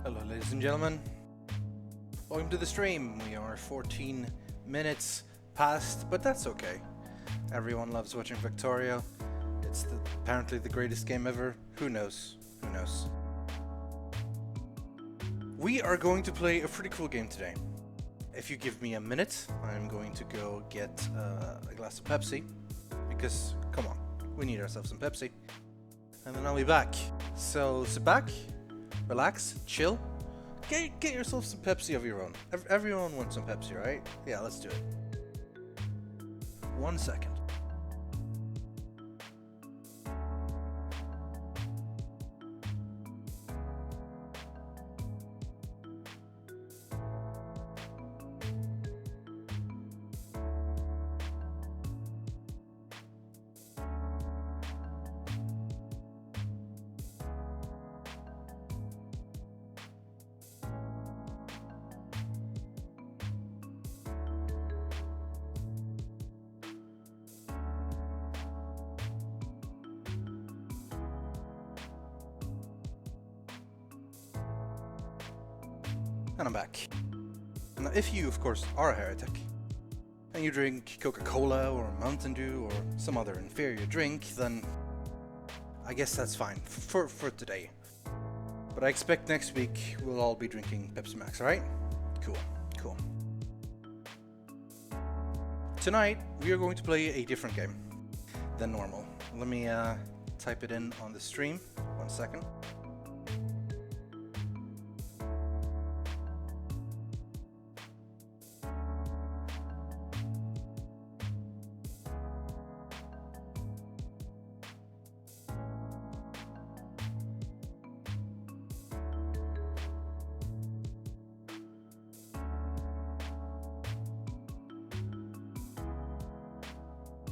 Hello ladies and gentlemen, welcome to the stream. We are 14 minutes past, but that's okay. Everyone loves watching Victoria. It's apparently the greatest game ever. Who knows? Who knows? We are going to play a pretty cool game today. If you give me a minute, I'm going to go get a glass of Pepsi, because, come on, we need ourselves some Pepsi. And then I'll be back. So sit back, relax, chill, get yourself some Pepsi of your own. Everyone wants some Pepsi, right? Yeah, let's do it. 1 second. And I'm back. Now, if you, of course, are a heretic, and you drink Coca-Cola or Mountain Dew or some other inferior drink, then I guess that's fine for today. But I expect next week we'll all be drinking Pepsi Max, alright? Cool, cool. Tonight, we are going to play a different game than normal. Let me type it in on the stream. 1 second.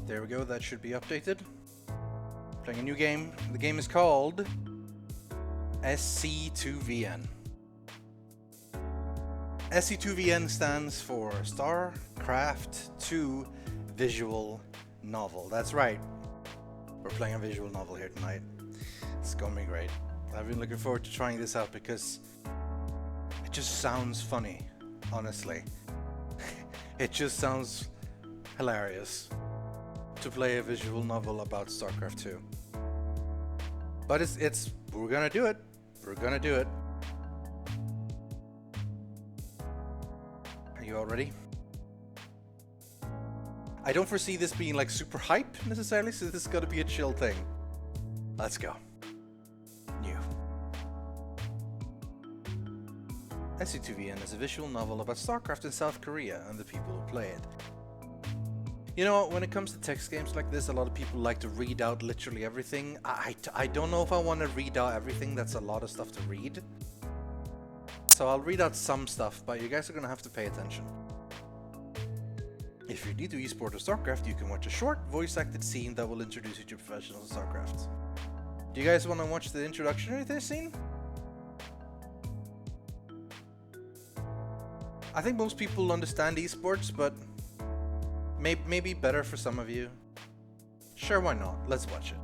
There we go, that should be updated. Playing a new game. The game is called SC2VN. SC2VN stands for Starcraft 2 Visual Novel. That's right. We're playing a visual novel here tonight. It's gonna be great. I've been looking forward to trying this out because it just sounds funny, honestly. It just sounds hilarious to play a visual novel about Starcraft 2. But we're gonna do it. We're gonna do it. Are you all ready? I don't foresee this being like super hype necessarily, so this is gonna be a chill thing. Let's go. New. SC2VN is a visual novel about Starcraft in South Korea and the people who play it. You know, when it comes to text games like this, a lot of people like to read out literally everything. I don't know if I want to read out everything. That's a lot of stuff to read. So I'll read out some stuff, but you guys are going to have to pay attention. If you're new to eSports or Starcraft, you can watch a short, voice-acted scene that will introduce you to professional Starcraft. Do you guys want to watch the introductory to this scene? I think most people understand eSports, but maybe better for some of you. Sure, why not? Let's watch it.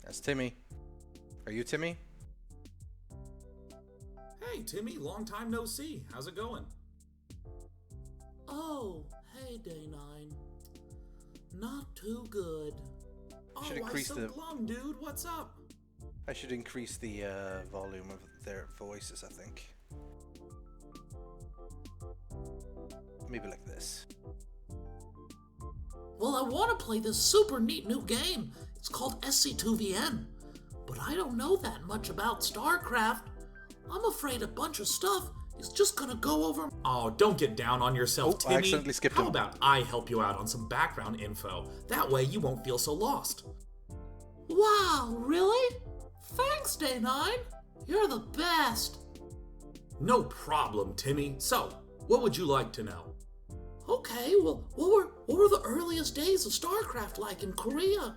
That's Timmy. Are you Timmy? Hey Timmy, long time no see. How's it going? Oh, hey Day9. Not too good. Should Oh, why increase so the- glum, dude? What's up? I should increase the volume of their voices, I think. Maybe like this. Well, I want to play this super neat new game. It's called SC2VN. But I don't know that much about StarCraft. I'm afraid a bunch of stuff is just gonna go over. Oh, don't get down on yourself, Oh, Timmy. I accidentally skipped How him. about I help you out on some background info? That way you won't feel so lost. Wow, really? Thanks, Day9. You're the best. No problem, Timmy. So, what would you like to know? Okay, well, what were the earliest days of StarCraft like in Korea?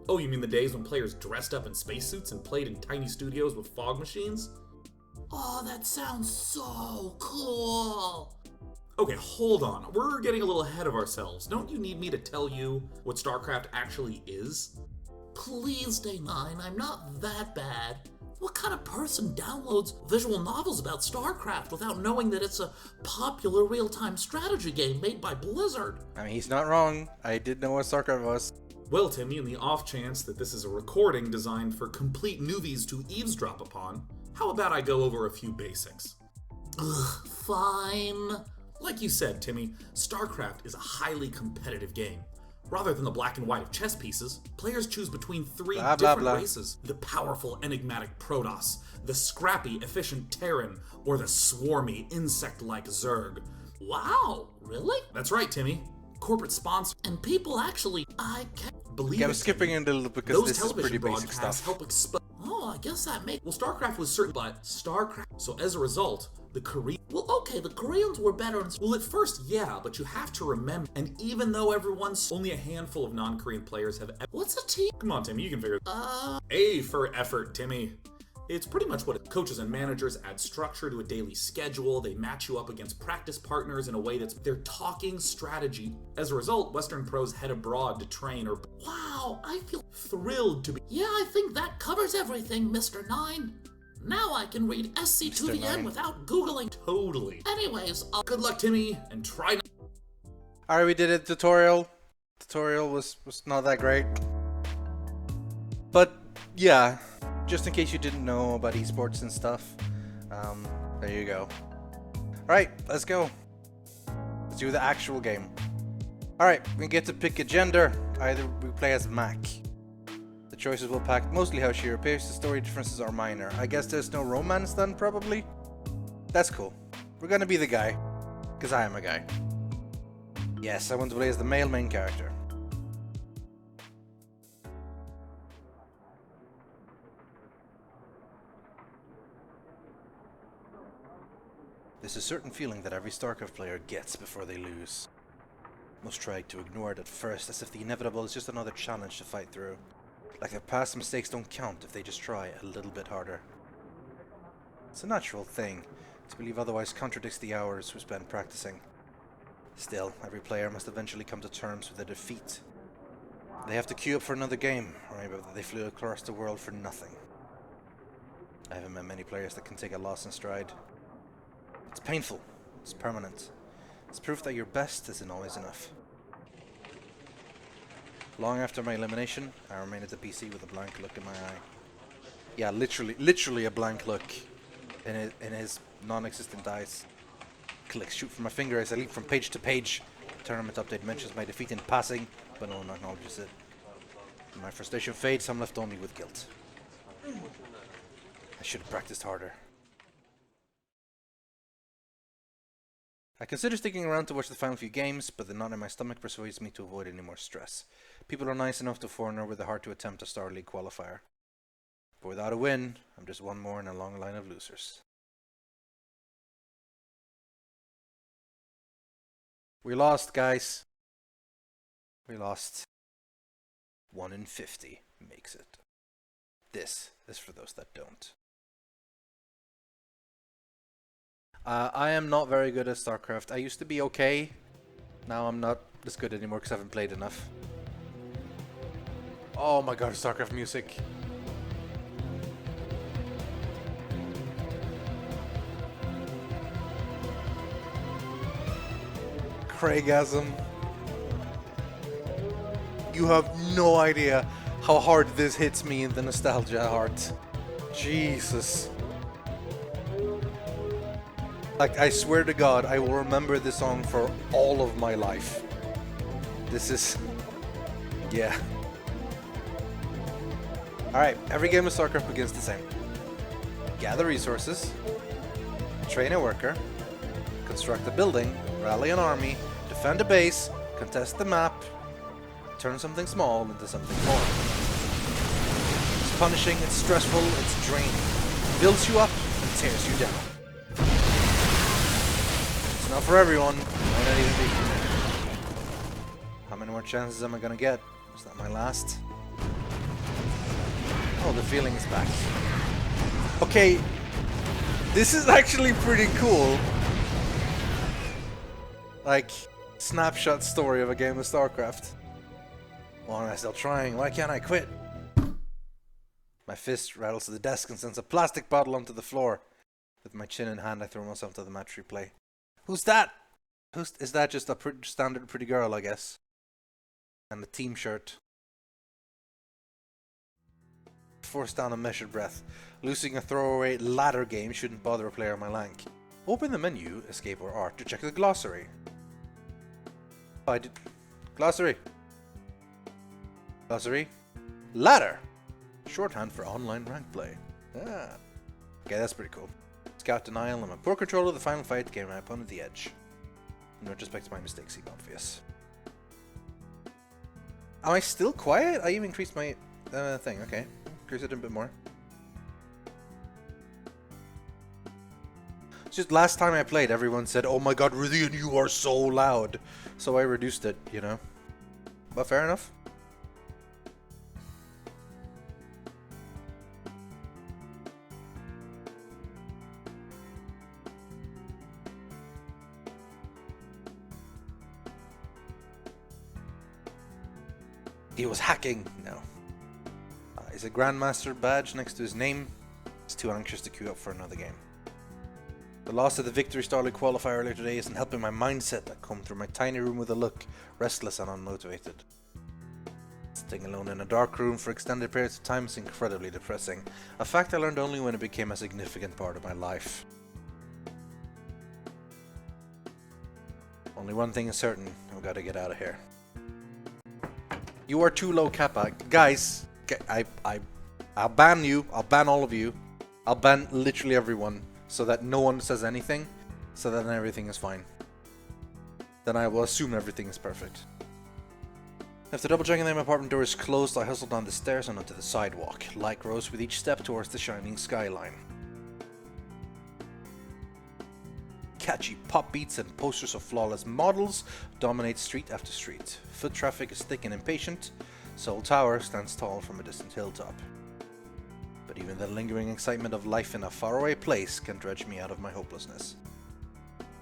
Oh, you mean the days when players dressed up in spacesuits and played in tiny studios with fog machines? Oh, that sounds so cool. Okay, hold on. We're getting a little ahead of ourselves. Don't you need me to tell you what StarCraft actually is? Please, Day9, I'm not that bad. What kind of person downloads visual novels about StarCraft without knowing that it's a popular real-time strategy game made by Blizzard? I mean, he's not wrong. I did know what StarCraft was. Well, Timmy, in the off chance that this is a recording designed for complete newbies to eavesdrop upon, how about I go over a few basics? Ugh, fine. Like you said, Timmy, StarCraft is a highly competitive game. Rather than the black and white of chess pieces, players choose between three different races. The powerful, enigmatic Protoss, the scrappy, efficient Terran, or the swarmy, insect-like Zerg. Wow, really? That's right, Timmy. Corporate sponsor. And people actually, I can't believe I'm it, skipping Timmy. a little because Those this is pretty basic broadcasts stuff. help explain. Oh, I guess that makes... Well, StarCraft was certain, but StarCraft... So as a result, the Korean... Well, okay, the Koreans were better in... Well, at first, yeah, but you have to remember... And even though everyone's... Only a handful of non-Korean players have... What's a team? Come on, Timmy, you can figure it. A for effort, Timmy. It's pretty much what coaches and managers add structure to a daily schedule. They match you up against practice partners in a way that's... They're talking strategy. As a result, Western pros head abroad to train or... Wow, I feel thrilled to be... Yeah, I think that covers everything, Mr. 9. Now I can read SC2VN without Googling. Totally. Anyways, good luck, Timmy, and try... Alright, we did a tutorial. Tutorial was not that great. But, yeah. Just in case you didn't know about esports and stuff. There you go. Alright, let's go. Let's do the actual game. Alright, we get to pick a gender. Either we play as Mac. The choices will pack mostly how she appears. The story differences are minor. I guess there's no romance then, probably? That's cool. We're gonna be the guy. Because I am a guy. Yes, I want to play as the male main character. There's a certain feeling that every StarCraft player gets before they lose. Most try to ignore it at first, as if the inevitable is just another challenge to fight through. Like their past mistakes don't count if they just try a little bit harder. It's a natural thing. To believe otherwise contradicts the hours we spend practicing. Still, every player must eventually come to terms with their defeat. They have to queue up for another game, or maybe they flew across the world for nothing. I haven't met many players that can take a loss in stride. It's painful. It's permanent. It's proof that your best isn't always enough. Long after my elimination, I remain at the PC with a blank look in my eye. Yeah, literally a blank look in his non-existent eyes. Click shoot from my finger as I leap from page to page. The tournament update mentions my defeat in passing, but no one acknowledges it. When my frustration fades, I'm left only with guilt. I should have practiced harder. I consider sticking around to watch the final few games, but the knot in my stomach persuades me to avoid any more stress. People are nice enough to foreigner with the heart to attempt a Star League qualifier. But without a win, I'm just one more in a long line of losers. We lost, guys. We lost. 1 in 50 makes it. This is for those that don't. I am not very good at StarCraft. I used to be okay. Now I'm not as good anymore because I haven't played enough. Oh my god, StarCraft music. Craigasm. You have no idea how hard this hits me in the nostalgia heart. Jesus. Like, I swear to God, I will remember this song for all of my life. This is... yeah. Alright, every game of StarCraft begins the same. Gather resources, train a worker, construct a building, rally an army, defend a base, contest the map, turn something small into something more. It's punishing, it's stressful, it's draining. Builds you up and tears you down. It's not for everyone. Might not even be. How many more chances am I gonna get? Is that my last? Oh, the feeling is back. Okay, this is actually pretty cool. Like, snapshot story of a game of StarCraft. Why am I still trying? Why can't I quit? My fist rattles to the desk and sends a plastic bottle onto the floor. With my chin in hand, I throw myself to the match replay. Who's that? Is that just a standard pretty girl, I guess? And a team shirt. Force down a measured breath. Losing a throwaway ladder game shouldn't bother a player my rank. Open the menu, escape or art, to check the glossary. I did... Glossary. Glossary. Ladder. Shorthand for online rank play. Ah. Okay, that's pretty cool. Scout denial. I'm a poor control of the final fight, gave my opponent the edge. In retrospect to my mistakes seem obvious. Am I still quiet? I even increased my thing. Okay. Increase it a bit more. It's just last time I played, everyone said, "Oh my god, Rythian, you are so loud." So I reduced it, you know. But fair enough. He was hacking. No. Is a Grandmaster badge next to his name. He's too anxious to queue up for another game. The loss of the Victory Starlight qualifier earlier today isn't helping my mindset. I come through my tiny room with a look, restless and unmotivated. Sitting alone in a dark room for extended periods of time is incredibly depressing. A fact I learned only when it became a significant part of my life. Only one thing is certain. I've got to get out of here. You are too low kappa. Guys, I'll ban you. I'll ban all of you. I'll ban literally everyone so that no one says anything, so that then everything is fine. Then I will assume everything is perfect. After double checking that my apartment door is closed, I hustle down the stairs and onto the sidewalk. Light grows with each step towards the shining skyline. Catchy pop beats and posters of flawless models dominate street after street. Foot traffic is thick and impatient. Seoul Tower stands tall from a distant hilltop. But even the lingering excitement of life in a faraway place can dredge me out of my hopelessness.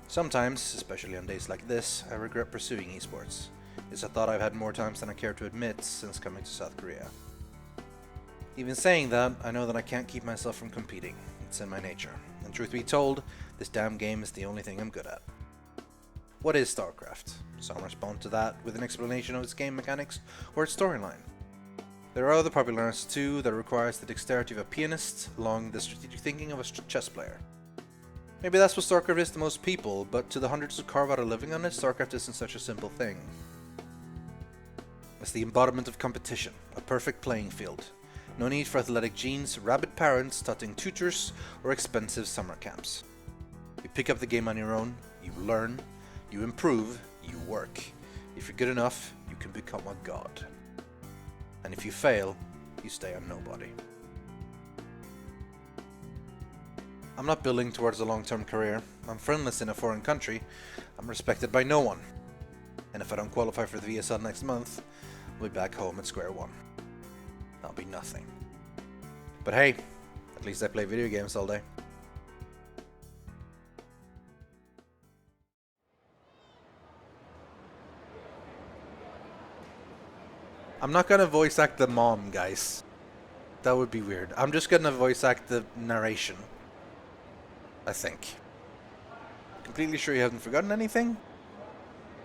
Sometimes, especially on days like this, I regret pursuing eSports. It's a thought I've had more times than I care to admit since coming to South Korea. Even saying that, I know that I can't keep myself from competing. It's in my nature. And truth be told, this damn game is the only thing I'm good at. What is StarCraft? Some respond to that with an explanation of its game mechanics or its storyline. There are other popular answers too that requires the dexterity of a pianist along the strategic thinking of a chess player. Maybe that's what StarCraft is to most people, but to the hundreds who carve out a living on it, StarCraft isn't such a simple thing. It's the embodiment of competition, a perfect playing field. No need for athletic genes, rabid parents, tutting tutors, or expensive summer camps. You pick up the game on your own, you learn, you improve, you work. If you're good enough, you can become a god. And if you fail, you stay a nobody. I'm not building towards a long-term career. I'm friendless in a foreign country. I'm respected by no one. And if I don't qualify for the VSL next month, I'll be back home at square one. That'll be nothing. But hey, at least I play video games all day. I'm not gonna voice act the mom, guys. That would be weird. I'm just gonna voice act the narration. I think. Completely sure you haven't forgotten anything?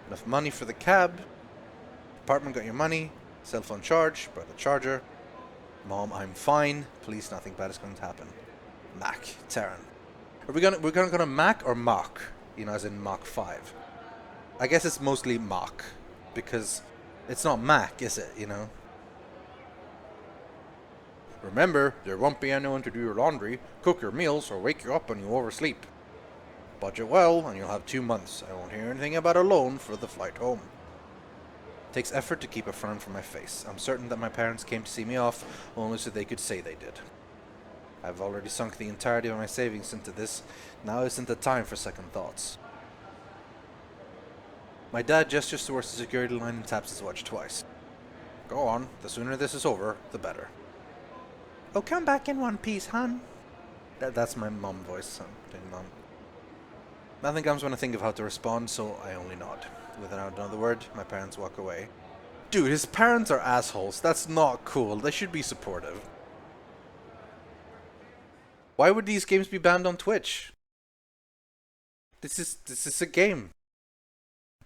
Enough money for the cab. Apartment got your money. Cell phone charge. Brought the charger. Mom, I'm fine. Please, nothing bad is going to happen. Mac. Terran. We're gonna Mac or Mach? You know, as in Mach 5. I guess it's mostly Mach. Because it's not Mac, is it, you know? Remember, there won't be anyone to do your laundry, cook your meals, or wake you up when you oversleep. Budget well, and you'll have 2 months. I won't hear anything about a loan for the flight home. It takes effort to keep a frown from my face. I'm certain that my parents came to see me off only so they could say they did. I've already sunk the entirety of my savings into this. Now isn't the time for second thoughts. My dad gestures towards the security line and taps his watch twice. Go on. The sooner this is over, the better. Oh, come back in one piece, hon. That's my mom voice, son. Mom. Nothing comes when I think of how to respond, so I only nod. Without another word, my parents walk away. Dude, his parents are assholes. That's not cool. They should be supportive. Why would these games be banned on Twitch? This is a game.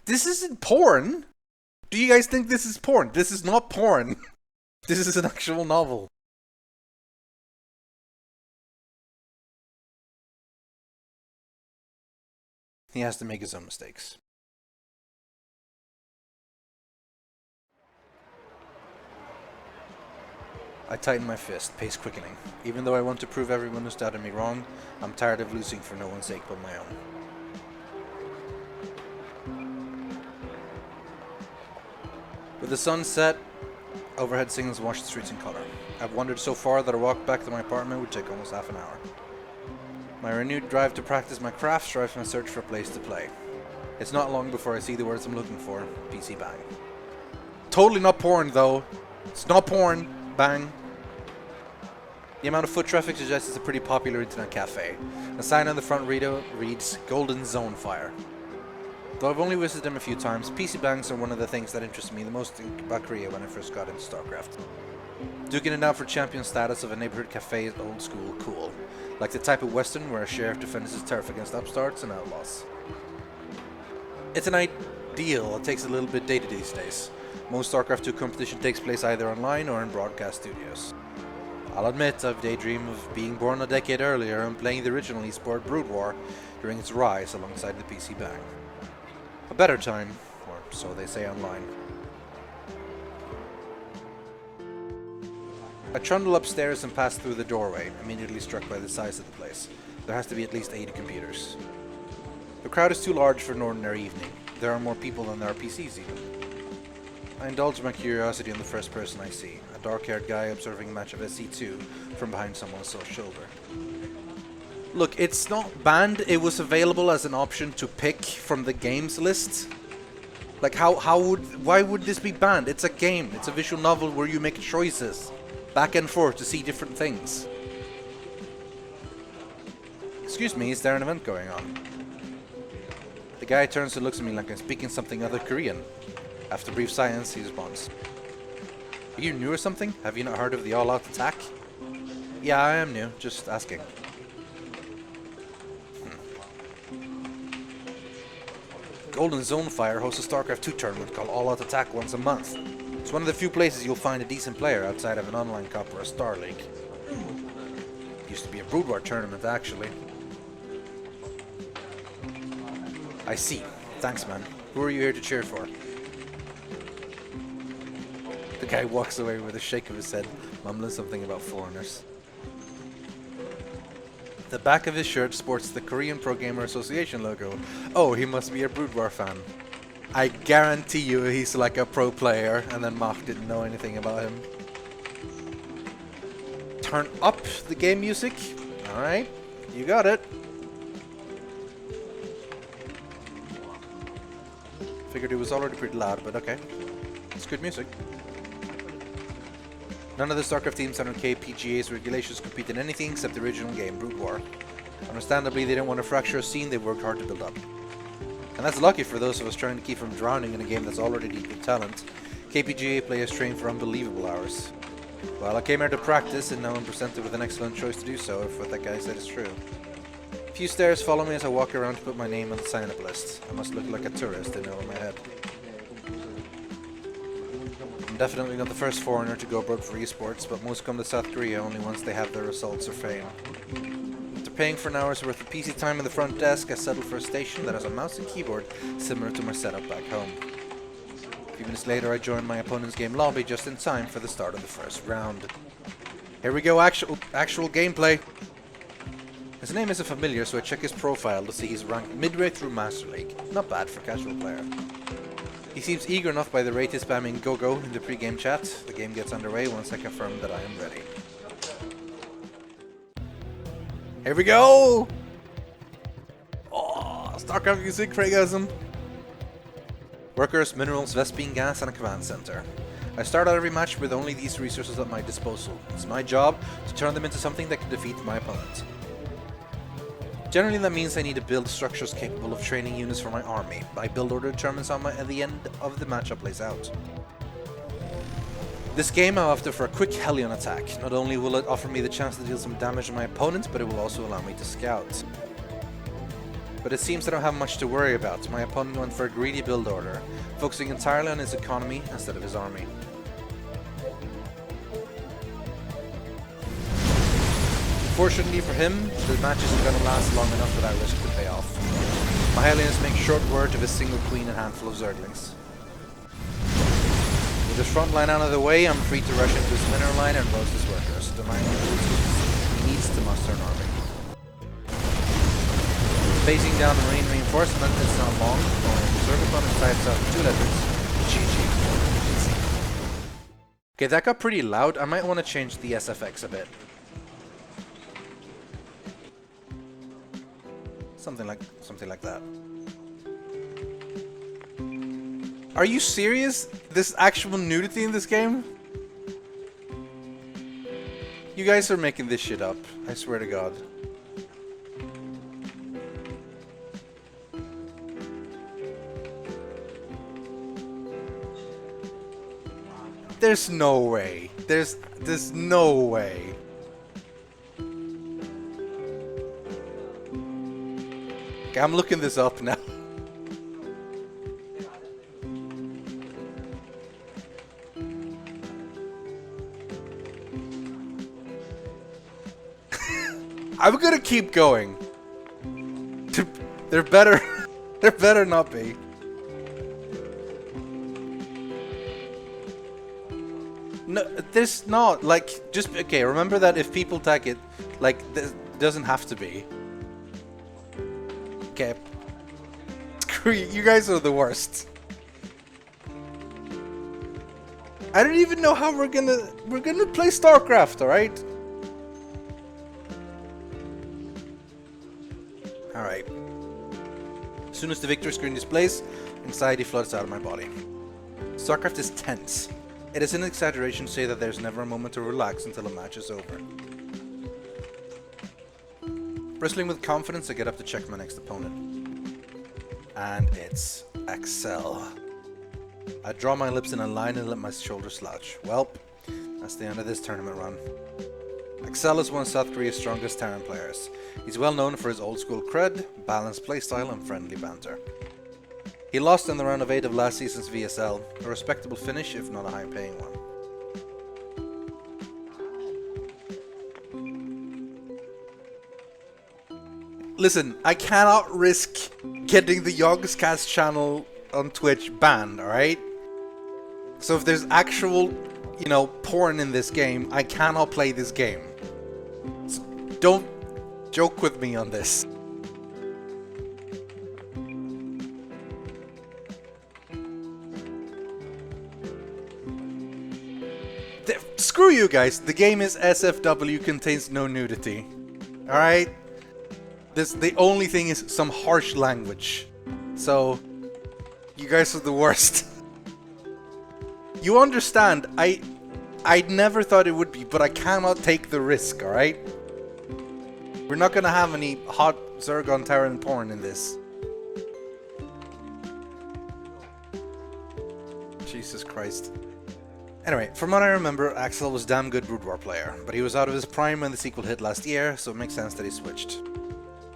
This isn't porn. Do you guys think this is porn? This is not porn. This is an actual novel. He has to make his own mistakes. I tighten my fist, pace quickening. Even though I want to prove everyone who's doubted me wrong, I'm tired of losing for no one's sake but my own. With the sun set, overhead signals wash the streets in color. I've wandered so far that a walk back to my apartment would take almost half an hour. My renewed drive to practice my craft drives my search for a place to play. It's not long before I see the words I'm looking for, PC Bang. Totally not porn though. It's not porn. Bang. The amount of foot traffic suggests it's a pretty popular internet cafe. A sign on the front reads Golden Zone Fire. Though I've only visited them a few times, PC Bangs are one of the things that interested me the most about Korea when I first got into Starcraft. Duking it out for champion status of a neighborhood cafe is old school cool. Like the type of western where a sheriff defends his turf against upstarts and outlaws. It's an ideal that takes a little bit dated these days. Most StarCraft 2 competition takes place either online or in broadcast studios. I'll admit I've daydreamed of being born a decade earlier and playing the original eSport Brood War during its rise alongside the PC Bang. A better time, or so they say online. I trundle upstairs and pass through the doorway, immediately struck by the size of the place. There has to be at least 80 computers. The crowd is too large for an ordinary evening. There are more people than there are PCs even. I indulge my curiosity in the first person I see, a dark-haired guy observing a match of SC2 from behind someone's shoulder. Look, it's not banned, it was available as an option to pick from the games list. Like, why would this be banned? It's a game, it's a visual novel where you make choices back and forth to see different things. Excuse me, is there an event going on? The guy turns and looks at me like I'm speaking something other Korean. After a brief silence, he responds. Are you new or something? Have you not heard of the all-out attack? Yeah, I am new, just asking. Golden Zone Fire hosts a Starcraft 2 tournament called All Out Attack once a month. It's one of the few places you'll find a decent player outside of an online cup or a Star League. It used to be a Brood War tournament, actually. I see. Thanks, man. Who are you here to cheer for? The guy walks away with a shake of his head, mumbling something about foreigners. The back of his shirt sports the Korean Pro Gamer Association logo. Oh, he must be a Brood War fan. I guarantee you he's like a pro player, and then Mach didn't know anything about him. Turn up the game music. Alright, you got it. Figured it was already pretty loud, but okay. It's good music. None of the StarCraft teams under KPGA's regulations compete in anything except the original game, Brood War. Understandably, they didn't want to fracture a scene they've worked hard to build up. And that's lucky for those of us trying to keep from drowning in a game that's already deep with talent. KPGA players train for unbelievable hours. Well, I came here to practice, and now I'm presented with an excellent choice to do so, if what that guy said is true. A few stairs follow me as I walk around to put my name on the sign-up list. I must look like a tourist, I know in my head. I'm definitely not the first foreigner to go abroad for eSports, but most come to South Korea only once they have their results or fame. After paying for an hour's worth of PC time in the front desk, I settled for a station that has a mouse and keyboard similar to my setup back home. A few minutes later, I joined my opponent's game lobby just in time for the start of the first round. Here we go, actual gameplay! His name isn't familiar, so I check his profile to see he's ranked midway through Master League. Not bad for a casual player. He seems eager enough by the rate he's spamming go-go in the pre-game chat. The game gets underway once I confirm that I am ready. Here we go! Oh, Starcraft music, Craigism. Workers, minerals, Vespine gas, and a command center. I start out every match with only these resources at my disposal. It's my job to turn them into something that can defeat my opponent. Generally that means I need to build structures capable of training units for my army. My build order determines how the end of the matchup plays out. This game I opted for a quick Hellion attack. Not only will it offer me the chance to deal some damage to my opponent, but it will also allow me to scout. But it seems I don't have much to worry about. My opponent went for a greedy build order, focusing entirely on his economy instead of his army. Fortunately for him, the match isn't going to last long enough for that risk to pay off. My Hellions make short work of a single queen and a handful of Zerglings. With his front line out of the way, I'm free to rush into his mineral line and roast his workers, demanding he needs to muster an army. Facing down the marine reinforcement, it's not long, going to circle on and types out 2 letters, GG. Okay, that got pretty loud. I might want to change the SFX a bit. Something like that. Are you serious? There's actual nudity in this game? You guys are making this shit up. I swear to God. There's no way. There's no way. Okay, I'm looking this up now. I'm gonna keep going. There better not be. No, there's not. Like, just okay. Remember that if people tag it, like, this doesn't have to be. Okay. Screw you. You guys are the worst. I don't even know how we're gonna play Starcraft. All right. All right. As soon as the victory screen displays, anxiety floods out of my body. Starcraft is tense. It is an exaggeration to say that there's never a moment to relax until a match is over. Bristling with confidence, I get up to check my next opponent. And it's Excel. I draw my lips in a line and let my shoulders slouch. Welp, that's the end of this tournament run. Excel is one of South Korea's strongest Terran players. He's well known for his old school cred, balanced playstyle and friendly banter. He lost in the round of 8 of last season's VSL, a respectable finish if not a high paying one. Listen, I cannot risk getting the Yogscast channel on Twitch banned, alright? So if there's actual, you know, porn in this game, I cannot play this game. So don't joke with me on this. Screw you guys, the game is SFW, contains no nudity. Alright? The only thing is some harsh language. So, you guys are the worst. You understand, I never thought it would be, but I cannot take the risk, alright? We're not gonna have any hot Zergon Terran porn in this. Jesus Christ. Anyway, from what I remember, Axel was damn good Brood War player, but he was out of his prime when the sequel hit last year, so it makes sense that he switched.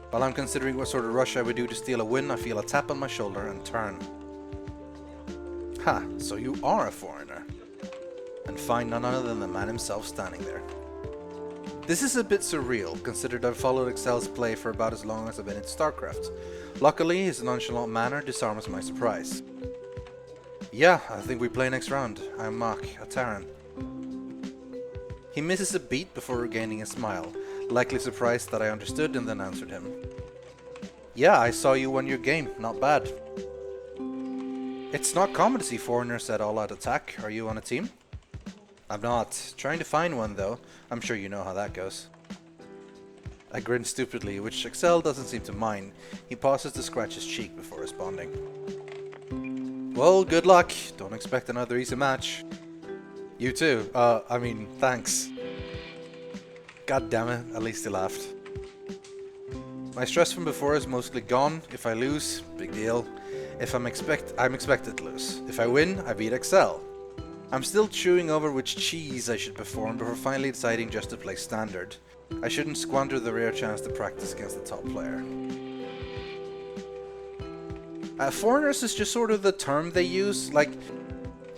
While I'm considering what sort of rush I would do to steal a win, I feel a tap on my shoulder and turn. Ha, so you are a foreigner. And find none other than the man himself standing there. This is a bit surreal, considering I've followed Excel's play for about as long as I've been in Starcraft. Luckily, his nonchalant manner disarms my surprise. Yeah, I think we play next round. I'm Mark, a Terran. He misses a beat before regaining a smile, likely surprised that I understood and then answered him. Yeah, I saw you won your game, not bad. It's not common to see foreigners at all-out attack. Are you on a team? I'm not. Trying to find one though. I'm sure you know how that goes. I grin stupidly, which Excel doesn't seem to mind. He pauses to scratch his cheek before responding. Well, good luck. Don't expect another easy match. You too. I mean, thanks. God damn it, at least he laughed. My stress from before is mostly gone. If I lose, big deal. If I'm expected to lose. If I win, I beat Excel. I'm still chewing over which cheese I should perform before finally deciding just to play standard. I shouldn't squander the rare chance to practice against the top player. Foreigners is just sort of the term they use. Like,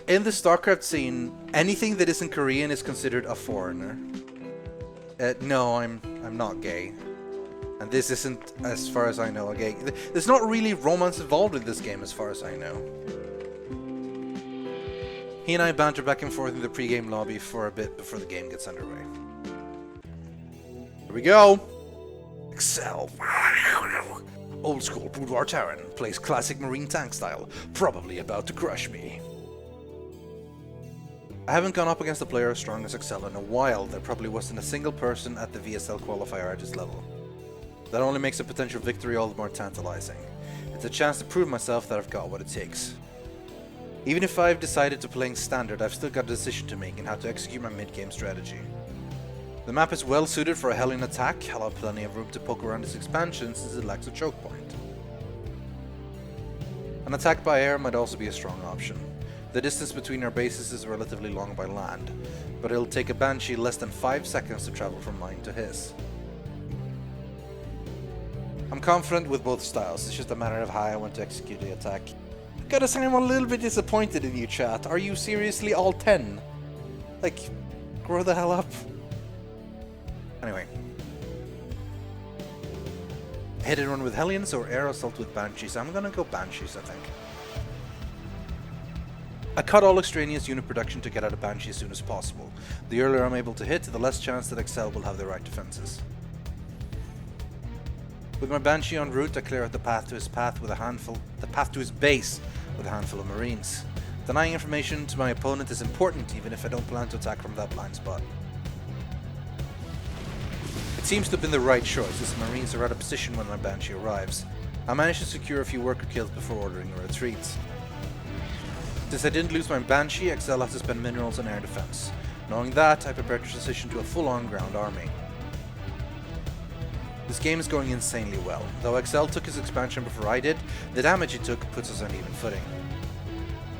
in the Starcraft scene, anything that isn't Korean is considered a foreigner. No, I'm not gay. And this isn't, as far as I know, a gay... There's not really romance involved in this game, as far as I know. He and I banter back and forth in the pre-game lobby for a bit before the game gets underway. Here we go! Excel. Old school boudoir Terran plays classic marine tank style, probably about to crush me. I haven't gone up against a player as strong as Excel in a while. There probably wasn't a single person at the VSL qualifier at his level. That only makes a potential victory all the more tantalizing. It's a chance to prove myself that I've got what it takes. Even if I've decided to play standard, I've still got a decision to make in how to execute my mid-game strategy. The map is well suited for a Hellion attack. I'll have plenty of room to poke around this expansion since it lacks a choke point. An attack by air might also be a strong option. The distance between our bases is relatively long by land, but it'll take a Banshee less than 5 seconds to travel from mine to his. I'm confident with both styles, it's just a matter of how I want to execute the attack. Gotta say, I'm a little bit disappointed in you, chat. Are you seriously all 10? Like, grow the hell up. Anyway. Hit and run with Hellions or air assault with Banshees? I'm gonna go Banshees, I think. I cut all extraneous unit production to get out of Banshee as soon as possible. The earlier I'm able to hit, the less chance that Excel will have the right defenses. With my Banshee en route, I clear out the path to his base with a handful of Marines. Denying information to my opponent is important, even if I don't plan to attack from that blind spot. It seems to have been the right choice, as the Marines are out of position when my Banshee arrives. I managed to secure a few worker kills before ordering a retreat. Since I didn't lose my Banshee, Excel has to spend minerals on air defense. Knowing that, I prepared to transition to a full-on ground army. This game is going insanely well. Though Excel took his expansion before I did, the damage he took puts us on even footing.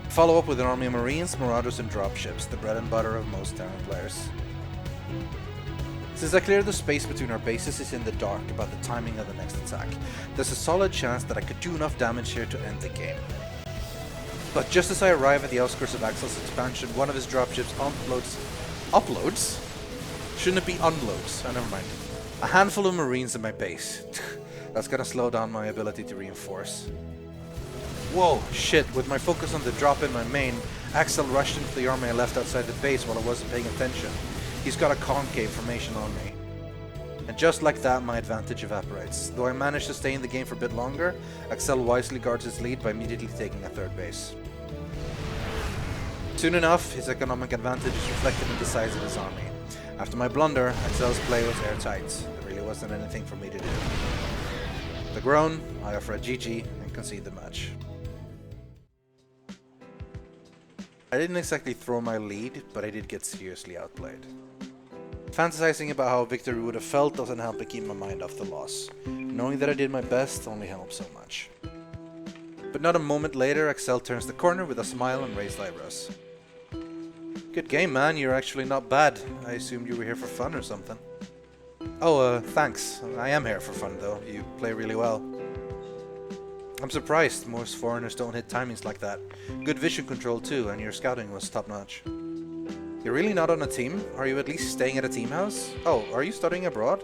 Follow up with an army of Marines, Marauders and dropships, the bread and butter of most Terran players. Since I cleared the space between our bases is in the dark about the timing of the next attack, there's a solid chance that I could do enough damage here to end the game. But just as I arrive at the outskirts of Excel's expansion, one of his dropships uploads? Shouldn't it be unloads? Oh, never mind. A handful of Marines in my base. That's gonna slow down my ability to reinforce. Whoa, shit, with my focus on the drop in my main, Axel rushed into the army I left outside the base while I wasn't paying attention. He's got a concave formation on me. And just like that, my advantage evaporates. Though I managed to stay in the game for a bit longer, Axel wisely guards his lead by immediately taking a third base. Soon enough, his economic advantage is reflected in the size of his army. After my blunder, Axel's play was airtight. There really wasn't anything for me to do. The groan, I offer a GG and concede the match. I didn't exactly throw my lead, but I did get seriously outplayed. Fantasizing about how a victory would have felt doesn't help me keep my mind off the loss. Knowing that I did my best only helps so much. But not a moment later, Axel turns the corner with a smile and raised eyebrows. Good game, man. You're actually not bad. I assumed you were here for fun or something. Oh, thanks. I am here for fun, though. You play really well. I'm surprised. Most foreigners don't hit timings like that. Good vision control, too, and your scouting was top-notch. You're really not on a team? Are you at least staying at a team house? Oh, are you studying abroad?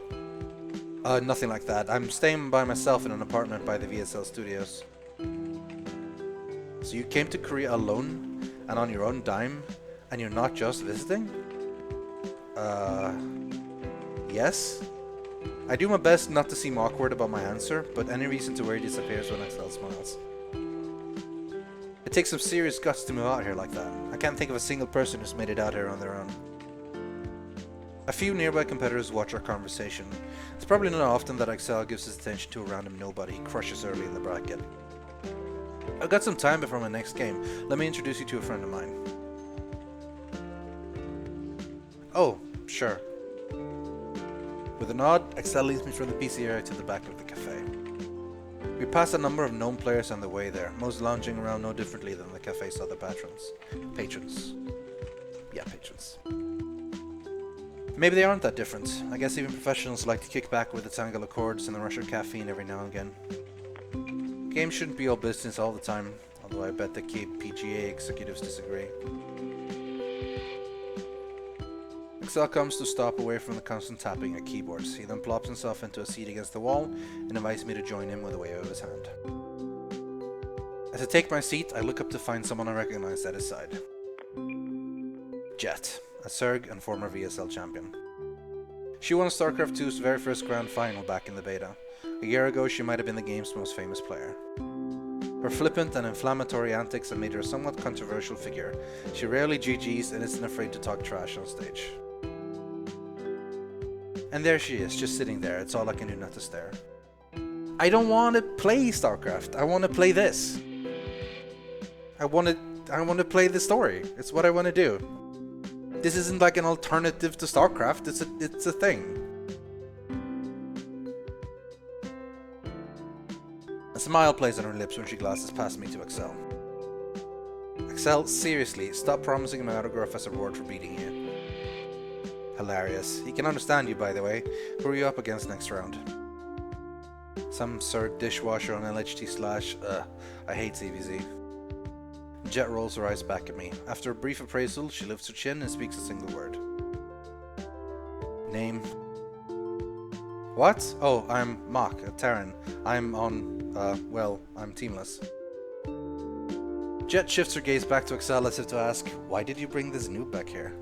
Nothing like that. I'm staying by myself in an apartment by the VSL studios. So you came to Korea alone and on your own dime? And you're not just visiting? Yes? I do my best not to seem awkward about my answer, but any reason to worry disappears when Axel smiles. It takes some serious guts to move out here like that. I can't think of a single person who's made it out here on their own. A few nearby competitors watch our conversation. It's probably not often that Axel gives his attention to a random nobody he crushes early in the bracket. I've got some time before my next game. Let me introduce you to a friend of mine. Oh, sure. With a nod, Excel leads me from the PC area to the back of the cafe. We pass a number of known players on the way there, most lounging around no differently than the cafe's other patrons. Patrons. Maybe they aren't that different. I guess even professionals like to kick back with a tangle of chords and a rush of caffeine every now and again. Games shouldn't be all business all the time, although I bet the PGA executives disagree. Excel comes to stop away from the constant tapping at keyboards. He then plops himself into a seat against the wall and invites me to join him with a wave of his hand. As I take my seat, I look up to find someone I recognize at his side. Jet, a Zerg and former VSL champion. She won Starcraft 2's very first grand final back in the beta. A year ago, she might have been the game's most famous player. Her flippant and inflammatory antics have made her a somewhat controversial figure. She rarely GGs and isn't afraid to talk trash on stage. And there she is, just sitting there. It's all I can do not to stare. I don't want to play Starcraft. I want to play this. I want to play the story. It's what I want to do. This isn't like an alternative to Starcraft. It's a thing. A smile plays on her lips when she glances past me to Excel. Excel, seriously, stop promising my autograph as a reward for beating you. Hilarious. He can understand you, by the way. Who are you up against next round? Some Zerg dishwasher on LHT/. I hate CVZ. Jet rolls her eyes back at me. After a brief appraisal, she lifts her chin and speaks a single word. Name. What? Oh, I'm Mach, a Terran. I'm on, I'm teamless. Jet shifts her gaze back to Excel as if to ask, why did you bring this noob back here?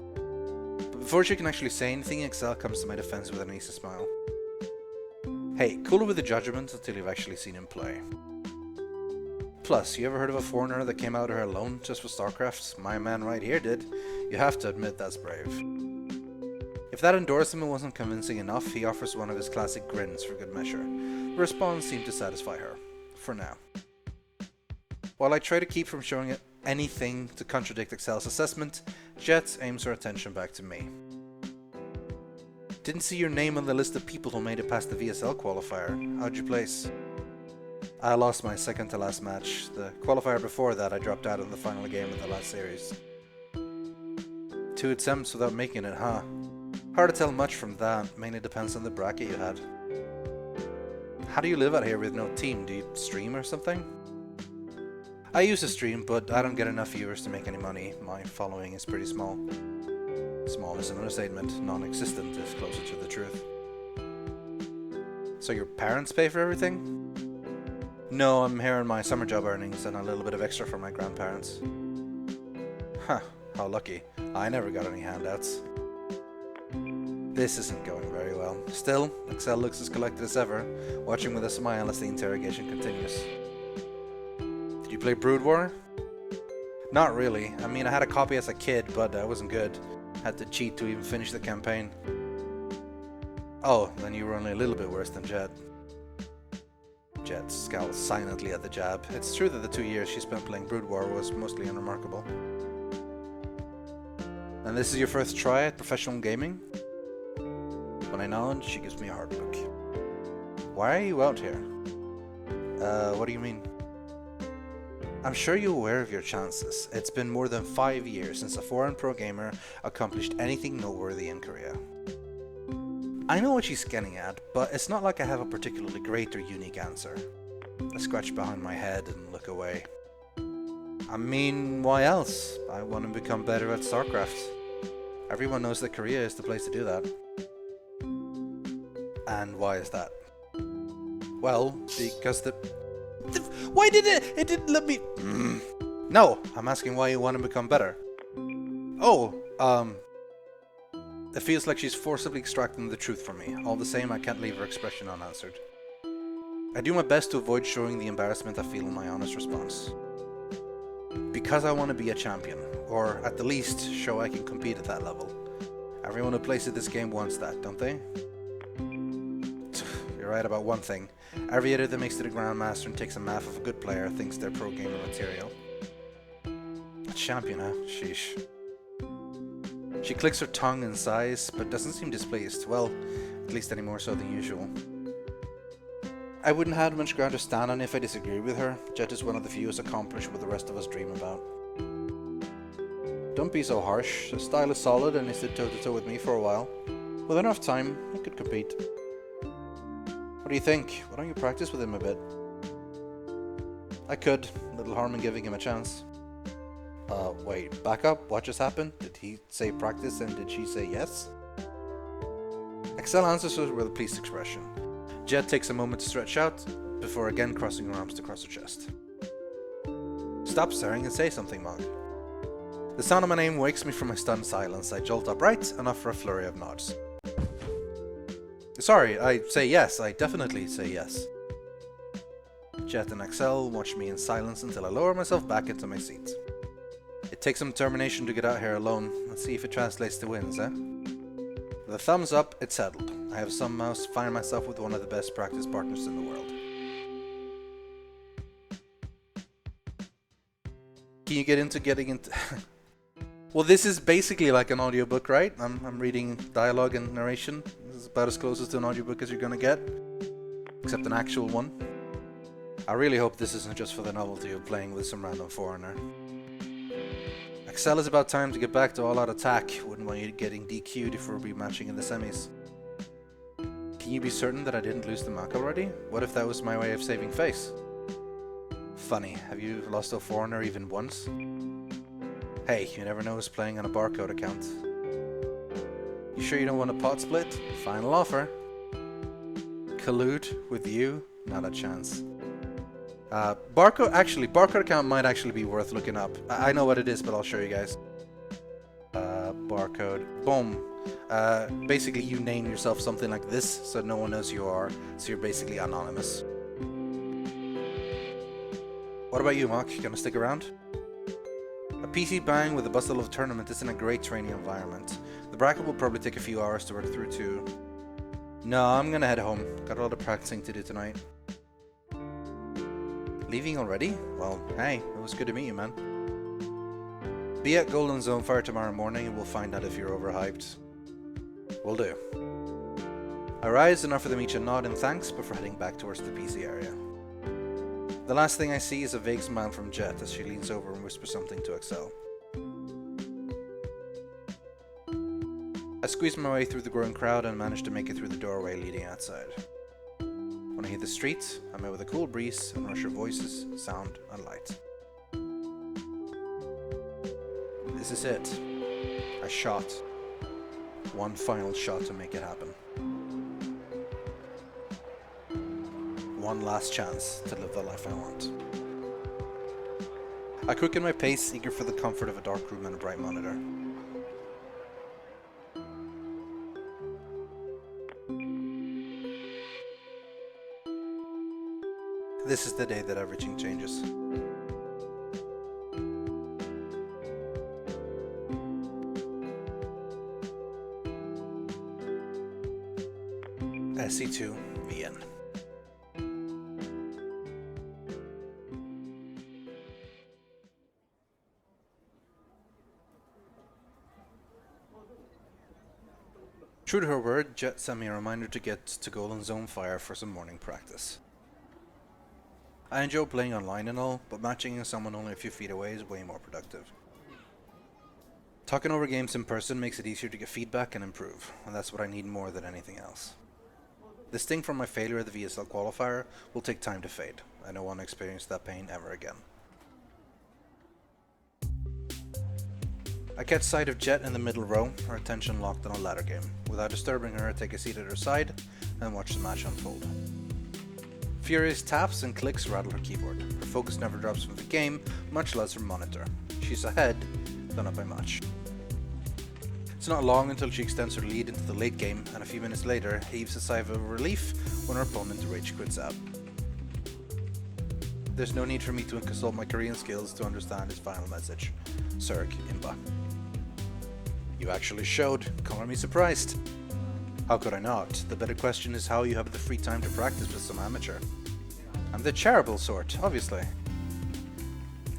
But before she can actually say anything, Excel comes to my defense with an easy smile. Hey, cooler with the judgment until you've actually seen him play. Plus, you ever heard of a foreigner that came out here alone just for Starcraft? My man right here did. You have to admit that's brave. If that endorsement wasn't convincing enough, he offers one of his classic grins for good measure. The response seemed to satisfy her. For now. While I try to keep from showing anything to contradict Excel's assessment, Jet aims her attention back to me. Didn't see your name on the list of people who made it past the VSL qualifier. How'd you place? I lost my second to last match. The qualifier before that I dropped out in the final game of the last series. 2 attempts without making it, huh? Hard to tell much from that, mainly depends on the bracket you had. How do you live out here with no team? Do you stream or something? I used to stream, but I don't get enough viewers to make any money. My following is pretty small. Small is an understatement. Non-existent is closer to the truth. So your parents pay for everything? No, I'm here on my summer job earnings and a little bit of extra from my grandparents. Huh, how lucky. I never got any handouts. This isn't going very well. Still, Excel looks as collected as ever, watching with a smile as the interrogation continues. Did you play Brood War? Not really. I mean, I had a copy as a kid, but I wasn't good. Had to cheat to even finish the campaign. Oh, then you were only a little bit worse than Jet. Jet scowls silently at the jab. It's true that the 2 years she spent playing Brood War was mostly unremarkable. And this is your first try at professional gaming? When I nod, she gives me a hard look. Why are you out here? What do you mean? I'm sure you're aware of your chances. It's been more than 5 years since a foreign pro gamer accomplished anything noteworthy in Korea. I know what she's getting at, but it's not like I have a particularly great or unique answer. I scratch behind my head and look away. I mean, why else? I want to become better at Starcraft. Everyone knows that Korea is the place to do that. And why is that? Well, because why did it didn't let me... No, I'm asking why you want to become better. Oh, it feels like she's forcibly extracting the truth from me. All the same, I can't leave her expression unanswered. I do my best to avoid showing the embarrassment I feel in my honest response. Because I want to be a champion, or at the least, show I can compete at that level. Everyone who plays at this game wants that, don't they? You're right about one thing. Every editor that makes it a Grandmaster and takes a math of a good player thinks they're pro gamer material. A champion, huh? Sheesh. She clicks her tongue and sighs, but doesn't seem displeased. Well, At least any more so than usual. I wouldn't have much ground to stand on if I disagreed with her. Jet is one of the few who's accomplished what the rest of us dream about. Don't be so harsh. The style is solid and he stood toe-to-toe with me for a while. With enough time, I could compete. What do you think? Why don't you practice with him a bit? I could. Little harm in giving him a chance. Wait, back up? What just happened? Did he say practice and did she say yes? Excel answers her with a pleased expression. Jet takes a moment to stretch out, before again crossing her arms to cross her chest. Stop staring and say something, Mog. The sound of my name wakes me from my stunned silence. I jolt upright and offer a flurry of nods. Sorry, I say yes. I definitely say yes. Jet and Excel watch me in silence until I lower myself back into my seat. It takes some determination to get out here alone. Let's see if it translates to wins, eh? With a thumbs up, it's settled. I have somehow find myself with one of the best practice partners in the world. Can you get into getting into... Well, this is basically like an audiobook, right? I'm reading dialogue and narration. This is about as close to an audiobook as you're gonna get. Except an actual one. I really hope this isn't just for the novelty of playing with some random foreigner. Excel is about time to get back to all-out attack. Wouldn't want you getting DQ'd if we're rematching in the semis. Can you be certain that I didn't lose the mark already? What if that was my way of saving face? Funny, have you lost a foreigner even once? Hey, you never know who's playing on a barcode account. You sure you don't want a pot split? Final offer. Collude with you? Not a chance. Barcode account might actually be worth looking up. I know what it is, but I'll show you guys. Barcode. Boom. Basically you name yourself something like this, so no one knows who you are, so you're basically anonymous. What about you, Mark? You gonna stick around? A PC bang with the bustle of a tournament isn't a great training environment. The bracket will probably take a few hours to work through too. No, I'm gonna head home. Got a lot of practicing to do tonight. Leaving already? Well, hey, it was good to meet you, man. Be at Golden Zone Fire tomorrow morning and we'll find out if you're overhyped. Will do. I rise and offer them each a nod and thanks before heading back towards the PC area. The last thing I see is a vague smile from Jet as she leans over and whispers something to Excel. I squeeze my way through the growing crowd and manage to make it through the doorway leading outside. When I hit the street, I'm met with a cool breeze and rush of voices, sound, and light. This is it. A shot. One final shot to make it happen. One last chance to live the life I want. I quicken my pace, eager for the comfort of a dark room and a bright monitor. This is the day that everything changes. SC2VN. True to her word, Jet sent me a reminder to get to Golden Zone Fire for some morning practice. I enjoy playing online and all, but matching someone only a few feet away is way more productive. Talking over games in person makes it easier to get feedback and improve, and that's what I need more than anything else. The sting from my failure at the VSL qualifier will take time to fade. I don't want to experience that pain ever again. I catch sight of Jet in the middle row, her attention locked on a ladder game. Without disturbing her, I take a seat at her side and watch the match unfold. Furious taps and clicks rattle her keyboard. Her focus never drops from the game, much less her monitor. She's ahead, though not by much. It's not long until she extends her lead into the late game, and a few minutes later heaves a sigh of relief when her opponent rage quits out. There's no need for me to consult my Korean skills to understand his final message. Surg Imba. You actually showed. Color me surprised. How could I not? The better question is how you have the free time to practice with some amateur. I'm the charitable sort, obviously.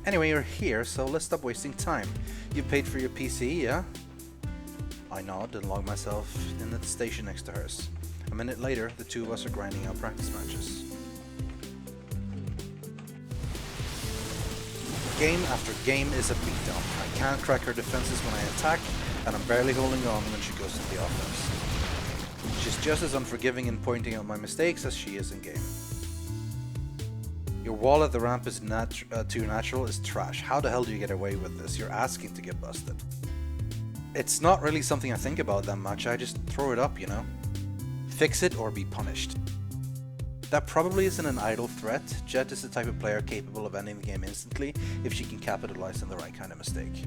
Anyway, you're here, so let's stop wasting time. You paid for your PC, yeah? I nod and log myself in at the station next to hers. A minute later, the two of us are grinding out practice matches. Game after game is a beatdown. I can't crack her defenses when I attack, and I'm barely holding on when she goes to the offense. She's just as unforgiving in pointing out my mistakes as she is in game. Your wall at the ramp is too natural is trash. How the hell do you get away with this? You're asking to get busted. It's not really something I think about that much, I just throw it up, you know? Fix it or be punished. That probably isn't an idle threat. Jet is the type of player capable of ending the game instantly if she can capitalize on the right kind of mistake.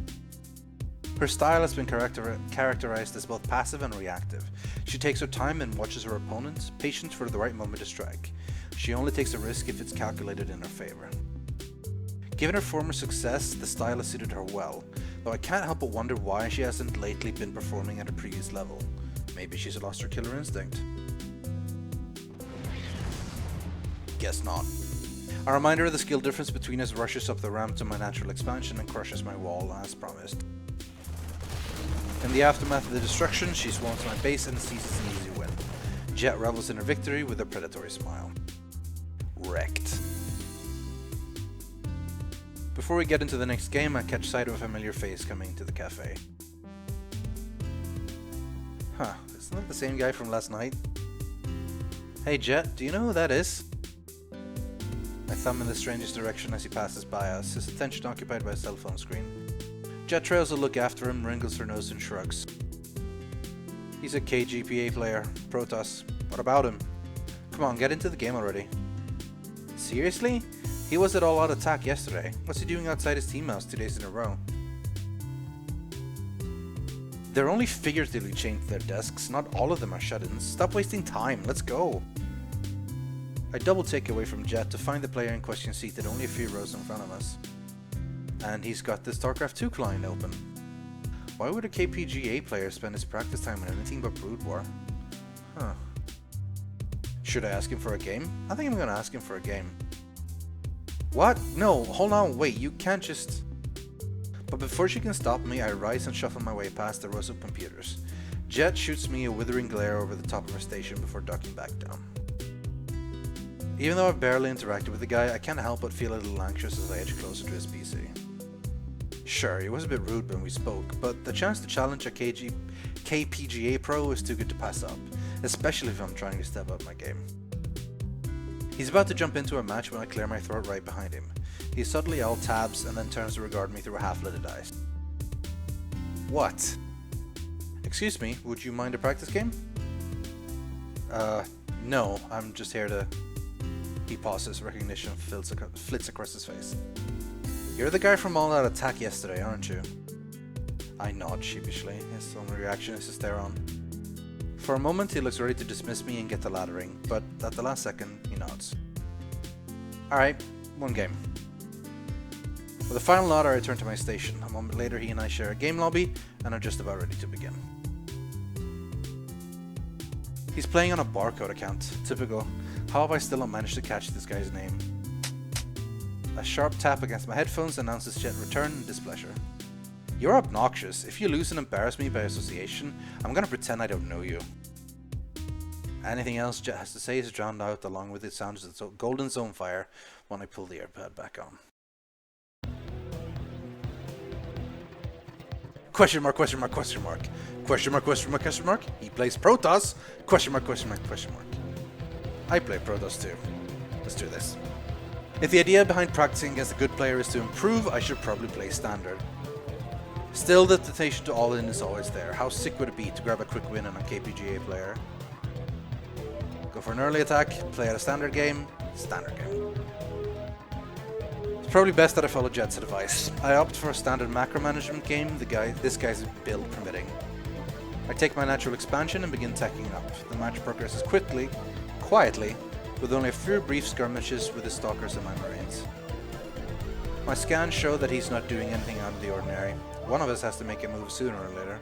Her style has been characterized as both passive and reactive. She takes her time and watches her opponent, patient for the right moment to strike. She only takes a risk if it's calculated in her favor. Given her former success, the style has suited her well, though I can't help but wonder why she hasn't lately been performing at a previous level. Maybe she's lost her killer instinct. Guess not. A reminder of the skill difference between us rushes up the ramp to my natural expansion and crushes my wall as promised. In the aftermath of the destruction, she swarms my base and seizes an easy win. Jet revels in her victory with a predatory smile. Wrecked. Before we get into the next game, I catch sight of a familiar face coming to the cafe. Huh, isn't that the same guy from last night? Hey Jet, do you know who that is? I thumb in the stranger's direction as he passes by us, his attention occupied by a cell phone screen. Jet trails a look after him, wrinkles her nose and shrugs. He's a KGPA player, Protoss. What about him? Come on, get into the game already. Seriously? He was at all out attack yesterday. What's he doing outside his team house 2 days in a row? They're only figuratively chained to their desks, not all of them are shut-ins. Stop wasting time, let's go! I double take away from Jet to find the player in question seated only a few rows in front of us. And he's got the Starcraft 2 client open. Why would a KPGA player spend his practice time on anything but Brood War? Huh. Should I ask him for a game? I think I'm gonna ask him for a game. What? No, hold on, wait, you can't just... But before she can stop me, I rise and shuffle my way past the rows of computers. Jet shoots me a withering glare over the top of her station before ducking back down. Even though I've barely interacted with the guy, I can't help but feel a little anxious as I edge closer to his PC. Sure, he was a bit rude when we spoke, but the chance to challenge a KPGA pro is too good to pass up, especially if I'm trying to step up my game. He's about to jump into a match when I clear my throat right behind him. He subtly alt tabs and then turns to regard me through a half-lidded eyes. What? Excuse me, would you mind a practice game? No, I'm just here to... He pauses, recognition flits across his face. You're the guy from All Out Attack yesterday, aren't you? I nod sheepishly, his only reaction is to stare on. For a moment he looks ready to dismiss me and get the laddering, but at the last second he nods. Alright, one game. With a final nod I return to my station. A moment later he and I share a game lobby and are just about ready to begin. He's playing on a barcode account, typical. How have I still not managed to catch this guy's name? A sharp tap against my headphones announces Jet return and displeasure. You're obnoxious. If you lose and embarrass me by association, I'm gonna pretend I don't know you. Anything else Jet has to say is drowned out along with the sounds of the golden zone fire when I pull the AirPod back on. Question mark, question mark, question mark. Question mark, question mark, question mark. He plays Protoss. Question mark, question mark, question mark. I play Protoss too. Let's do this. If the idea behind practicing against a good player is to improve, I should probably play Standard. Still, the temptation to all in is always there. How sick would it be to grab a quick win on a KPGA player? Go for an early attack, play out a Standard game, Standard game. It's probably best that I follow Jet's advice. I opt for a Standard macro management game, this guy's build permitting. I take my natural expansion and begin teching up. The match progresses quietly, with only a few brief skirmishes with the stalkers and my marines. My scans show that he's not doing anything out of the ordinary. One of us has to make a move sooner or later.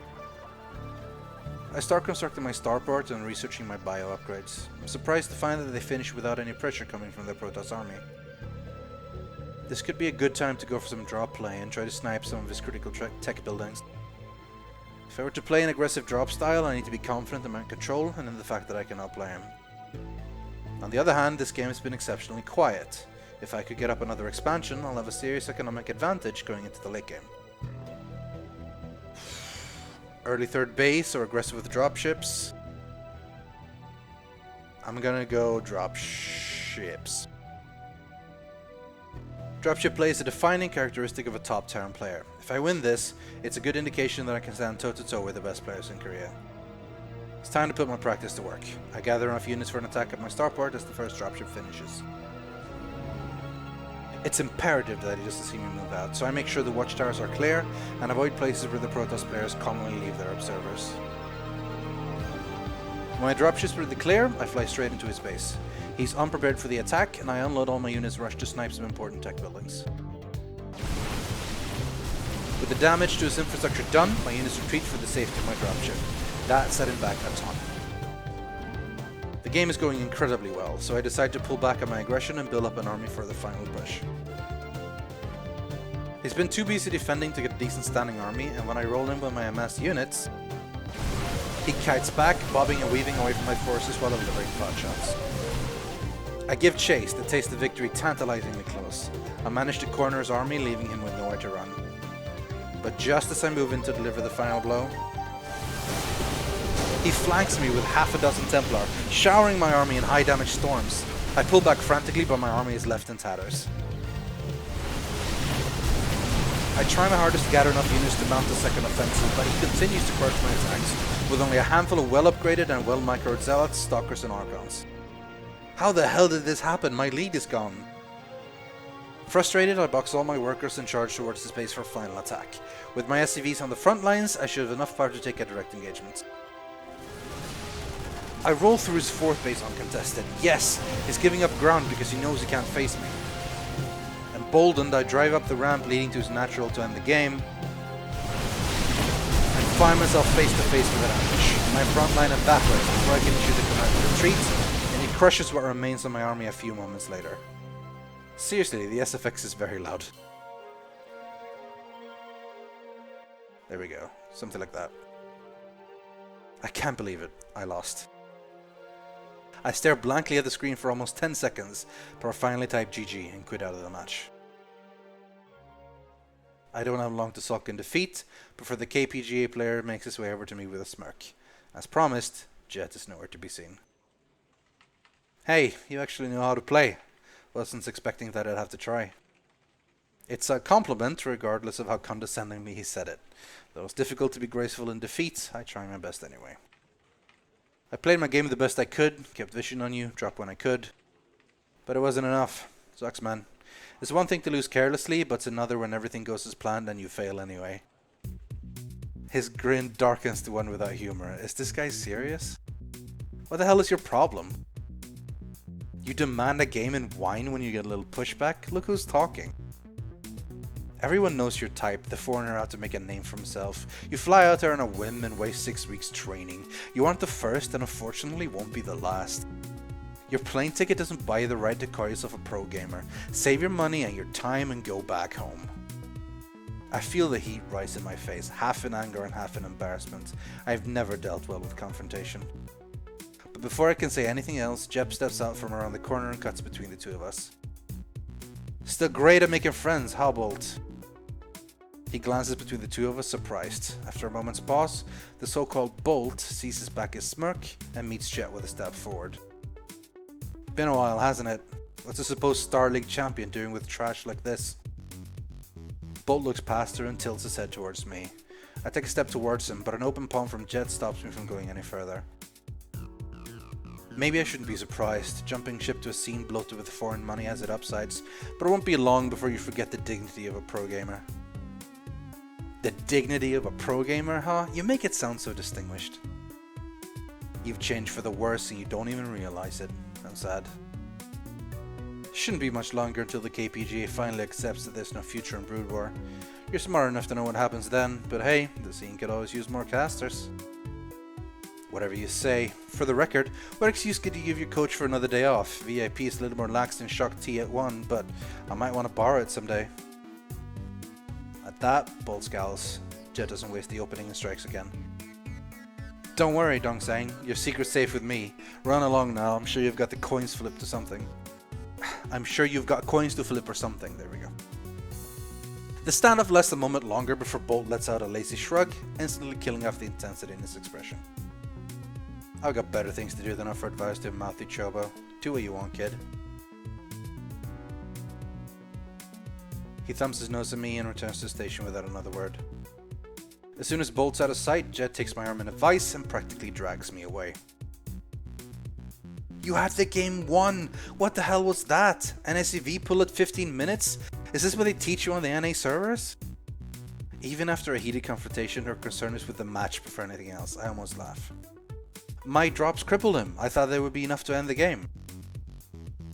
I start constructing my starport and researching my bio upgrades. I'm surprised to find that they finish without any pressure coming from the Protoss army. This could be a good time to go for some drop play and try to snipe some of his critical tech buildings. If I were to play an aggressive drop style, I need to be confident in my control and in the fact that I can outplay him. On the other hand, this game has been exceptionally quiet. If I could get up another expansion, I'll have a serious economic advantage going into the late game. Early third base or aggressive with dropships. I'm gonna go dropships. Dropship play is a defining characteristic of a top tier player. If I win this, it's a good indication that I can stand toe-to-toe with the best players in Korea. It's time to put my practice to work. I gather enough units for an attack at my starport as the first dropship finishes. It's imperative that he doesn't see me move out, so I make sure the watchtowers are clear and avoid places where the Protoss players commonly leave their observers. When my dropships were clear, I fly straight into his base. He's unprepared for the attack, and I unload all my units and rush to snipe some important tech buildings. With the damage to his infrastructure done, my units retreat for the safety of my dropship. That set him back a ton. The game is going incredibly well, so I decide to pull back on my aggression and build up an army for the final push. He's been too busy defending to get a decent standing army, and when I roll in with my amassed units, he kites back, bobbing and weaving away from my forces while delivering pot shots. I give chase, the taste of victory tantalizingly close. I manage to corner his army, leaving him with nowhere to run. But just as I move in to deliver the final blow, he flanks me with half a dozen Templar, showering my army in high damage storms. I pull back frantically, but my army is left in tatters. I try my hardest to gather enough units to mount a second offensive, but he continues to crush my attacks, with only a handful of well-upgraded and well-microed zealots, stalkers and archons. How the hell did this happen? My lead is gone. Frustrated, I box all my workers and charge towards his base for final attack. With my SCVs on the front lines, I should have enough power to take a direct engagement. I roll through his fourth base uncontested. Yes, he's giving up ground because he knows he can't face me. Emboldened, I drive up the ramp leading to his natural to end the game, and find myself face to face with an ambush. My front line evaporates before I can issue the command to retreat, and he crushes what remains of my army a few moments later. Seriously, the SFX is very loud. There we go, something like that. I can't believe it, I lost. I stare blankly at the screen for almost 10 seconds, before I finally type GG and quit out of the match. I don't have long to sulk in defeat, before the KPGA player makes his way over to me with a smirk. As promised, Jet is nowhere to be seen. Hey, you actually know how to play. Wasn't expecting that I'd have to try. It's a compliment, regardless of how condescendingly he said it. Though it's difficult to be graceful in defeat, I try my best anyway. I played my game the best I could, kept vision on you, dropped when I could. But it wasn't enough. Sucks, man. It's one thing to lose carelessly, but it's another when everything goes as planned and you fail anyway. His grin darkens to one without humor. Is this guy serious? What the hell is your problem? You demand a game and whine when you get a little pushback? Look who's talking. Everyone knows your type, the foreigner out to make a name for himself. You fly out there on a whim and waste 6 weeks training. You aren't the first and unfortunately won't be the last. Your plane ticket doesn't buy you the right to call yourself a pro gamer. Save your money and your time and go back home. I feel the heat rise in my face, half in anger and half in embarrassment. I've never dealt well with confrontation. But before I can say anything else, Jeb steps out from around the corner and cuts between the two of us. Still great at making friends, how Bolt? He glances between the two of us, surprised. After a moment's pause, the so-called Bolt seizes back his smirk and meets Jet with a step forward. Been a while, hasn't it? What's a supposed Star League champion doing with trash like this? Bolt looks past her and tilts his head towards me. I take a step towards him, but an open palm from Jet stops me from going any further. Maybe I shouldn't be surprised. Jumping ship to a scene bloated with foreign money has its upsides, but it won't be long before you forget the dignity of a pro gamer. The dignity of a pro gamer, huh? You make it sound so distinguished. You've changed for the worse and you don't even realize it. I'm sad. Shouldn't be much longer until the KPGA finally accepts that there's no future in Brood War. You're smart enough to know what happens then, but hey, the scene could always use more casters. Whatever you say. For the record, what excuse could you give your coach for another day off? VIP is a little more lax than Shock T at 1, but I might want to borrow it someday. At that, Bolt scowls. Jet doesn't waste the opening and strikes again. Don't worry, Dongsang, your secret's safe with me. Run along now, I'm sure you've got the coins flipped to something. I'm sure you've got coins to flip or something, there we go. The standoff lasts a moment longer before Bolt lets out a lazy shrug, instantly killing off the intensity in his expression. I've got better things to do than offer advice to a mouthy chobo. Do what you want, kid. He thumbs his nose at me and returns to the station without another word. As soon as Bolt's out of sight, Jet takes my arm in a vice and practically drags me away. You had the game won! What the hell was that? An SCV pull at 15 minutes? Is this what they teach you on the NA servers? Even after a heated confrontation, her concern is with the match before anything else. I almost laugh. My drops crippled him. I thought they would be enough to end the game.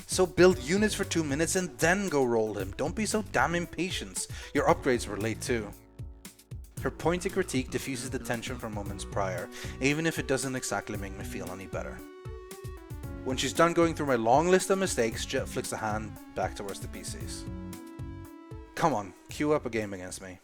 So build units for 2 minutes and then go roll him. Don't be so damn impatient. Your upgrades were late too. Her pointed critique diffuses the tension from moments prior, even if it doesn't exactly make me feel any better. When she's done going through my long list of mistakes, Jet flicks a hand back towards the PCs. Come on, queue up a game against me.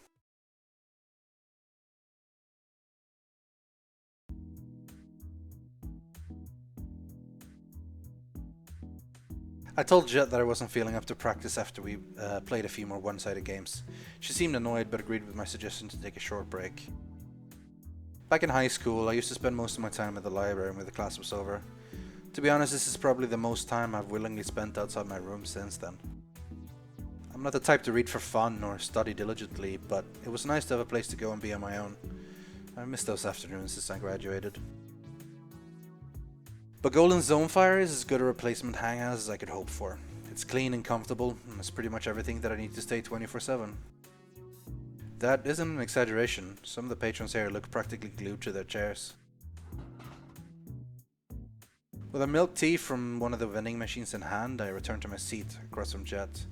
I told Jet that I wasn't feeling up to practice after we played a few more one-sided games. She seemed annoyed but agreed with my suggestion to take a short break. Back in high school, I used to spend most of my time at the library when the class was over. To be honest, this is probably the most time I've willingly spent outside my room since then. I'm not the type to read for fun or study diligently, but it was nice to have a place to go and be on my own. I missed those afternoons since I graduated. But Golden Zonefire is as good a replacement hanghouse as I could hope for. It's clean and comfortable, and it's pretty much everything that I need to stay 24/7. That isn't an exaggeration. Some of the patrons here look practically glued to their chairs. With a milk tea from one of the vending machines in hand, I return to my seat across from Jet.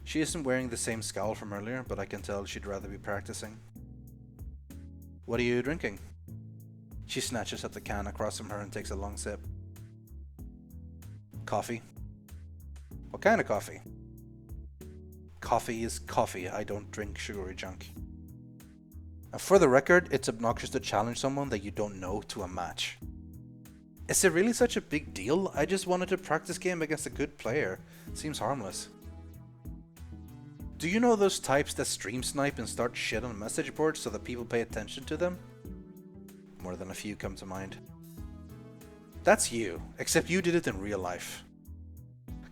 She isn't wearing the same scowl from earlier, but I can tell she'd rather be practicing. What are you drinking? She snatches up the can across from her and takes a long sip. Coffee. What kind of coffee? Coffee is coffee. I don't drink sugary junk. And for the record, it's obnoxious to challenge someone that you don't know to a match. Is it really such a big deal? I just wanted to practice game against a good player. Seems harmless. Do you know those types that stream snipe and start shit on message boards so that people pay attention to them? More than a few come to mind. That's you, except you did it in real life.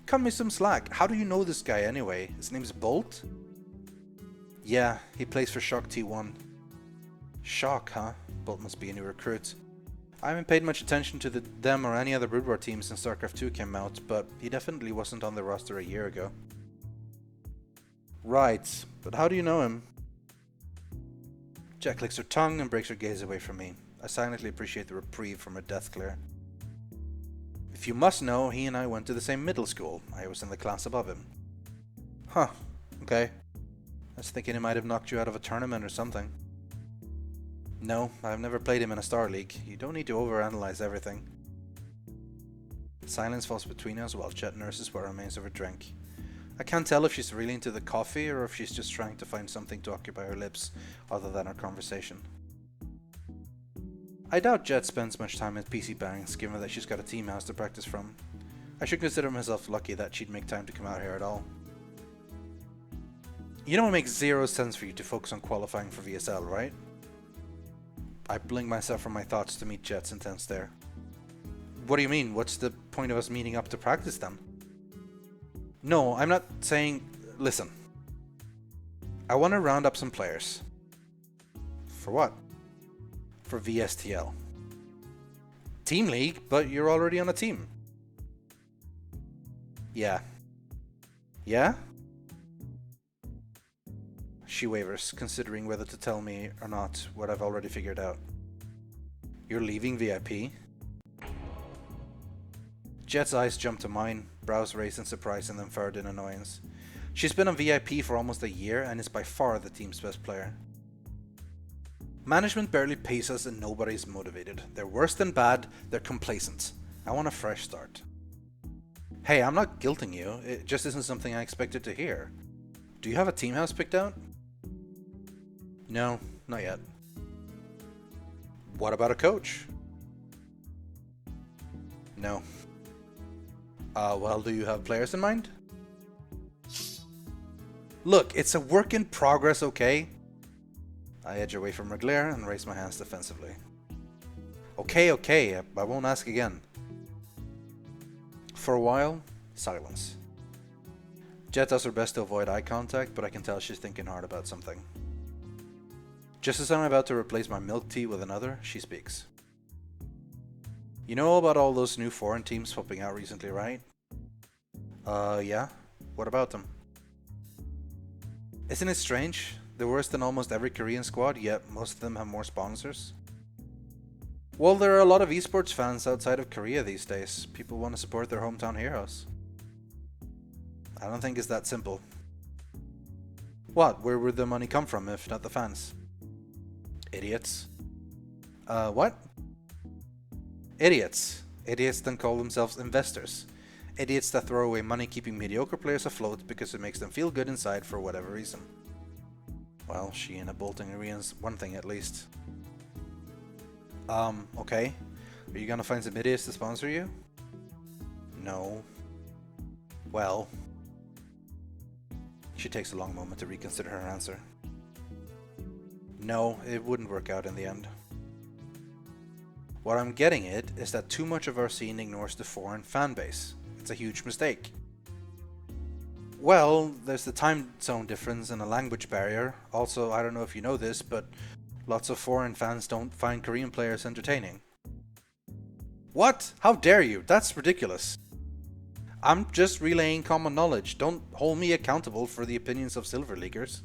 Cut me some slack. How do you know this guy anyway? His name's Bolt? Yeah, he plays for Shock T1. Shock, huh? Bolt must be a new recruit. I haven't paid much attention to them or any other Brood War teams since Starcraft 2 came out, but he definitely wasn't on the roster a year ago. Right, but how do you know him? Jack licks her tongue and breaks her gaze away from me. I silently appreciate the reprieve from her death glare. If you must know, he and I went to the same middle school. I was in the class above him. Huh, okay. I was thinking he might have knocked you out of a tournament or something. No, I've never played him in a Star League. You don't need to overanalyze everything. Silence falls between us while Jet nurses what remains of her drink. I can't tell if she's really into the coffee or if she's just trying to find something to occupy her lips other than our conversation. I doubt Jet spends much time at PC Bangs, given that she's got a team house to practice from. I should consider myself lucky that she'd make time to come out here at all. You know it makes zero sense for you to focus on qualifying for VSL, right? I blink myself from my thoughts to meet Jet's intense stare. What do you mean? What's the point of us meeting up to practice then? No, I'm not saying... Listen. I want to round up some players. For what? For VSTL. Team League, but you're already on a team. Yeah. Yeah? She wavers, considering whether to tell me or not what I've already figured out. You're leaving VIP? Jet's eyes jump to mine, brows raised in surprise and then furrowed in annoyance. She's been on VIP for almost a year and is by far the team's best player. Management barely pays us and nobody's motivated. They're worse than bad, they're complacent. I want a fresh start. Hey, I'm not guilting you, it just isn't something I expected to hear. Do you have a team house picked out? No, not yet. What about a coach? No. Well, do you have players in mind? Look, it's a work in progress, okay? I edge away from her glare and raise my hands defensively. Okay, I won't ask again. For a while, silence. Jet does her best to avoid eye contact, but I can tell she's thinking hard about something. Just as I'm about to replace my milk tea with another, she speaks. You know about all those new foreign teams popping out recently, right? Yeah. What about them? Isn't it strange? They're worse than almost every Korean squad, yet most of them have more sponsors. Well, there are a lot of eSports fans outside of Korea these days. People want to support their hometown heroes. I don't think it's that simple. What? Where would the money come from if not the fans? Idiots. What? Idiots. Idiots that call themselves investors. Idiots that throw away money keeping mediocre players afloat because it makes them feel good inside for whatever reason. Well, she and a bolting Rythian's one thing at least. Okay. Are you gonna find some idiots to sponsor you? No. Well. She takes a long moment to reconsider her answer. No, it wouldn't work out in the end. What I'm getting at is that too much of our scene ignores the foreign fan base. It's a huge mistake. Well, there's the time zone difference and a language barrier. Also, I don't know if you know this, but lots of foreign fans don't find Korean players entertaining. What? How dare you? That's ridiculous. I'm just relaying common knowledge. Don't hold me accountable for the opinions of Silver Leaguers.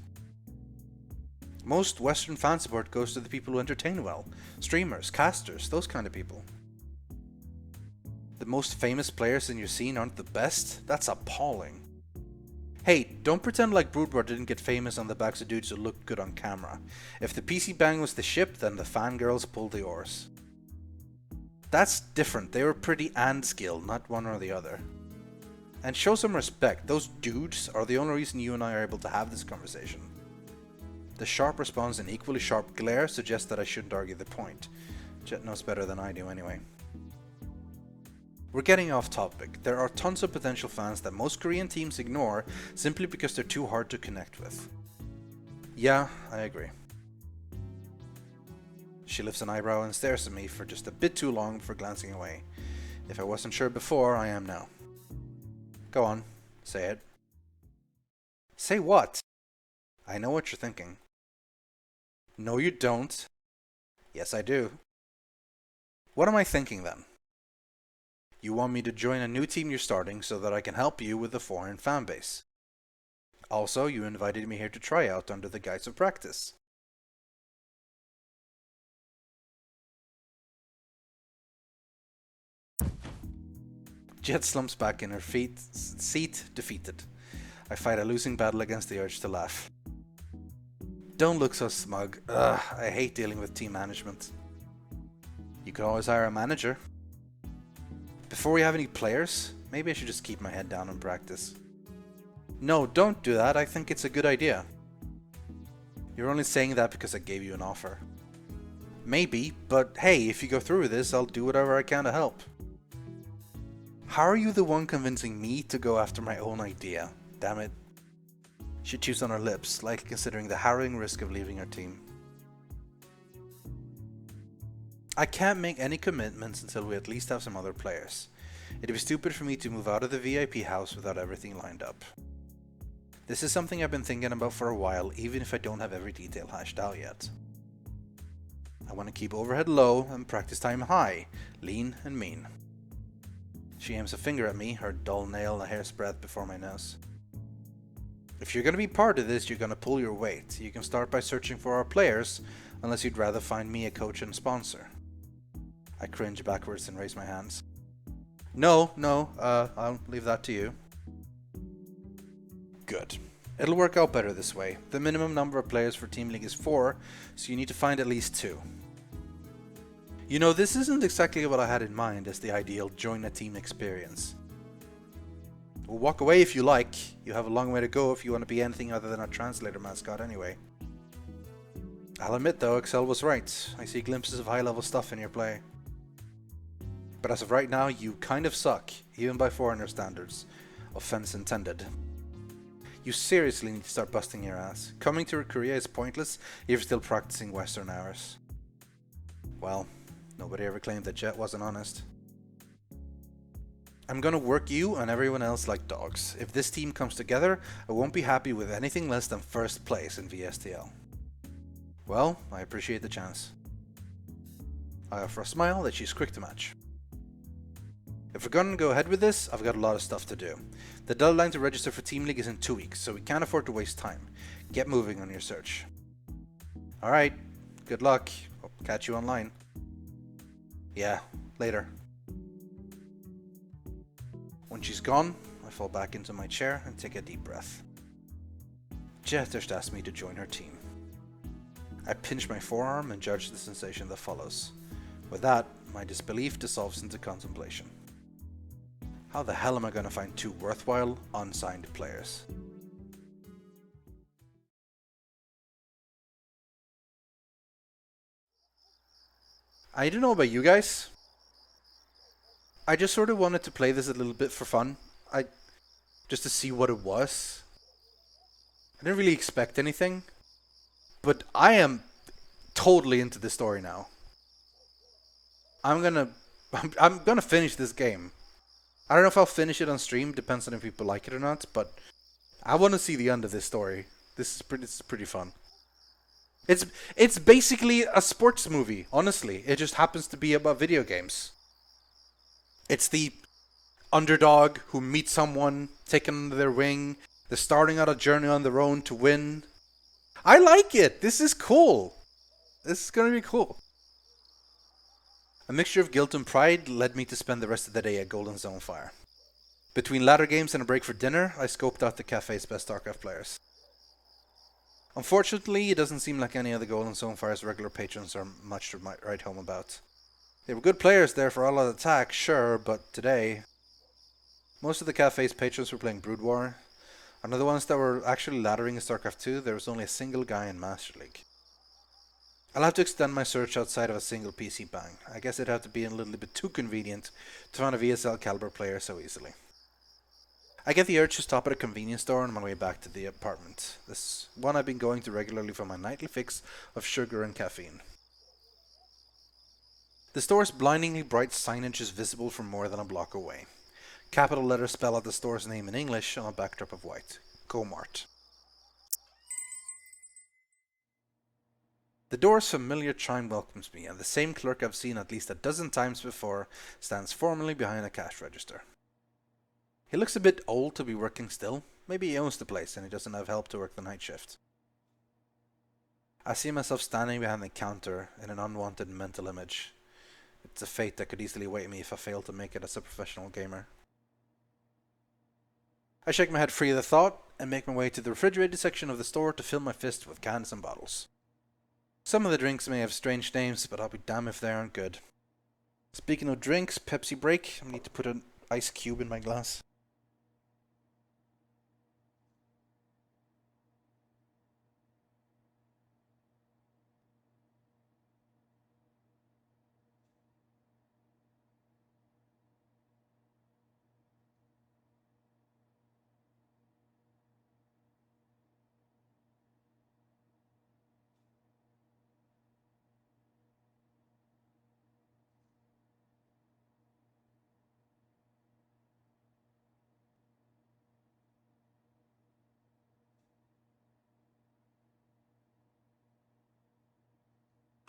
Most Western fan support goes to the people who entertain well. Streamers, casters, those kind of people. The most famous players in your scene aren't the best? That's appalling. Hey, don't pretend like Broodbar didn't get famous on the backs of dudes who looked good on camera. If the PC bang was the ship, then the fangirls pulled the oars. That's different. They were pretty and skilled, not one or the other. And show some respect. Those dudes are the only reason you and I are able to have this conversation. The sharp response and equally sharp glare suggests that I shouldn't argue the point. Jet knows better than I do anyway. We're getting off topic. There are tons of potential fans that most Korean teams ignore simply because they're too hard to connect with. Yeah, I agree. She lifts an eyebrow and stares at me for just a bit too long before glancing away. If I wasn't sure before, I am now. Go on, say it. Say what? I know what you're thinking. No, you don't. Yes, I do. What am I thinking then? You want me to join a new team you're starting so that I can help you with the foreign fan base. Also, you invited me here to try out under the guise of practice. Jet slumps back in her seat, defeated. I fight a losing battle against the urge to laugh. Don't look so smug. Ugh, I hate dealing with team management. You could always hire a manager. Before we have any players, maybe I should just keep my head down and practice. No, don't do that. I think it's a good idea. You're only saying that because I gave you an offer. Maybe, but hey, if you go through with this, I'll do whatever I can to help. How are you the one convincing me to go after my own idea? Damn it. She chews on her lips, likely considering the harrowing risk of leaving her team. I can't make any commitments until we at least have some other players. It'd be stupid for me to move out of the VIP house without everything lined up. This is something I've been thinking about for a while, even if I don't have every detail hashed out yet. I want to keep overhead low and practice time high, lean and mean. She aims a finger at me, her dull nail a hair's breadth before my nose. If you're going to be part of this, you're going to pull your weight. You can start by searching for our players, unless you'd rather find me a coach and sponsor. I cringe backwards and raise my hands. No, I'll leave that to you. Good. It'll work out better this way. The minimum number of players for Team League is 4, so you need to find at least 2. You know, this isn't exactly what I had in mind as the ideal join a team experience. We'll walk away if you like. You have a long way to go if you want to be anything other than a translator mascot anyway. I'll admit though, Excel was right. I see glimpses of high-level stuff in your play. But as of right now, you kind of suck, even by foreigner standards. Offense intended. You seriously need to start busting your ass. Coming to Korea is pointless if you're still practicing Western hours. Well, nobody ever claimed that Jet wasn't honest. I'm gonna work you and everyone else like dogs. If this team comes together, I won't be happy with anything less than first place in VSTL. Well, I appreciate the chance. I offer a smile that she's quick to match. If we're gonna go ahead with this, I've got a lot of stuff to do. The deadline to register for Team League is in 2 weeks, so we can't afford to waste time. Get moving on your search. Alright, good luck. Hope to catch you online. Yeah, later. When she's gone, I fall back into my chair and take a deep breath. Jet just asked me to join her team. I pinch my forearm and judge the sensation that follows. With that, my disbelief dissolves into contemplation. How the hell am I going to find 2 worthwhile, unsigned players? I don't know about you guys. I just sort of wanted to play this a little bit for fun. Just to see what it was. I didn't really expect anything. But I am totally into the story now. I'm gonna finish this game. I don't know if I'll finish it on stream, depends on if people like it or not, but I want to see the end of this story. This is pretty fun. It's basically a sports movie, honestly. It just happens to be about video games. It's the underdog who meets someone, taken under their wing. They're starting out a journey on their own to win. I like it. This is cool. This is gonna be cool. A mixture of guilt and pride led me to spend the rest of the day at Golden Zone Fire. Between ladder games and a break for dinner, I scoped out the cafe's best Starcraft players. Unfortunately, it doesn't seem like any of the Golden Zone Fire's regular patrons are much to write home about. They were good players there for all out attack, sure, but today, most of the cafe's patrons were playing Brood War, and of the ones that were actually laddering in Starcraft 2, there was only a single guy in Master League. I'll have to extend my search outside of a single PC bang. I guess it'd have to be a little bit too convenient to find a VSL caliber player so easily. I get the urge to stop at a convenience store on my way back to the apartment. This one I've been going to regularly for my nightly fix of sugar and caffeine. The store's blindingly bright signage is visible from more than a block away. Capital letters spell out the store's name in English on a backdrop of white. Go-Mart. The door's familiar chime welcomes me, and the same clerk I've seen at least a dozen times before stands formally behind a cash register. He looks a bit old to be working still. Maybe he owns the place and he doesn't have help to work the night shift. I see myself standing behind the counter in an unwanted mental image. It's a fate that could easily await me if I fail to make it as a professional gamer. I shake my head free of the thought and make my way to the refrigerated section of the store to fill my fist with cans and bottles. Some of the drinks may have strange names, but I'll be damned if they aren't good. Speaking of drinks, Pepsi break. I need to put an ice cube in my glass.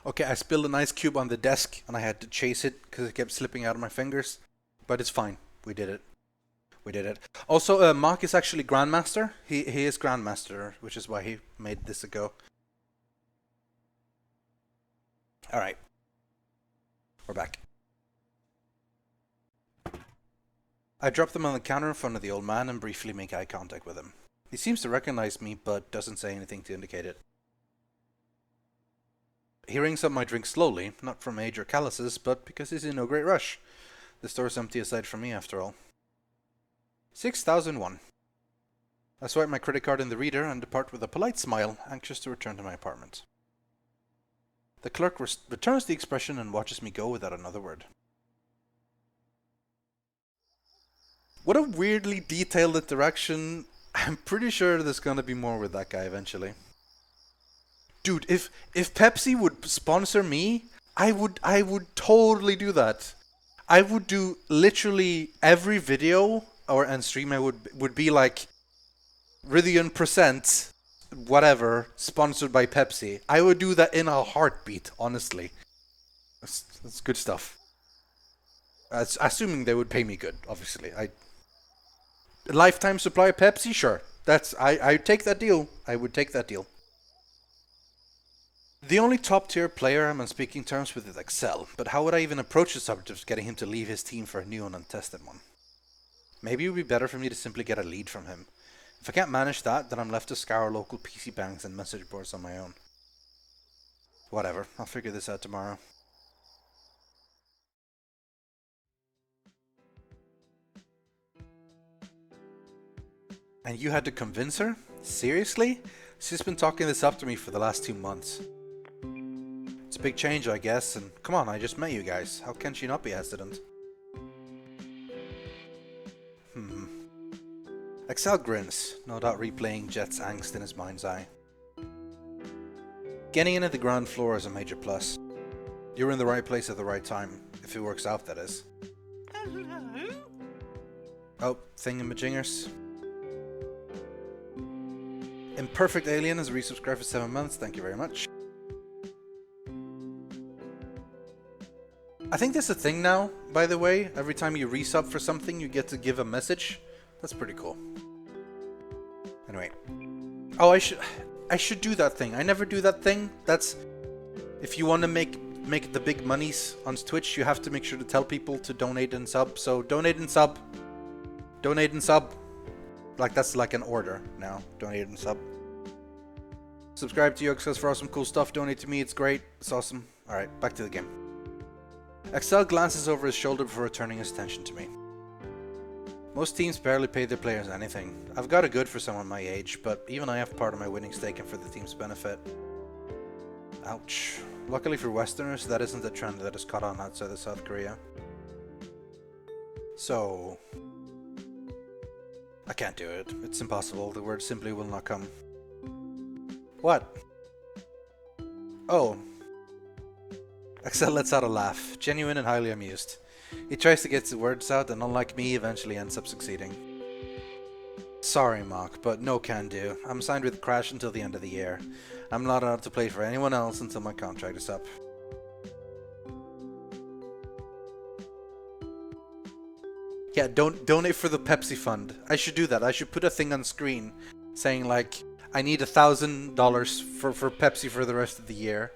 Okay, I spilled an ice cube on the desk and I had to chase it because it kept slipping out of my fingers. But it's fine. We did it. We did it. Also, Mark is actually Grandmaster. He is Grandmaster, which is why he made this a go. Alright. We're back. I drop them on the counter in front of the old man and briefly make eye contact with him. He seems to recognize me, but doesn't say anything to indicate it. He rings up my drink slowly, not from age or calluses, but because he's in no great rush. The store's empty aside from me, after all. 6001. I swipe my credit card in the reader and depart with a polite smile, anxious to return to my apartment. The clerk returns the expression and watches me go without another word. What a weirdly detailed interaction. I'm pretty sure there's gonna be more with that guy eventually. Dude, if Pepsi would sponsor me, I would totally do that. I would do literally every video and stream I would be like Rythian presents whatever sponsored by Pepsi. I would do that in a heartbeat, honestly. That's good stuff. Assuming they would pay me good, obviously. Lifetime supply of Pepsi, sure. I'd take that deal. I would take that deal. The only top-tier player I'm on speaking terms with is Excel, but how would I even approach the subject of getting him to leave his team for a new and untested one? Maybe it would be better for me to simply get a lead from him. If I can't manage that, then I'm left to scour local PC banks and message boards on my own. Whatever, I'll figure this out tomorrow. And you had to convince her? Seriously? She's been talking this up to me for the last 2 months. It's a big change, I guess, and come on, I just met you guys. How can she not be hesitant? Excel grins, no doubt replaying Jet's angst in his mind's eye. Getting in at the ground floor is a major plus. You're in the right place at the right time, if it works out, that is. Hello? Oh, thingamajingers. Imperfect Alien has resubscribed for 7 months, thank you very much. I think there's a thing now, by the way. Every time you resub for something, you get to give a message. That's pretty cool. Anyway. Oh, I should do that thing. I never do that thing. That's... If you want to make the big monies on Twitch, you have to make sure to tell people to donate and sub. So, donate and sub. Donate and sub. Like, that's like an order now. Donate and sub. Subscribe to Yogscast for awesome cool stuff. Donate to me. It's great. It's awesome. Alright, back to the game. Excel glances over his shoulder before returning his attention to me. Most teams barely pay their players anything. I've got it good for someone my age, but even I have part of my winnings taken for the team's benefit. Ouch. Luckily for Westerners, that isn't a trend that has caught on outside of South Korea. So... I can't do it. It's impossible. The word simply will not come. What? Oh. Excel lets out a laugh, genuine and highly amused. He tries to get the words out and unlike me, eventually ends up succeeding. Sorry, Mark, but no can do. I'm signed with Crash until the end of the year. I'm not allowed to play for anyone else until my contract is up. Yeah, donate for the Pepsi fund. I should do that. I should put a thing on screen saying like, I need $1,000 for Pepsi for the rest of the year.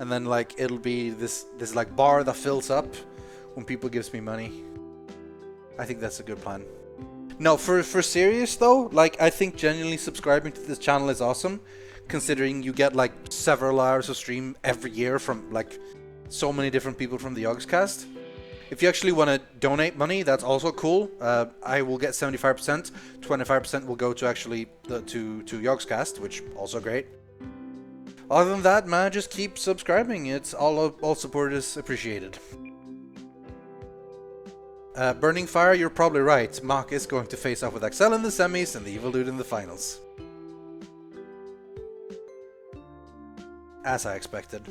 And then like it'll be this like bar that fills up when people gives me money. I think that's a good plan. No, for serious though, like I think genuinely subscribing to this channel is awesome, considering you get like several hours of stream every year from like so many different people from the Yogscast. If you actually want to donate money, that's also cool. I will get 75%, 25% will go to actually to Yogscast, which also great. Other than that, man, just keep subscribing. It's all support is appreciated. Burning Fire, you're probably right. Mach is going to face off with Excel in the semis and the Evil Dude in the finals. As I expected.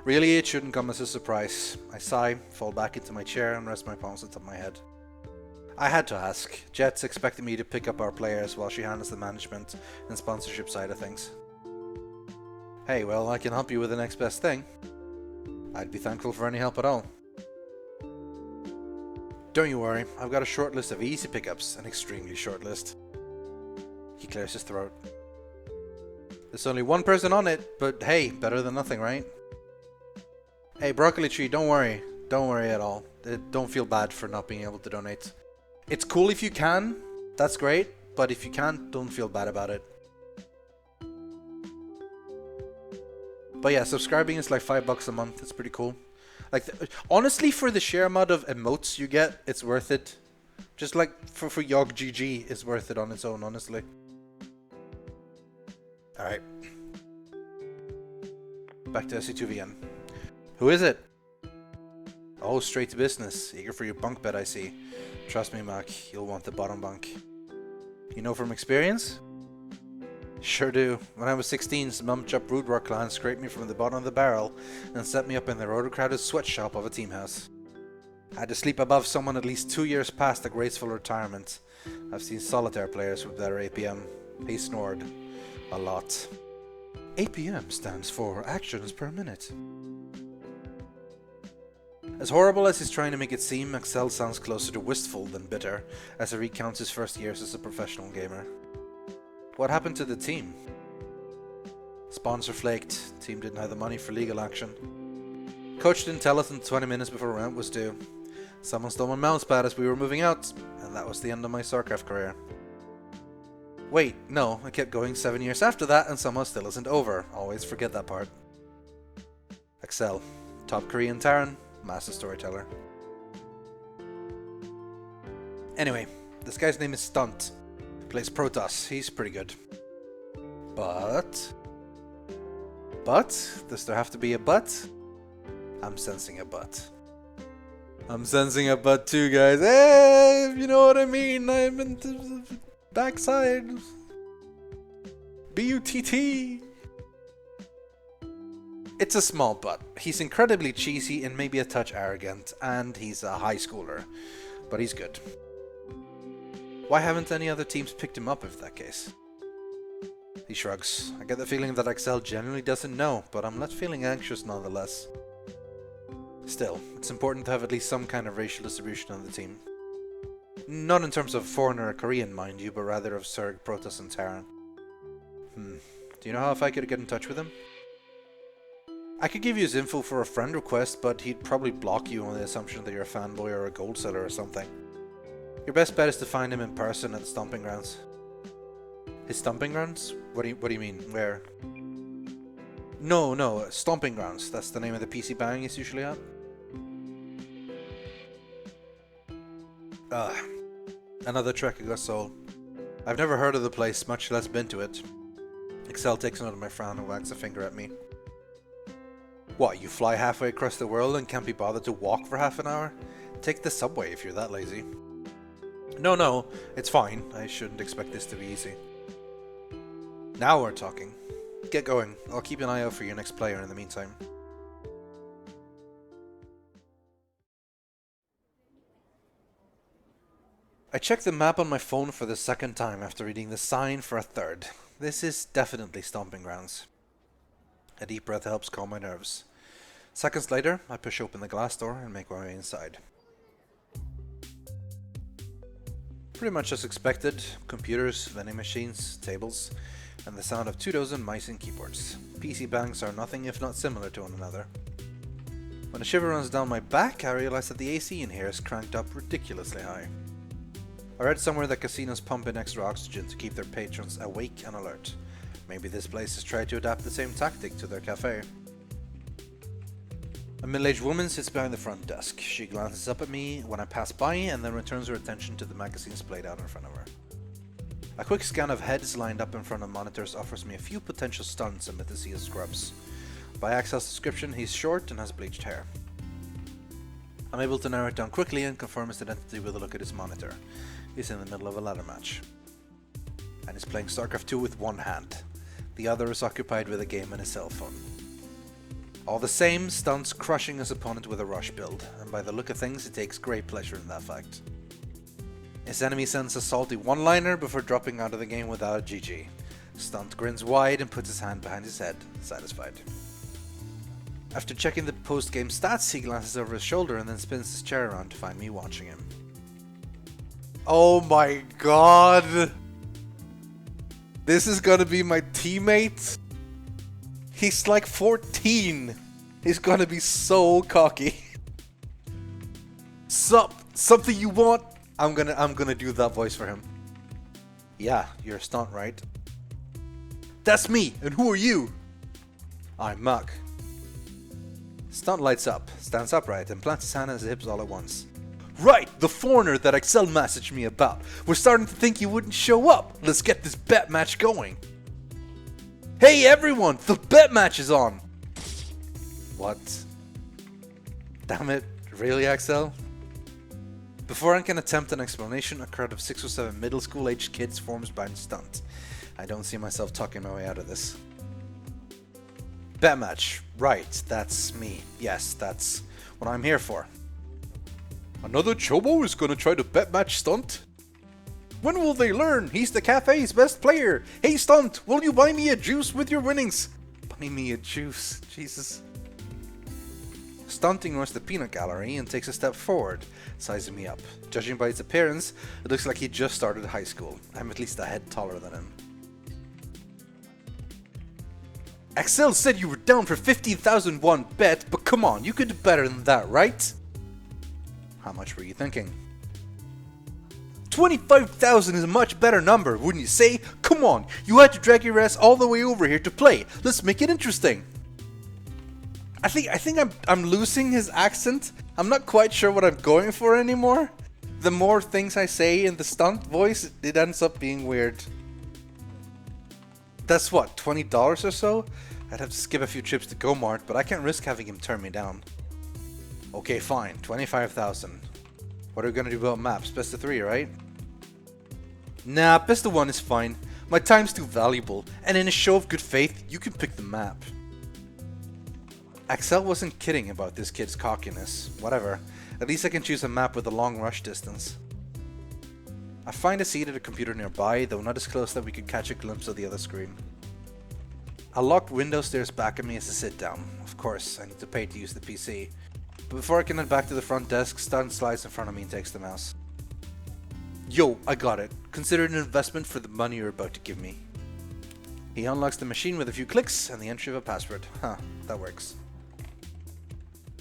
Really, it shouldn't come as a surprise. I sigh, fall back into my chair and rest my palms on top of my head. I had to ask. Jet's expecting me to pick up our players while she handles the management and sponsorship side of things. Hey, well, I can help you with the next best thing. I'd be thankful for any help at all. Don't you worry, I've got a short list of easy pickups, an extremely short list. He clears his throat. There's only one person on it, but hey, better than nothing, right? Hey, Broccoli Tree, don't worry. Don't worry at all. Don't feel bad for not being able to donate. It's cool if you can, that's great, but if you can't, don't feel bad about it. But yeah, subscribing is like $5 a month. It's pretty cool. Like, honestly, for the sheer amount of emotes you get, it's worth it. Just like for YogGG, it's worth it on its own, honestly. Alright. Back to SC2VN. Who is it? Oh, straight to business. Eager for your bunk bed, I see. Trust me, Mac, you'll want the bottom bunk. You know from experience? Sure do. When I was 16, some mum-chop Rude clan scraped me from the bottom of the barrel and set me up in the overcrowded sweatshop of a team house. I had to sleep above someone at least 2 years past a graceful retirement. I've seen solitaire players with better APM. He snored. A lot. APM stands for actions per minute. As horrible as he's trying to make it seem, Axel sounds closer to wistful than bitter as he recounts his first years as a professional gamer. What happened to the team? Sponsor flaked, team didn't have the money for legal action. Coach didn't tell us until 20 minutes before rent was due. Someone stole my mousepad as we were moving out, and that was the end of my Starcraft career. Wait, no, I kept going 7 years after that and somehow still isn't over. Always forget that part. Axel, top Korean Terran, master storyteller. Anyway, this guy's name is Stunt. Plays Protoss. He's pretty good. But? Does there have to be a but? I'm sensing a but. I'm sensing a but too, guys. Hey, if you know what I mean. I'm in the backside. B-U-T-T. It's a small but. He's incredibly cheesy and maybe a touch arrogant, and he's a high schooler. But he's good. Why haven't any other teams picked him up if that case? He shrugs. I get the feeling that Axel genuinely doesn't know, but I'm left feeling anxious nonetheless. Still, it's important to have at least some kind of racial distribution on the team. Not in terms of foreigner or Korean, mind you, but rather of Zerg, Protoss, and Terran. Do you know how if I could get in touch with him? I could give you his info for a friend request, but he'd probably block you on the assumption that you're a fanboy or a gold seller or something. Your best bet is to find him in person at the stomping grounds. His stomping grounds? What do you mean? Where? No, stomping grounds. That's the name of the PC bang he's usually at. Another trek I got sold. I've never heard of the place, much less been to it. Excel takes note of my frown and wags a finger at me. What, you fly halfway across the world and can't be bothered to walk for half an hour? Take the subway if you're that lazy. No, it's fine. I shouldn't expect this to be easy. Now we're talking. Get going. I'll keep an eye out for your next player in the meantime. I checked the map on my phone for the second time after reading the sign for a third. This is definitely stomping grounds. A deep breath helps calm my nerves. Seconds later, I push open the glass door and make my way inside. Pretty much as expected, computers, vending machines, tables, and the sound of 24 mice and keyboards. PC bangs are nothing if not similar to one another. When a shiver runs down my back, I realize that the AC in here is cranked up ridiculously high. I read somewhere that casinos pump in extra oxygen to keep their patrons awake and alert. Maybe this place has tried to adapt the same tactic to their cafe. A middle-aged woman sits behind the front desk. She glances up at me when I pass by and then returns her attention to the magazines played out in front of her. A quick scan of heads lined up in front of monitors offers me a few potential stunts amid the sea of scrubs. By Axel's description, he's short and has bleached hair. I'm able to narrow it down quickly and confirm his identity with a look at his monitor. He's in the middle of a ladder match. And he's playing Starcraft 2 with one hand. The other is occupied with a game and his cell phone. All the same, Stunt's crushing his opponent with a rush build, and by the look of things, he takes great pleasure in that fact. His enemy sends a salty one-liner before dropping out of the game without a GG. Stunt grins wide and puts his hand behind his head, satisfied. After checking the post-game stats, he glances over his shoulder and then spins his chair around to find me watching him. Oh my god! This is gonna be my teammate? He's like 14. He's gonna be so cocky. Something you want? I'm gonna do that voice for him. Yeah, you're Stunt, right? That's me, and who are you? I'm Muck. Stunt lights up, stands upright, and plants his hand on his hips all at once. Right, the foreigner that Axel messaged me about. We're starting to think you wouldn't show up. Let's get this bet match going. Hey everyone, the bet match is on! What? Damn it, really, Axel? Before I can attempt an explanation, a crowd of 6 or 7 middle school aged kids forms behind Stunt. I don't see myself talking my way out of this. Bet match. Right, that's me. Yes, that's what I'm here for. Another chobo is gonna try to bet match Stunt? When will they learn? He's the cafe's best player. Hey Stunt, will you buy me a juice with your winnings? Buy me a juice, Jesus. Stunt ignores the peanut gallery and takes a step forward, sizing me up. Judging by its appearance, it looks like he just started high school. I'm at least a head taller than him. Axel said you were down for 15,001 bet, but come on, you could do better than that, right? How much were you thinking? 25,000 is a much better number, wouldn't you say? Come on, you had to drag your ass all the way over here to play. Let's make it interesting. I think I'm losing his accent. I'm not quite sure what I'm going for anymore. The more things I say in the Stunt voice, it ends up being weird. That's what, $20 or so? I'd have to skip a few trips to Go-Mart, but I can't risk having him turn me down. Okay, fine, 25,000. What are we gonna do about maps? Best of 3, right? Nah, best of 1 is fine. My time's too valuable, and in a show of good faith, you can pick the map. Axel wasn't kidding about this kid's cockiness. Whatever. At least I can choose a map with a long rush distance. I find a seat at a computer nearby, though not as close that we could catch a glimpse of the other screen. A locked window stares back at me as I sit down. Of course, I need to pay to use the PC. But before I can head back to the front desk, Stunt slides in front of me and takes the mouse. Yo, I got it. Consider it an investment for the money you're about to give me. He unlocks the machine with a few clicks and the entry of a password. Huh, that works.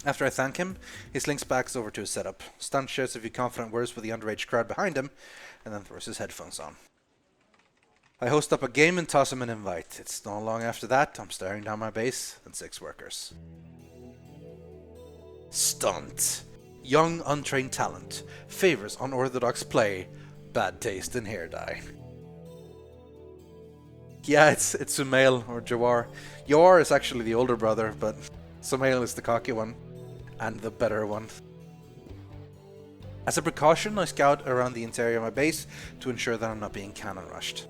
After I thank him, he slinks back over to his setup. Stunt shares a few confident words with the underage crowd behind him, and then throws his headphones on. I host up a game and toss him an invite. It's not long after that, I'm staring down my base and 6 workers. Stunt. Young, untrained talent. Favors unorthodox play. Bad taste in hair dye. Yeah, it's Sumail or Jawar. Jawar is actually the older brother, but Sumail is the cocky one. And the better one. As a precaution, I scout around the interior of my base to ensure that I'm not being cannon rushed.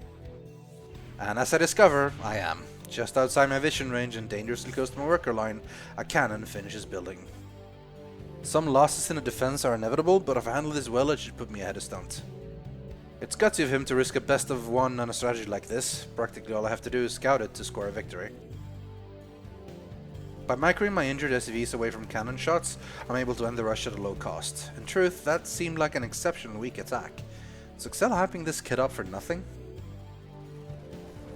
And as I discover, I am. Just outside my vision range and dangerously close to my worker line, a cannon finishes building. Some losses in the defense are inevitable, but if I handle this well, it should put me ahead of Stunt. It's gutsy of him to risk a best of 1 on a strategy like this. Practically all I have to do is scout it to score a victory. By microing my injured SCVs away from cannon shots, I'm able to end the rush at a low cost. In truth, that seemed like an exceptionally weak attack. Is Axel hyping this kid up for nothing?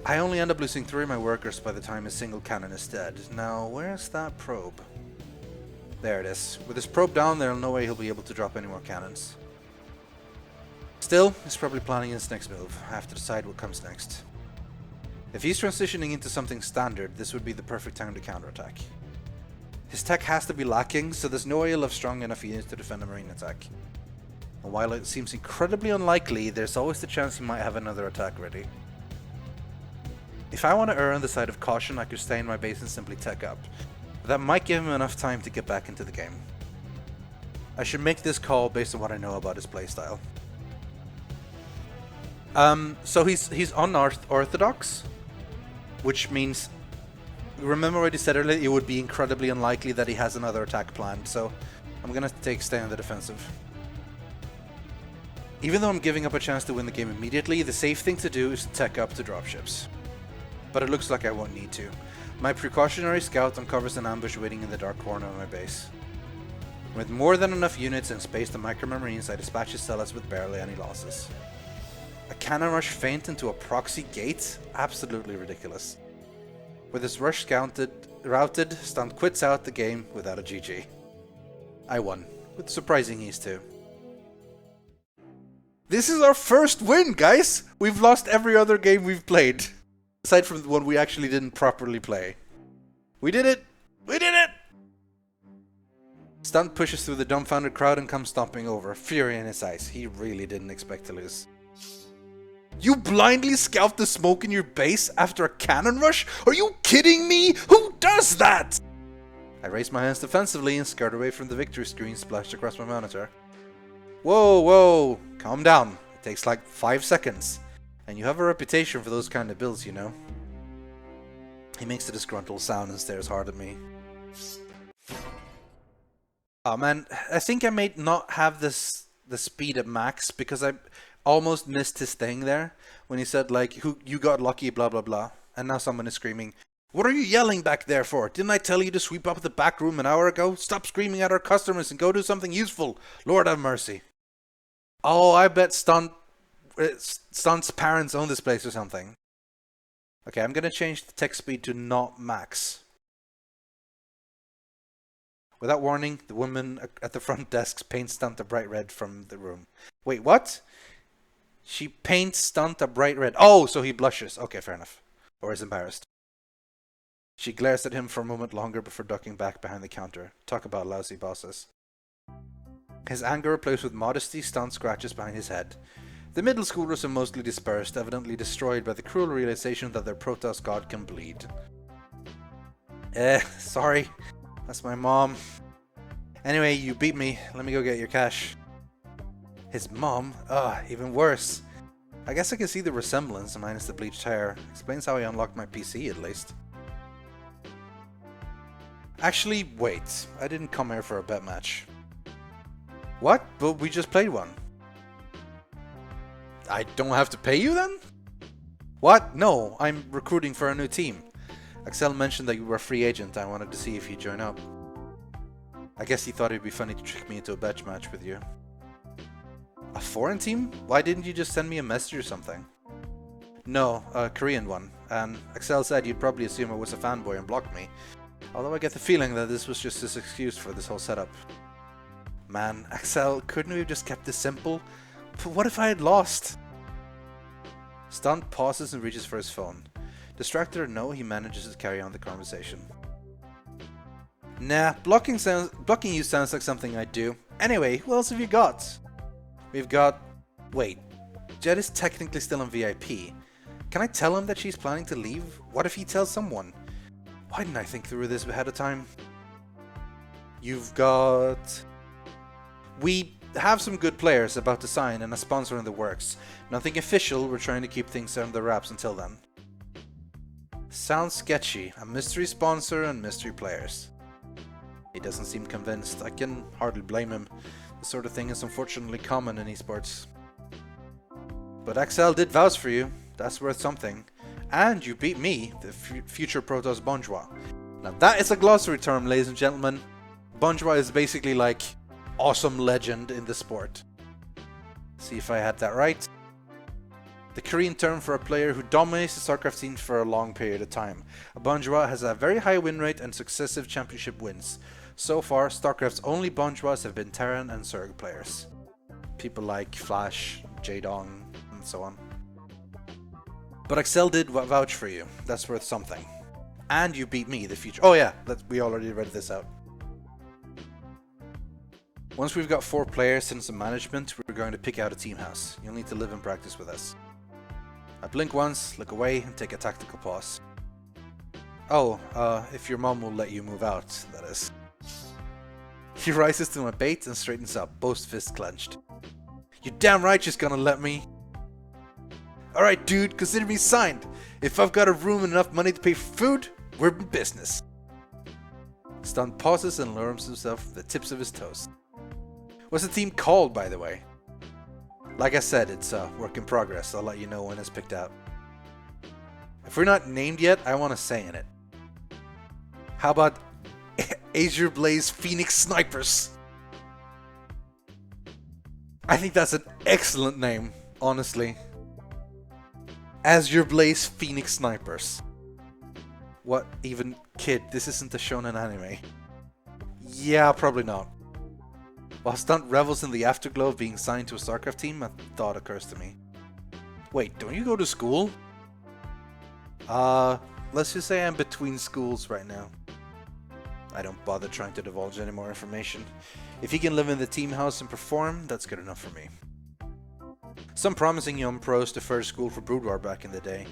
I only end up losing 3 of my workers by the time a single cannon is dead. Now, where's that probe? There it is. With his probe down, there's no way he'll be able to drop any more cannons. Still, he's probably planning his next move. I have to decide what comes next. If he's transitioning into something standard, this would be the perfect time to counterattack. His tech has to be lacking, so there's no way he'll have strong enough units to defend a marine attack. And while it seems incredibly unlikely, there's always the chance he might have another attack ready. If I want to err on the side of caution, I could stay in my base and simply tech up. But that might give him enough time to get back into the game. I should make this call based on what I know about his playstyle. So he's unorthodox, which means, remember what he said earlier, it would be incredibly unlikely that he has another attack planned, so I'm gonna stay on the defensive. Even though I'm giving up a chance to win the game immediately, the safe thing to do is to tech up to dropships. But it looks like I won't need to. My precautionary scout uncovers an ambush waiting in the dark corner of my base. With more than enough units and space to micro marines, I dispatch his zealots with barely any losses. A cannon rush feint into a proxy gate? Absolutely ridiculous. With his rush routed, Stunt quits out the game without a GG. I won, with surprising ease too. This is our first win, guys! We've lost every other game we've played. Aside from the one we actually didn't properly play. We did it! We did it! Stunt pushes through the dumbfounded crowd and comes stomping over, fury in his eyes. He really didn't expect to lose. You blindly scout the smoke in your base after a cannon rush? Are you kidding me? Who does that? I raised my hands defensively and scurried away from the victory screen splashed across my monitor. Whoa, whoa, calm down. It takes like 5 seconds. And you have a reputation for those kind of builds, you know. He makes a disgruntled sound and stares hard at me. Oh man, I think I may not have the speed at max because I almost missed his thing there when he said like, you got lucky, blah blah blah. And now someone is screaming, "What are you yelling back there for? Didn't I tell you to sweep up the back room an hour ago? Stop screaming at our customers and go do something useful. Lord have mercy." Oh, I bet Stunt's parents own this place or something. Okay, I'm gonna change the text speed to not max. Without warning, the woman at the front desk paints Stunt a bright red from the room. Wait, what? She paints Stunt a bright red. Oh, so he blushes. Okay, fair enough. Or is embarrassed. She glares at him for a moment longer before ducking back behind the counter. Talk about lousy bosses. His anger replaced with modesty, Stunt scratches behind his head. The middle schoolers are mostly dispersed, evidently destroyed by the cruel realization that their Protoss god can bleed. Sorry. That's my mom. Anyway, you beat me. Let me go get your cash. His mom? Ugh, even worse. I guess I can see the resemblance, minus the bleached hair. Explains how I unlocked my PC, at least. Actually, wait. I didn't come here for a bet match. What? But we just played one. I don't have to pay you then? What? No, I'm recruiting for a new team. Axel mentioned that you were a free agent. I wanted to see if you'd join up. I guess he thought it'd be funny to trick me into a bet match with you. A foreign team? Why didn't you just send me a message or something? No, a Korean one. And Axel said you'd probably assume I was a fanboy and block me. Although I get the feeling that this was just his excuse for this whole setup. Man, Axel, couldn't we have just kept this simple? But what if I had lost? Stunt pauses and reaches for his phone. Distracted or no, he manages to carry on the conversation. Nah, blocking you sounds like something I'd do. Anyway, who else have you got? We've got... Wait, Jed is technically still on VIP. Can I tell him that she's planning to leave? What if he tells someone? Why didn't I think through this ahead of time? You've got... We have some good players about to sign and a sponsor in the works. Nothing official, we're trying to keep things under wraps until then. Sounds sketchy. A mystery sponsor and mystery players. He doesn't seem convinced. I can hardly blame him. This sort of thing is unfortunately common in esports. But Axel did vouch for you. That's worth something. And you beat me, the future Protoss Bonjour. Now that is a glossary term, ladies and gentlemen. Bonjour is basically like awesome legend in the sport. See if I had that right. The Korean term for a player who dominates the Starcraft scene for a long period of time. A Bonjour has a very high win rate and successive championship wins. So far, Starcraft's only Bonjours have been Terran and Zerg players. People like Flash, Jaedong, and so on. But Axel did vouch for you. That's worth something. And you beat me, the future... Oh yeah, we already read this out. Once we've got 4 players and some management, we're going to pick out a team house. You'll need to live and practice with us. I blink once, look away, and take a tactical pause. Oh, if your mom will let you move out, that is. He rises to my bait and straightens up, both fists clenched. You damn right she's gonna let me. Alright dude, consider me signed. If I've got a room and enough money to pay for food, we're in business. Stunt pauses and lowers himself with the tips of his toes. What's the team called, by the way? Like I said, it's a work in progress. I'll let you know when it's picked out. If we're not named yet, I want to say in it. How about Azure Blaze Phoenix Snipers? I think that's an excellent name, honestly. Azure Blaze Phoenix Snipers. What even? Kid, this isn't a shonen anime. Yeah, probably not. While Stunt revels in the afterglow of being signed to a Starcraft team, a thought occurs to me. Wait, don't you go to school? Let's just say I'm between schools right now. I don't bother trying to divulge any more information. If he can live in the team house and perform, that's good enough for me. Some promising young pros deferred school for Brood War back in the day,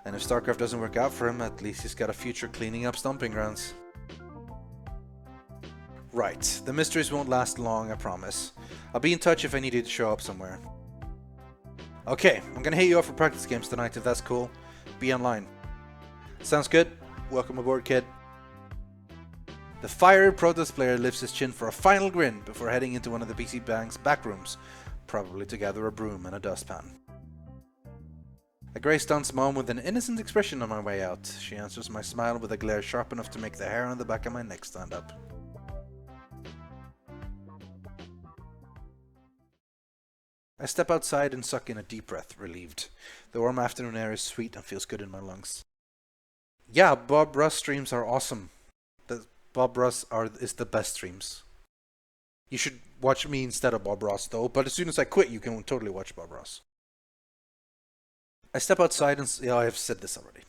and if Starcraft doesn't work out for him, at least he's got a future cleaning up stomping grounds. Right, the mysteries won't last long, I promise. I'll be in touch if I need you to show up somewhere. Okay, I'm gonna hit you up for practice games tonight if that's cool. Be online. Sounds good? Welcome aboard, kid. The fiery protest player lifts his chin for a final grin before heading into one of the PC Bank's back rooms, probably to gather a broom and a dustpan. I grace Stunt's mom with an innocent expression on my way out. She answers my smile with a glare sharp enough to make the hair on the back of my neck stand up. I step outside and suck in a deep breath, relieved. The warm afternoon air is sweet and feels good in my lungs. Yeah, Bob Ross streams are awesome. Bob Ross is the best streams. You should watch me instead of Bob Ross though, but as soon as I quit you can totally watch Bob Ross. I step outside and yeah, I have said this already.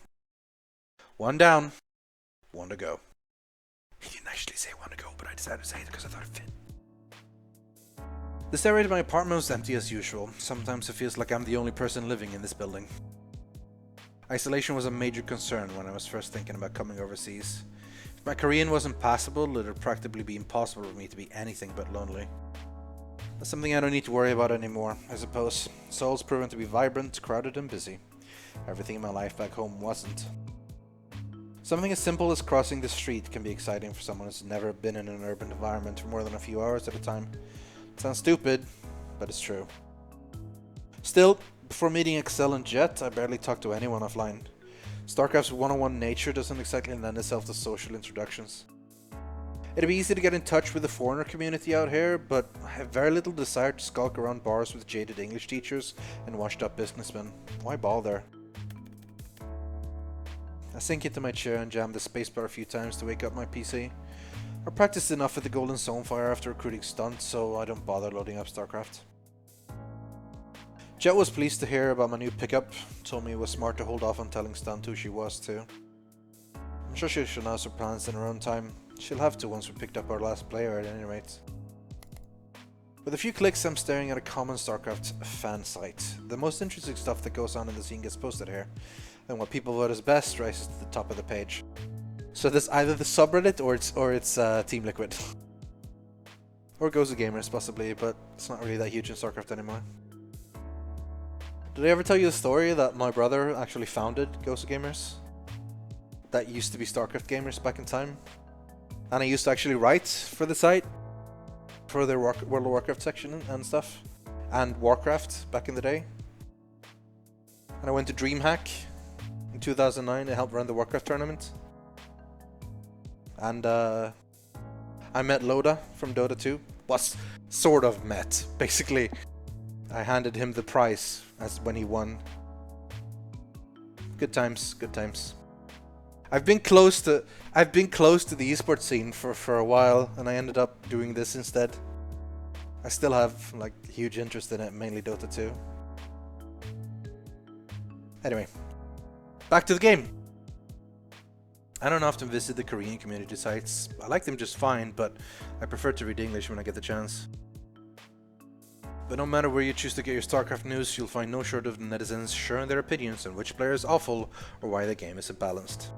One down, one to go. He didn't actually say one to go, but I decided to say it because I thought it fit. The stairway to my apartment was empty as usual. Sometimes it feels like I'm the only person living in this building. Isolation was a major concern when I was first thinking about coming overseas. If my Korean wasn't passable, it would practically be impossible for me to be anything but lonely. That's something I don't need to worry about anymore, I suppose. Seoul's proven to be vibrant, crowded and busy. Everything in my life back home wasn't. Something as simple as crossing the street can be exciting for someone who's never been in an urban environment for more than a few hours at a time. It sounds stupid, but it's true. Still, before meeting Excel and Jet, I barely talk to anyone offline. Starcraft's one-on-one nature doesn't exactly lend itself to social introductions. It'd be easy to get in touch with the foreigner community out here, but I have very little desire to skulk around bars with jaded English teachers and washed-up businessmen. Why bother? I sink into my chair and jam the spacebar a few times to wake up my PC. I practiced enough at the Golden Zonefire after recruiting Stunt, so I don't bother loading up Starcraft. Jet was pleased to hear about my new pickup, told me it was smart to hold off on telling Stunt who she was too. I'm sure she'll announce her plans in her own time. She'll have to once we picked up our last player at any rate. With a few clicks I'm staring at a common Starcraft fan site. The most interesting stuff that goes on in the scene gets posted here, and what people vote as best rises to the top of the page. So there's either the subreddit or it's Team Liquid. Or Gozo Gamers possibly, but it's not really that huge in Starcraft anymore. Did I ever tell you the story that my brother actually founded Gozo Gamers? That used to be Starcraft Gamers back in time. And I used to actually write for the site. For their World of Warcraft section and stuff. And Warcraft back in the day. And I went to DreamHack in 2009 to help run the Warcraft tournament. And I met Loda from Dota 2. Was sort of met. Basically, I handed him the prize as when he won. Good times, good times. I've been close to the eSports scene for a while, and I ended up doing this instead. I still have like huge interest in it, mainly Dota 2. Anyway, back to the game. I don't often visit the Korean community sites. I like them just fine, but I prefer to read English when I get the chance. But no matter where you choose to get your Starcraft news, you'll find no short of netizens sharing their opinions on which player is awful or why the game isn't balanced.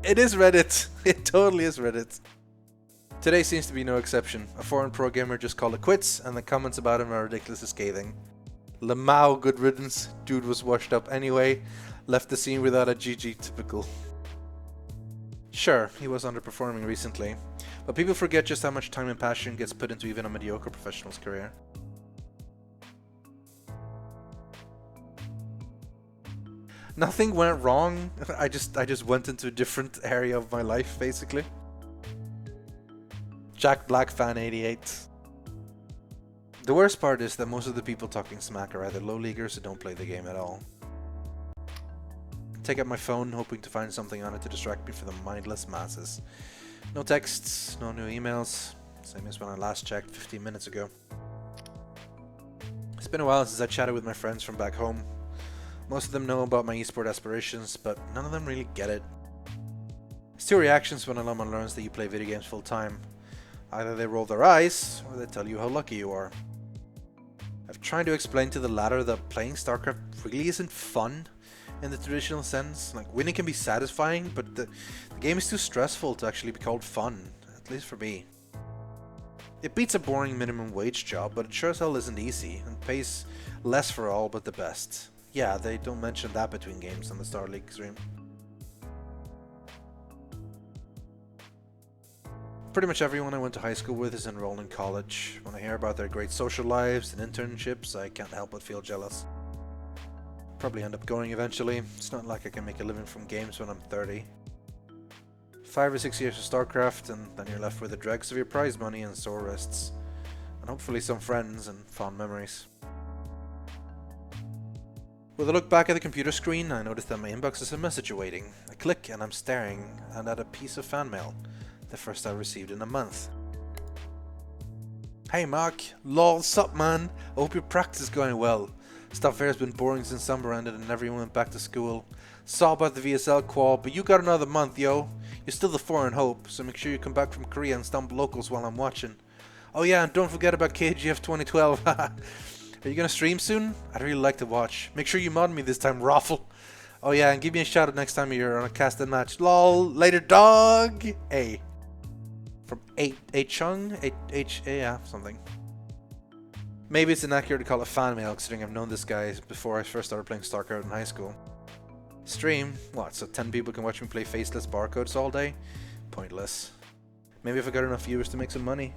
It is Reddit! It totally is Reddit. Today seems to be no exception. A foreign pro gamer just called it quits, and the comments about him are ridiculously scathing. Lamau, good riddance. Dude was washed up anyway. Left the scene without a GG, typical. Sure, he was underperforming recently, but people forget just how much time and passion gets put into even a mediocre professional's career. Nothing went wrong. I just went into a different area of my life, basically. Jack Black fan 88. The worst part is that most of the people talking smack are either low leaguers who don't play the game at all. Take out my phone, hoping to find something on it to distract me from the mindless masses. No texts, no new emails. Same as when I last checked 15 minutes ago. It's been a while since I chatted with my friends from back home. Most of them know about my eSport aspirations, but none of them really get it. There's two reactions when a llama learns that you play video games full time. Either they roll their eyes, or they tell you how lucky you are. I've tried to explain to the latter that playing StarCraft really isn't fun, in the traditional sense. Like, winning can be satisfying, but the game is too stressful to actually be called fun, at least for me. It beats a boring minimum wage job, but it sure as hell isn't easy, and pays less for all but the best. Yeah, they don't mention that between games on the Star League stream. Pretty much everyone I went to high school with is enrolled in college. When I hear about their great social lives and internships, I can't help but feel jealous. Probably end up going eventually. It's not like I can make a living from games when I'm 30. 5 or 6 years of Starcraft, and then you're left with the dregs of your prize money and sore wrists. And hopefully some friends and fond memories. With a look back at the computer screen, I notice that my inbox is a message awaiting. I click and I'm staring at a piece of fan mail. The first I've received in a month. Hey Mark, lol, sup man? I hope your practice is going well. Stuff here has been boring since summer ended and everyone went back to school. Saw about the VSL qual, but you got another month, yo. You're still the foreign hope, so make sure you come back from Korea and stomp locals while I'm watching. Oh yeah, and don't forget about KGF 2012. Are you gonna stream soon? I'd really like to watch. Make sure you mod me this time, Raffle. Oh yeah, and give me a shout out next time you're on a casted match. Lol, later dog. Hey. From Chung? Yeah, something. Maybe it's inaccurate to call it fan mail, considering I've known this guy before I first started playing Starcraft in high school. Stream? What, so 10 people can watch me play faceless barcodes all day? Pointless. Maybe if I got enough viewers to make some money.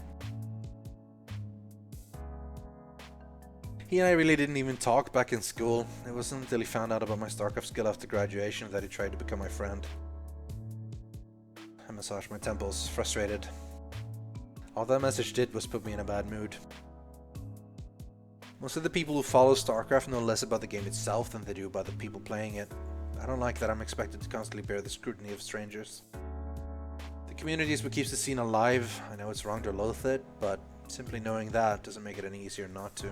He and I really didn't even talk back in school. It wasn't until he found out about my Starcraft skill after graduation that he tried to become my friend. I massaged my temples, frustrated. All that message did was put me in a bad mood. Most of the people who follow Starcraft know less about the game itself than they do about the people playing it. I don't like that I'm expected to constantly bear the scrutiny of strangers. The community is what keeps the scene alive. I know it's wrong to loathe it, but simply knowing that doesn't make it any easier not to.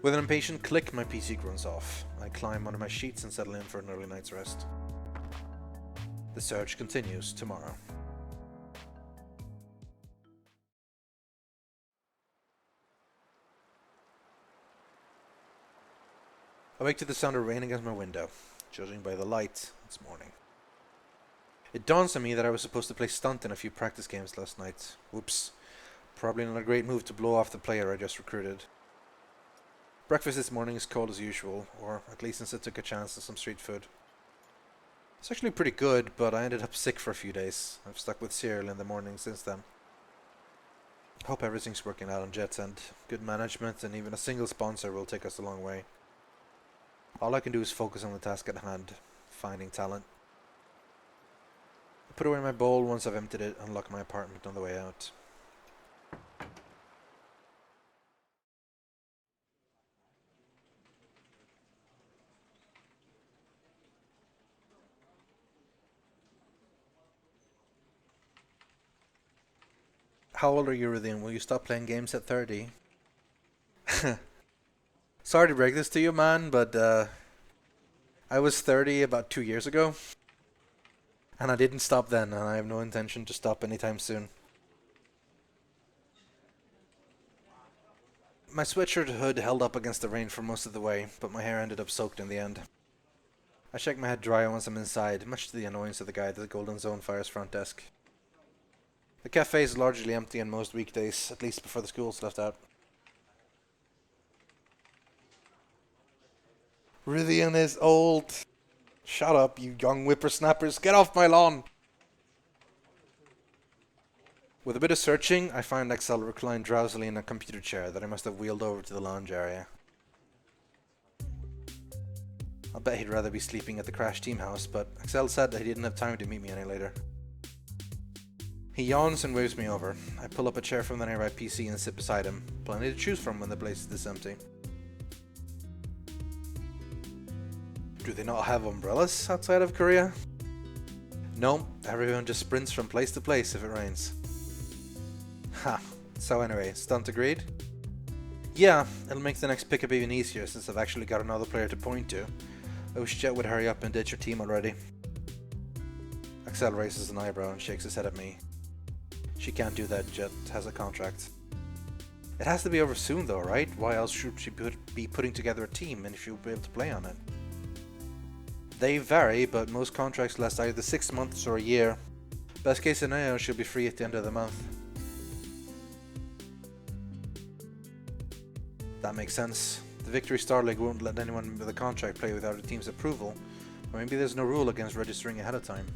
With an impatient click, my PC runs off. I climb under my sheets and settle in for an early night's rest. The search continues tomorrow. I wake to the sound of rain against my window. Judging by the light, it's morning. It dawns on me that I was supposed to play Stunt in a few practice games last night. Whoops. Probably not a great move to blow off the player I just recruited. Breakfast this morning is cold as usual, or at least since I took a chance on some street food. It's actually pretty good, but I ended up sick for a few days. I've stuck with cereal in the morning since then. Hope everything's working out on Jet's end. Good management and even a single sponsor will take us a long way. All I can do is focus on the task at hand, finding talent. I put away my bowl once I've emptied it and lock my apartment on the way out. How old are you, Rythian? Will you stop playing games at 30? Sorry to break this to you, man, but I was 30 about 2 years ago. And I didn't stop then, and I have no intention to stop anytime soon. My sweatshirt hood held up against the rain for most of the way, but my hair ended up soaked in the end. I check my head dry once I'm inside, much to the annoyance of the guy at the Golden Zone Fire's front desk. The cafe is largely empty on most weekdays, at least before the school's left out. Rythian is old. Shut up, you young whippersnappers. Get off my lawn! With a bit of searching, I find Excel reclined drowsily in a computer chair that I must have wheeled over to the lounge area. I'll bet he'd rather be sleeping at the Crash Team house, but Excel said that he didn't have time to meet me any later. He yawns and waves me over. I pull up a chair from the nearby PC and sit beside him. Plenty to choose from when the place is this empty. Do they not have umbrellas outside of Korea? No, everyone just sprints from place to place if it rains. Ha, so anyway, Stunt agreed? Yeah, it'll make the next pickup even easier since I've actually got another player to point to. I wish Jet would hurry up and ditch your team already. Axel raises an eyebrow and shakes his head at me. She can't do that, Jet has a contract. It has to be over soon though, right? Why else should she be putting together a team and if she'll be able to play on it? They vary, but most contracts last either 6 months or a year. Best case scenario, she'll be free at the end of the month. That makes sense. The Victory Star League won't let anyone with a contract play without a team's approval. Or maybe there's no rule against registering ahead of time.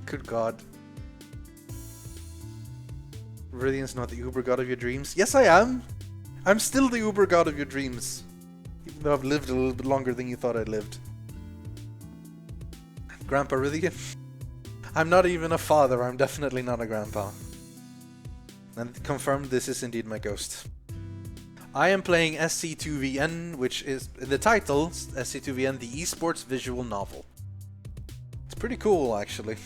Good God. Rythian's not the Uber God of your dreams. Yes, I am! I'm still the Uber God of your dreams. Even though I've lived a little bit longer than you thought I'd lived. Grandpa Rythian? I'm not even a father, I'm definitely not a grandpa. And confirmed this is indeed my ghost. I am playing SC2VN, which is, in the title, SC2VN, the eSports visual novel. It's pretty cool, actually.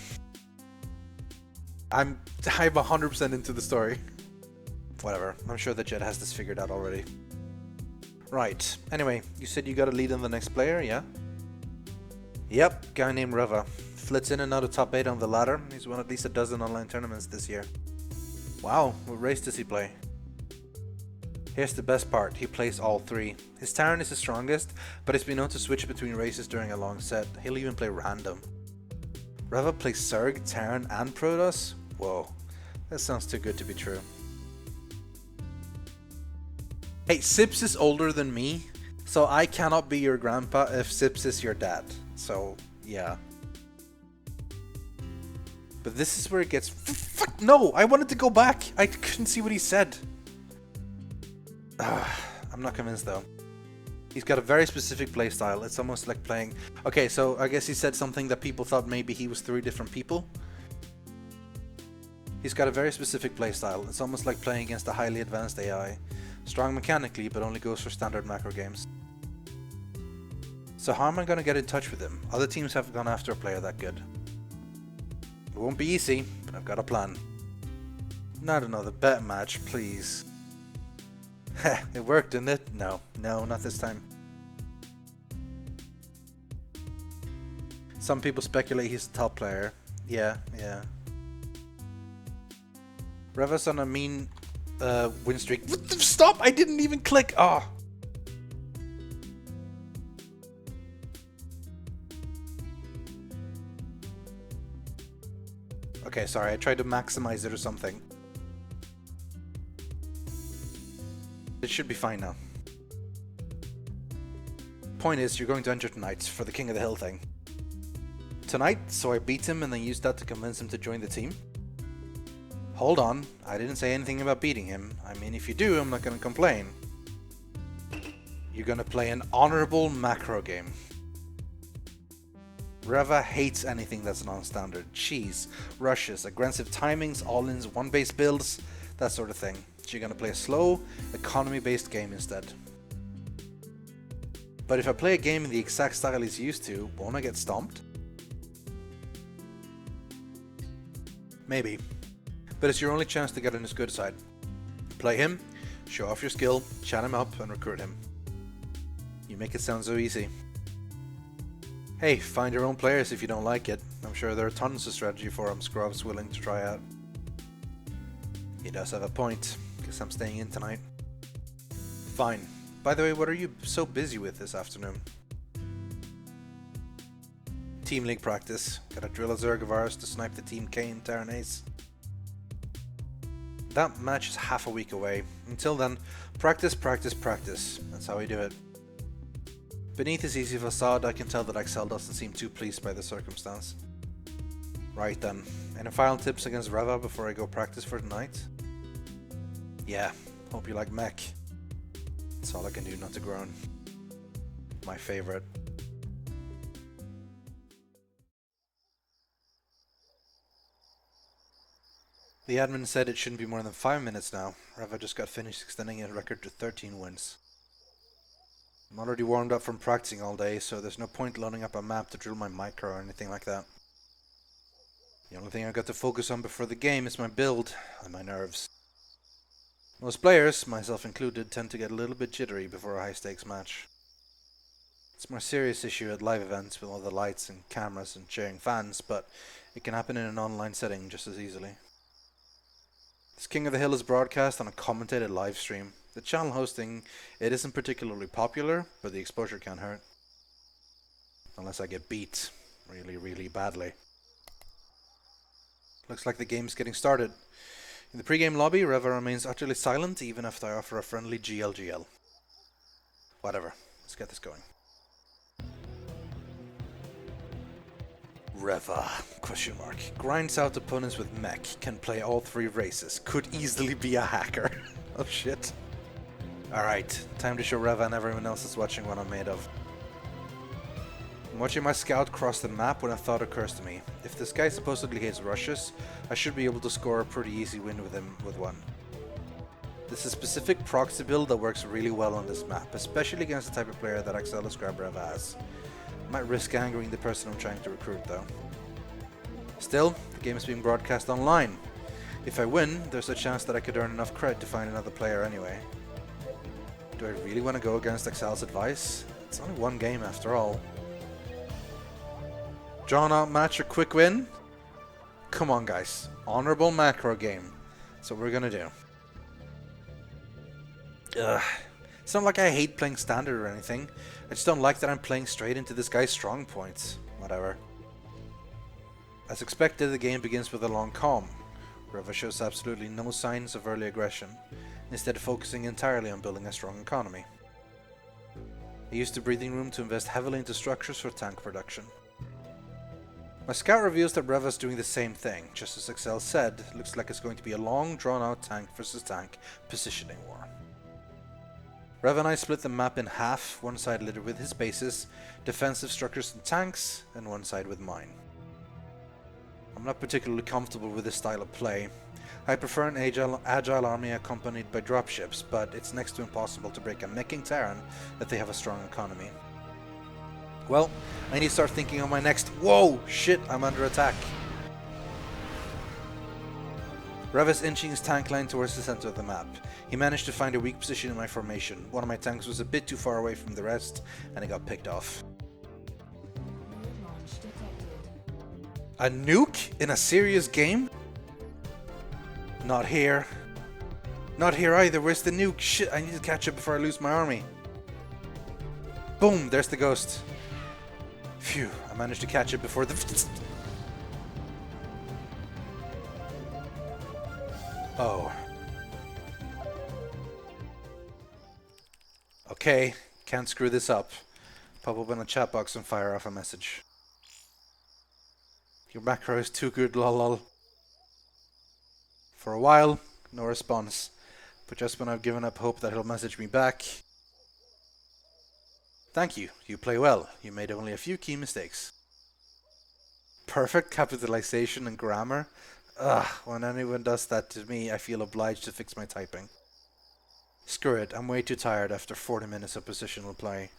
I'm 100% into the story. Whatever, I'm sure that Jet has this figured out already. Right, anyway, you said you got a lead on the next player, yeah? Yep, guy named Reva. Flits in and out of top 8 on the ladder. He's won at least a dozen online tournaments this year. Wow, what race does he play? Here's the best part, he plays all 3. His Terran is his strongest, but he's been known to switch between races during a long set. He'll even play random. Reva plays Zerg, Terran and Protoss? Whoa, that sounds too good to be true. Hey, Sips is older than me, so I cannot be your grandpa if Sips is your dad. So, yeah. But this is where it gets... Fuck, no! I wanted to go back! I couldn't see what he said. I'm not convinced though. He's got a very specific playstyle. It's almost like playing... Okay, so I guess he said something that people thought maybe he was 3 different people. He's got a very specific playstyle. It's almost like playing against a highly advanced AI. Strong mechanically, but only goes for standard macro games. So how am I going to get in touch with him? Other teams have gone after a player that good. It won't be easy, but I've got a plan. Not another bet match, please. Heh, it worked, didn't it? No, not this time. Some people speculate he's a top player. Yeah. Reva's on a mean win streak. Stop! I didn't even click! Ah! Oh. Okay, sorry, I tried to maximize it or something. It should be fine now. Point is, you're going to enter tonight for the King of the Hill thing. Tonight, so I beat him and then used that to convince him to join the team? Hold on, I didn't say anything about beating him. I mean, if you do, I'm not gonna complain. You're gonna play an honorable macro game. Reva hates anything that's non-standard. Cheese, rushes, aggressive timings, all-ins, one-base builds, that sort of thing. So you're gonna play a slow, economy-based game instead. But if I play a game in the exact style he's used to, won't I get stomped? Maybe. But it's your only chance to get on his good side. Play him, show off your skill, chat him up, and recruit him. You make it sound so easy. Hey, find your own players if you don't like it. I'm sure there are tons of strategy forum scrubs willing to try out. He does have a point. Guess I'm staying in tonight. Fine. By the way, what are you so busy with this afternoon? Team League practice. Gotta drill a Zerg of ours to snipe the Team K and Terran Ace. That match is half a week away. Until then, practice, practice, practice. That's how we do it. Beneath his easy facade, I can tell that Axel doesn't seem too pleased by the circumstance. Right then, any final tips against Reva before I go practice for tonight? Yeah, hope you like mech. That's all I can do not to groan. My favorite. The admin said it shouldn't be more than 5 minutes now. Reva just got finished extending his record to 13 wins. I'm already warmed up from practicing all day, so there's no point loading up a map to drill my micro or anything like that. The only thing I've got to focus on before the game is my build and my nerves. Most players, myself included, tend to get a little bit jittery before a high stakes match. It's a more serious issue at live events with all the lights and cameras and cheering fans, but it can happen in an online setting just as easily. This King of the Hill is broadcast on a commentated live stream. The channel hosting it isn't particularly popular, but the exposure can't hurt. Unless I get beat really, really badly. Looks like the game's getting started. In the pre-game lobby, Reva remains utterly silent even after I offer a friendly GLGL. Whatever. Let's get this going. Reva, question mark. Grinds out opponents with mech, can play all 3 races, could easily be a hacker. Oh shit. Alright, time to show Reva and everyone else is watching what I'm made of. I'm watching my scout cross the map when a thought occurs to me. If this guy supposedly hates rushes, I should be able to score a pretty easy win with him with one. This is a specific proxy build that works really well on this map, especially against the type of player that Axelis Grab Reva has. Might risk angering the person I'm trying to recruit though. Still, the game is being broadcast online. If I win, there's a chance that I could earn enough cred to find another player anyway. Do I really want to go against Axel's advice? It's only one game after all. Drawn out match or quick win? Come on guys, honorable macro game. That's what we're gonna do. Ugh. It's not like I hate playing standard or anything. I just don't like that I'm playing straight into this guy's strong points. Whatever. As expected, the game begins with a long calm. Reva shows absolutely no signs of early aggression, instead focusing entirely on building a strong economy. I used the breathing room to invest heavily into structures for tank production. My scout reveals that Reva's doing the same thing. Just as Excel said, it looks like it's going to be a long, drawn-out tank versus tank positioning war. Reva and I split the map in half, one side littered with his bases, defensive structures and tanks, and one side with mine. I'm not particularly comfortable with this style of play. I prefer an agile army accompanied by dropships, but it's next to impossible to break a meching Terran if they have a strong economy. Well, I need to start thinking on my next— whoa! Shit, I'm under attack! Reva's inching his tank line towards the center of the map. He managed to find a weak position in my formation. One of my tanks was a bit too far away from the rest, and it got picked off. A nuke in a serious game? Not here. Not here either. Where's the nuke? Shit, I need to catch it before I lose my army. Boom, there's the ghost. Phew, I managed to catch it before the... Oh. Okay, can't screw this up. Pop open a chat box and fire off a message. Your macro is too good, lol. For a while, no response. But just when I've given up hope that he'll message me back... Thank you, you play well. You made only a few key mistakes. Perfect capitalization and grammar? Ugh, when anyone does that to me, I feel obliged to fix my typing. Screw it, I'm way too tired after 40 minutes of positional play.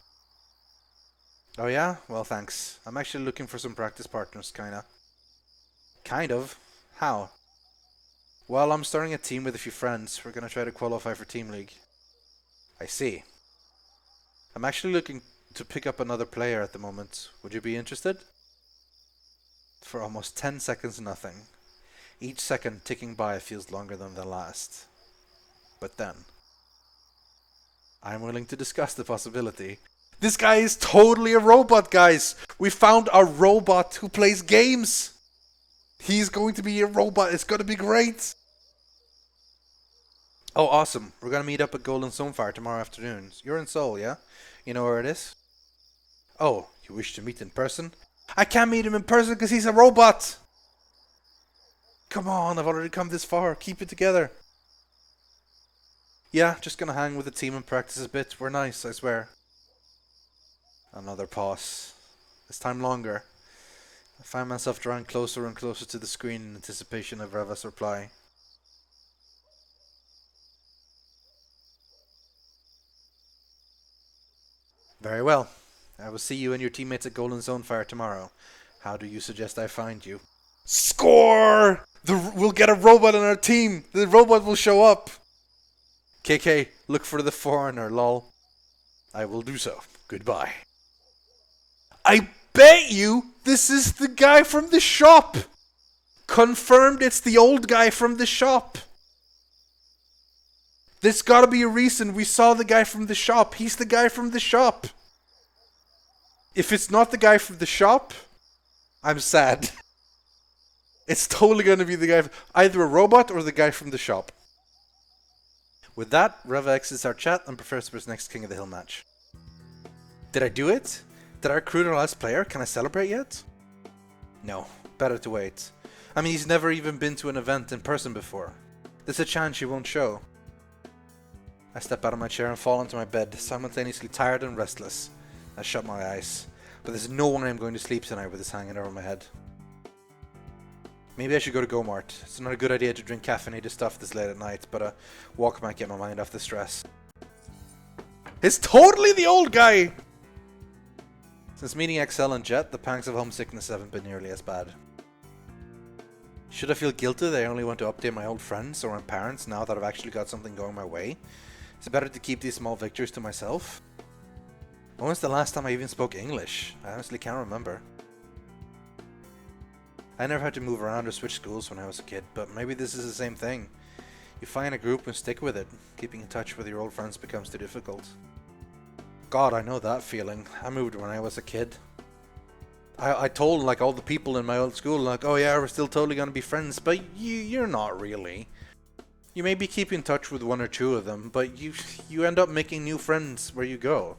Oh yeah? Well thanks. I'm actually looking for some practice partners, kinda. Kind of? How? Well, I'm starting a team with a few friends. We're gonna try to qualify for Team League. I see. I'm actually looking to pick up another player at the moment. Would you be interested? For almost 10 seconds, nothing. Each second ticking by feels longer than the last. But then... I'm willing to discuss the possibility. This guy is totally a robot, guys! We found a robot who plays games! He's going to be a robot, it's gonna be great! Oh, awesome. We're gonna meet up at Golden Stonefire tomorrow afternoon. You're in Seoul, yeah? You know where it is? Oh, you wish to meet in person? I can't meet him in person because he's a robot! Come on, I've already come this far. Keep it together. Yeah, just gonna hang with the team and practice a bit. We're nice, I swear. Another pause. This time longer. I find myself drawing closer and closer to the screen in anticipation of Reva's reply. Very well. I will see you and your teammates at Golden Stonefire tomorrow. How do you suggest I find you? Score! We'll get a robot on our team! The robot will show up! KK, look for the foreigner, lol. I will do so. Goodbye. I bet you this is the guy from the shop! Confirmed it's the old guy from the shop! There's gotta be a reason we saw the guy from the shop. He's the guy from the shop. If it's not the guy from the shop, I'm sad. It's totally going to be the guy, either a robot or the guy from the shop. With that, Reva exits our chat and prepares for his next King of the Hill match. Did I do it? Did I recruit our last player? Can I celebrate yet? No, better to wait. I mean, he's never even been to an event in person before. There's a chance he won't show. I step out of my chair and fall into my bed, simultaneously tired and restless. I shut my eyes, but there's no way I'm going to sleep tonight with this hanging over my head. Maybe I should go to Go-Mart. It's not a good idea to drink caffeinated stuff this late at night, but a walk might get my mind off the stress. It's totally the old guy! Since meeting XL and Jet, the pangs of homesickness haven't been nearly as bad. Should I feel guilty that I only want to update my old friends or my parents now that I've actually got something going my way? Is it better to keep these small victories to myself? When was the last time I even spoke English? I honestly can't remember. I never had to move around or switch schools when I was a kid, but maybe this is the same thing. You find a group and stick with it. Keeping in touch with your old friends becomes too difficult. God, I know that feeling. I moved when I was a kid. I told like all the people in my old school, like, oh yeah, we're still totally gonna be friends, but you're not really. You maybe keep in touch with one or two of them, but you end up making new friends where you go.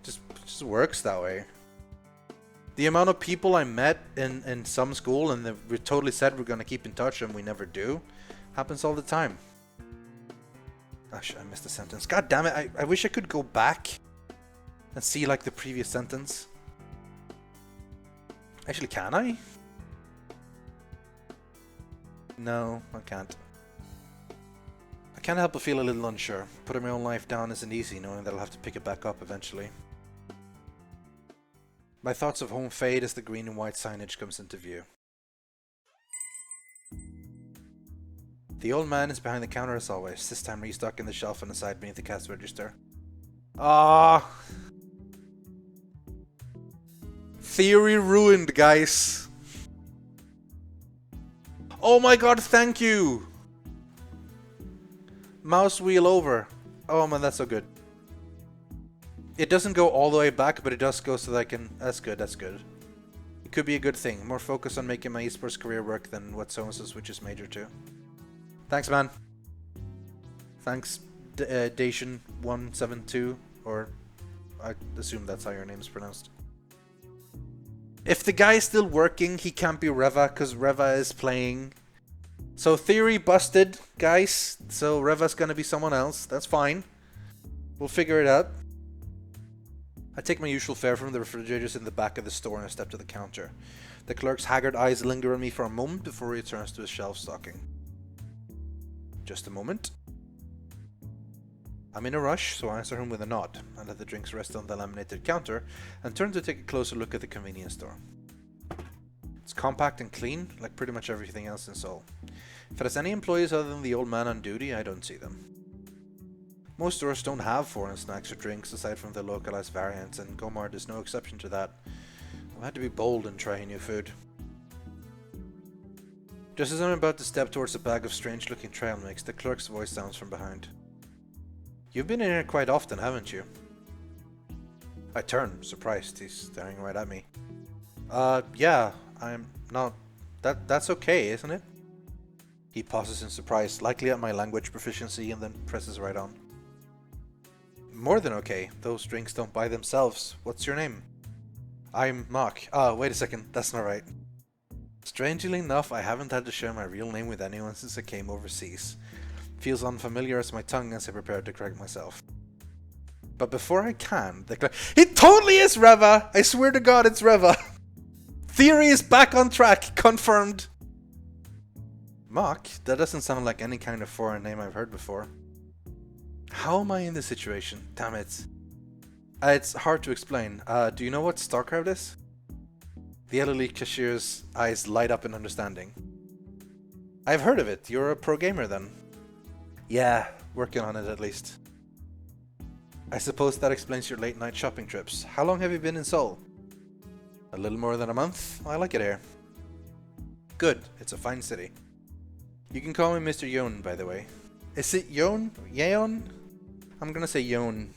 It just works that way. The amount of people I met in some school and we totally said we're gonna keep in touch and we never do, happens all the time. Gosh, I missed a sentence. God damn it, I wish I could go back and see like the previous sentence. Actually, can I? No, I can't. I can't help but feel a little unsure. Putting my own life down isn't easy, knowing that I'll have to pick it back up eventually. My thoughts of home fade as the green and white signage comes into view. The old man is behind the counter as always, this time restocking the shelf on the side beneath the cash register. Ah, theory ruined, guys. Oh my god, thank you. Mouse wheel over. Oh man, that's so good. It doesn't go all the way back, but it does go so that I can... That's good, that's good. It could be a good thing. More focus on making my esports career work than what so-and-so switches major to. Thanks, man. Thanks, Dacian172, or I assume that's how your name is pronounced. If the guy is still working, he can't be Reva, because Reva is playing. So theory busted, guys. So Reva's gonna be someone else. That's fine. We'll figure it out. I take my usual fare from the refrigerators in the back of the store and I step to the counter. The clerk's haggard eyes linger on me for a moment before he returns to his shelf stocking. Just a moment. I'm in a rush, so I answer him with a nod. I let the drinks rest on the laminated counter and turn to take a closer look at the convenience store. It's compact and clean, like pretty much everything else in Seoul. If it has any employees other than the old man on duty, I don't see them. Most stores don't have foreign snacks or drinks aside from the localized variants, and Go-Mart is no exception to that. I've had to be bold and try new food. Just as I'm about to step towards a bag of strange-looking trail mix, the clerk's voice sounds from behind. You've been in here quite often, haven't you? I turn, surprised. He's staring right at me. Yeah, I'm not... That's okay, isn't it? He pauses in surprise, likely at my language proficiency, and then presses right on. More than okay. Those drinks don't buy themselves. What's your name? I'm Mark. Ah, wait a second. That's not right. Strangely enough, I haven't had to share my real name with anyone since I came overseas. Feels unfamiliar as my tongue as I prepare to correct myself. But before I can, it totally is Reva! I swear to God, it's Reva! Theory is back on track. Confirmed. Mark? That doesn't sound like any kind of foreign name I've heard before. How am I in this situation? Damn it. It's hard to explain. Do you know what Starcraft is? The elderly cashier's eyes light up in understanding. I've heard of it. You're a pro gamer then? Yeah, working on it at least. I suppose that explains your late night shopping trips. How long have you been in Seoul? A little more than a month. I like it here. Good. It's a fine city. You can call me Mr. Yon, by the way. Is it Yon? Yeon? I'm gonna say Yon.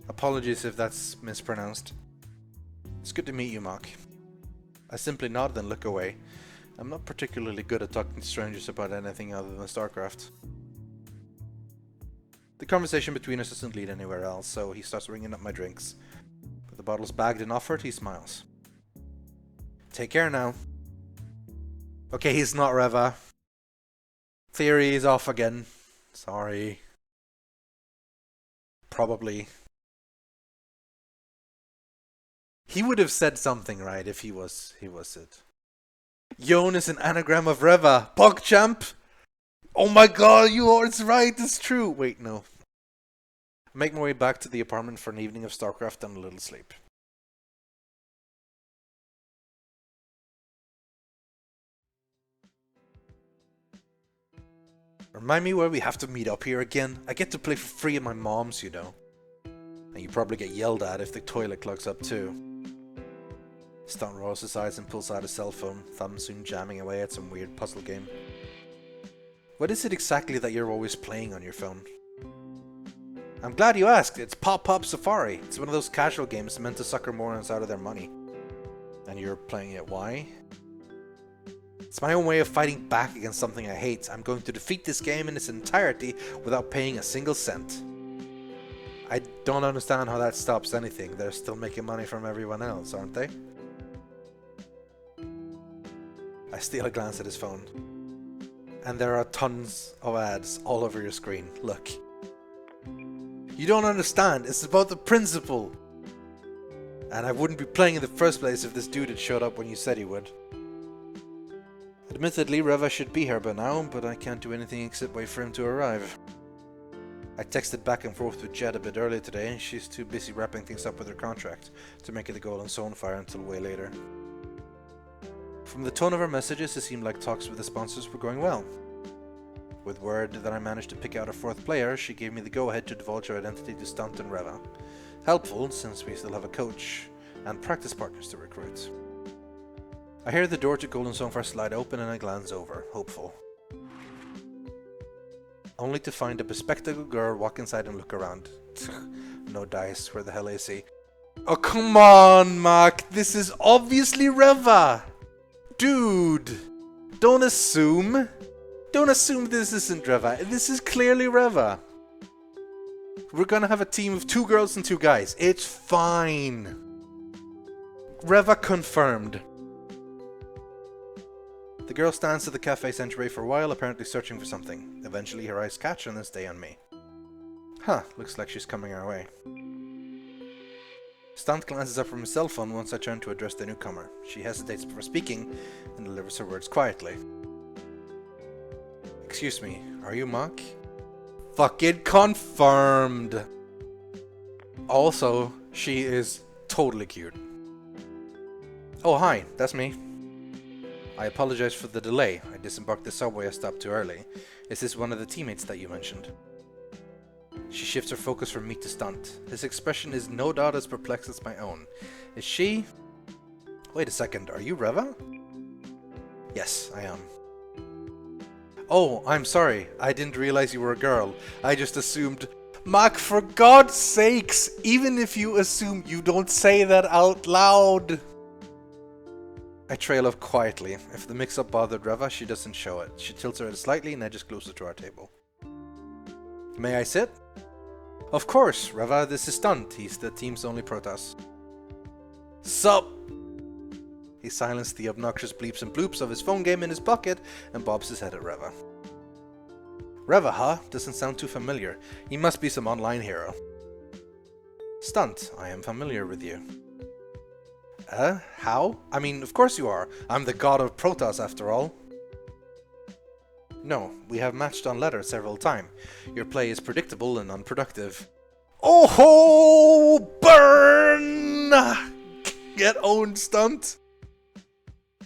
Apologies if that's mispronounced. It's good to meet you, Mark. I simply nod and look away. I'm not particularly good at talking to strangers about anything other than Starcraft. The conversation between us doesn't lead anywhere else, so he starts ringing up my drinks. With the bottles bagged and offered, he smiles. Take care now. Okay, he's not Reva. Theory is off again. Sorry. Probably. He would have said something, right, if he was it. Yon is an anagram of Reva. PogChamp! Oh my god, it's right, it's true! Wait, no. I make my way back to the apartment for an evening of Starcraft and a little sleep. Remind me where we have to meet up here again. I get to play for free at my mom's, you know. And you probably get yelled at if the toilet clogs up too. Stunt rolls his eyes and pulls out his cell phone, thumb soon jamming away at some weird puzzle game. What is it exactly that you're always playing on your phone? I'm glad you asked. It's Pop Pop Safari. It's one of those casual games meant to sucker morons out of their money. And you're playing it why? It's my own way of fighting back against something I hate. I'm going to defeat this game in its entirety without paying a single cent. I don't understand how that stops anything. They're still making money from everyone else, aren't they? I steal a glance at his phone. And there are tons of ads all over your screen. Look. You don't understand. It's about the principle. And I wouldn't be playing in the first place if this dude had showed up when you said he would. Admittedly, Reva should be here by now, but I can't do anything except wait for him to arrive. I texted back and forth with Jed a bit earlier today. She's too busy wrapping things up with her contract to make it a Golden Zone fire until way later. From the tone of her messages, it seemed like talks with the sponsors were going well. With word that I managed to pick out a fourth player, she gave me the go-ahead to divulge her identity to Stunt and Reva. Helpful, since we still have a coach and practice partners to recruit. I hear the door to Golden Zone Fire slide open and I glance over, hopeful. Only to find a bespectacled girl walk inside and look around. No dice, where the hell is he? Oh come on, Mark, this is obviously Reva! Dude! Don't assume! Don't assume this isn't Reva. This is clearly Reva. We're gonna have a team of 2 girls and 2 guys. It's fine. Reva confirmed. The girl stands at the cafe's entryway for a while, apparently searching for something. Eventually her eyes catch and then stay on me. Huh, looks like she's coming our way. Stunt glances up from his cell phone once I turn to address the newcomer. She hesitates before speaking and delivers her words quietly. Excuse me, are you Mark? Fucking confirmed! Also, she is totally cute. Oh hi, that's me. I apologize for the delay. I disembarked the subway. I stopped too early. Is this one of the teammates that you mentioned? She shifts her focus from me to Stunt. His expression is no doubt as perplexed as my own. Is she... Wait a second, are you Reva? Yes, I am. Oh, I'm sorry. I didn't realize you were a girl. I just assumed... Mark, for God's sakes! Even if you assume, you don't say that out loud! I trail off quietly. If the mix-up bothered Reva, she doesn't show it. She tilts her head slightly and edges closer to our table. May I sit? Of course, Reva, this is Stunt. He's the team's only Protoss. Sup? He silenced the obnoxious bleeps and bloops of his phone game in his pocket and bobs his head at Reva. Reva, huh? Doesn't sound too familiar. He must be some online hero. Stunt, I am familiar with you. How? I mean, of course you are. I'm the god of Protoss after all. No, we have matched on letter several times. Your play is predictable and unproductive. Oh ho! Burn! Get owned, Stunt!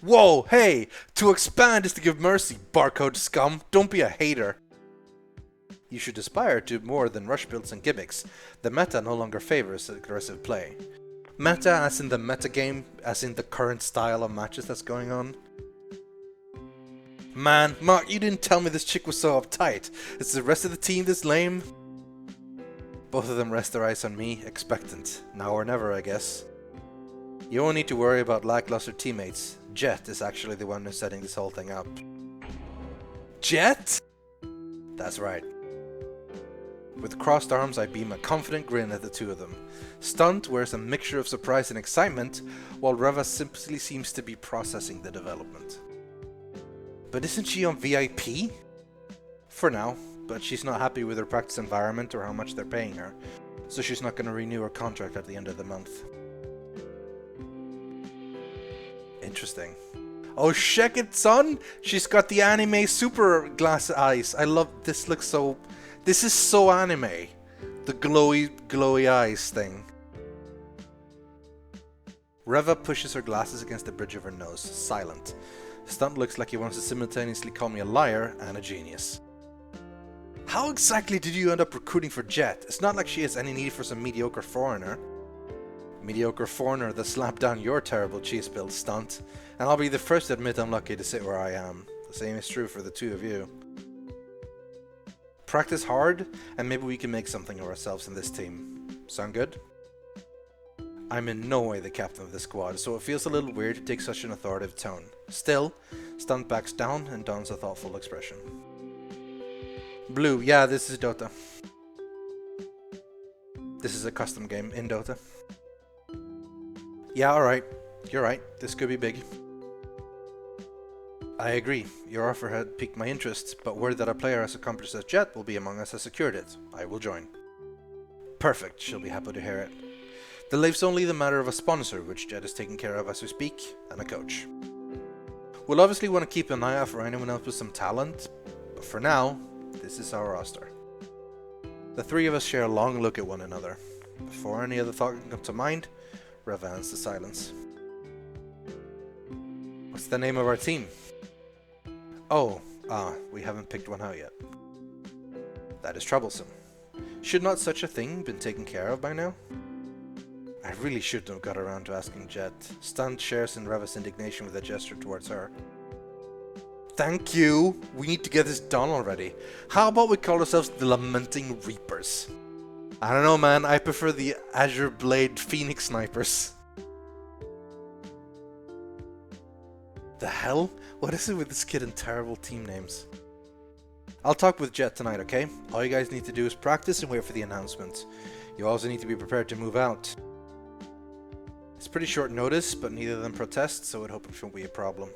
Whoa, hey! To expand is to give mercy, barcode scum. Don't be a hater. You should aspire to more than rush builds and gimmicks. The meta no longer favors aggressive play. Meta as in the metagame, as in the current style of matches that's going on. Man, Mark, you didn't tell me this chick was so uptight. Is the rest of the team this lame? Both of them rest their eyes on me, expectant. Now or never, I guess. You won't need to worry about lackluster teammates. Jet is actually the one who's setting this whole thing up. Jet? That's right. With crossed arms, I beam a confident grin at the two of them. Stunt wears a mixture of surprise and excitement, while Reva simply seems to be processing the development. But isn't she on VIP? For now, but she's not happy with her practice environment or how much they're paying her, so she's not going to renew her contract at the end of the month. Interesting. Oh, check it, son! She's got the anime super glass eyes. I love this. This is so anime. The glowy eyes thing. Reva pushes her glasses against the bridge of her nose, silent. Stunt looks like he wants to simultaneously call me a liar and a genius. How exactly did you end up recruiting for Jet? It's not like she has any need for some mediocre foreigner. Mediocre foreigner that slapped down your terrible cheese build, Stunt. And I'll be the first to admit I'm lucky to sit where I am. The same is true for the two of you. Practice hard, and maybe we can make something of ourselves in this team. Sound good? I'm in no way the captain of the squad, so it feels a little weird to take such an authoritative tone. Still, Stunt backs down and dons a thoughtful expression. Blue, yeah, this is Dota. This is a custom game in Dota. Yeah, alright. You're right, this could be big. I agree, your offer had piqued my interest, but word that a player as accomplished as Jet will be among us has secured it. I will join. Perfect, she'll be happy to hear it. There leaves only the matter of a sponsor, which Jet is taking care of as we speak, and a coach. We'll obviously want to keep an eye out for anyone else with some talent, but for now, this is our roster. The three of us share a long look at one another. Before any other thought can come to mind, Reva ends the silence. What's the name of our team? Oh, we haven't picked one out yet. That is troublesome. Should not such a thing been taken care of by now? I really shouldn't have got around to asking Jet. Stunt shares in Reva's indignation with a gesture towards her. Thank you! We need to get this done already. How about we call ourselves the Lamenting Reapers? I don't know, man. I prefer the Azure Blade Phoenix Snipers. The hell? What is it with this kid and terrible team names? I'll talk with Jet tonight, okay? All you guys need to do is practice and wait for the announcement. You also need to be prepared to move out. It's pretty short notice, but neither of them protest, so I'd hope it won't be a problem.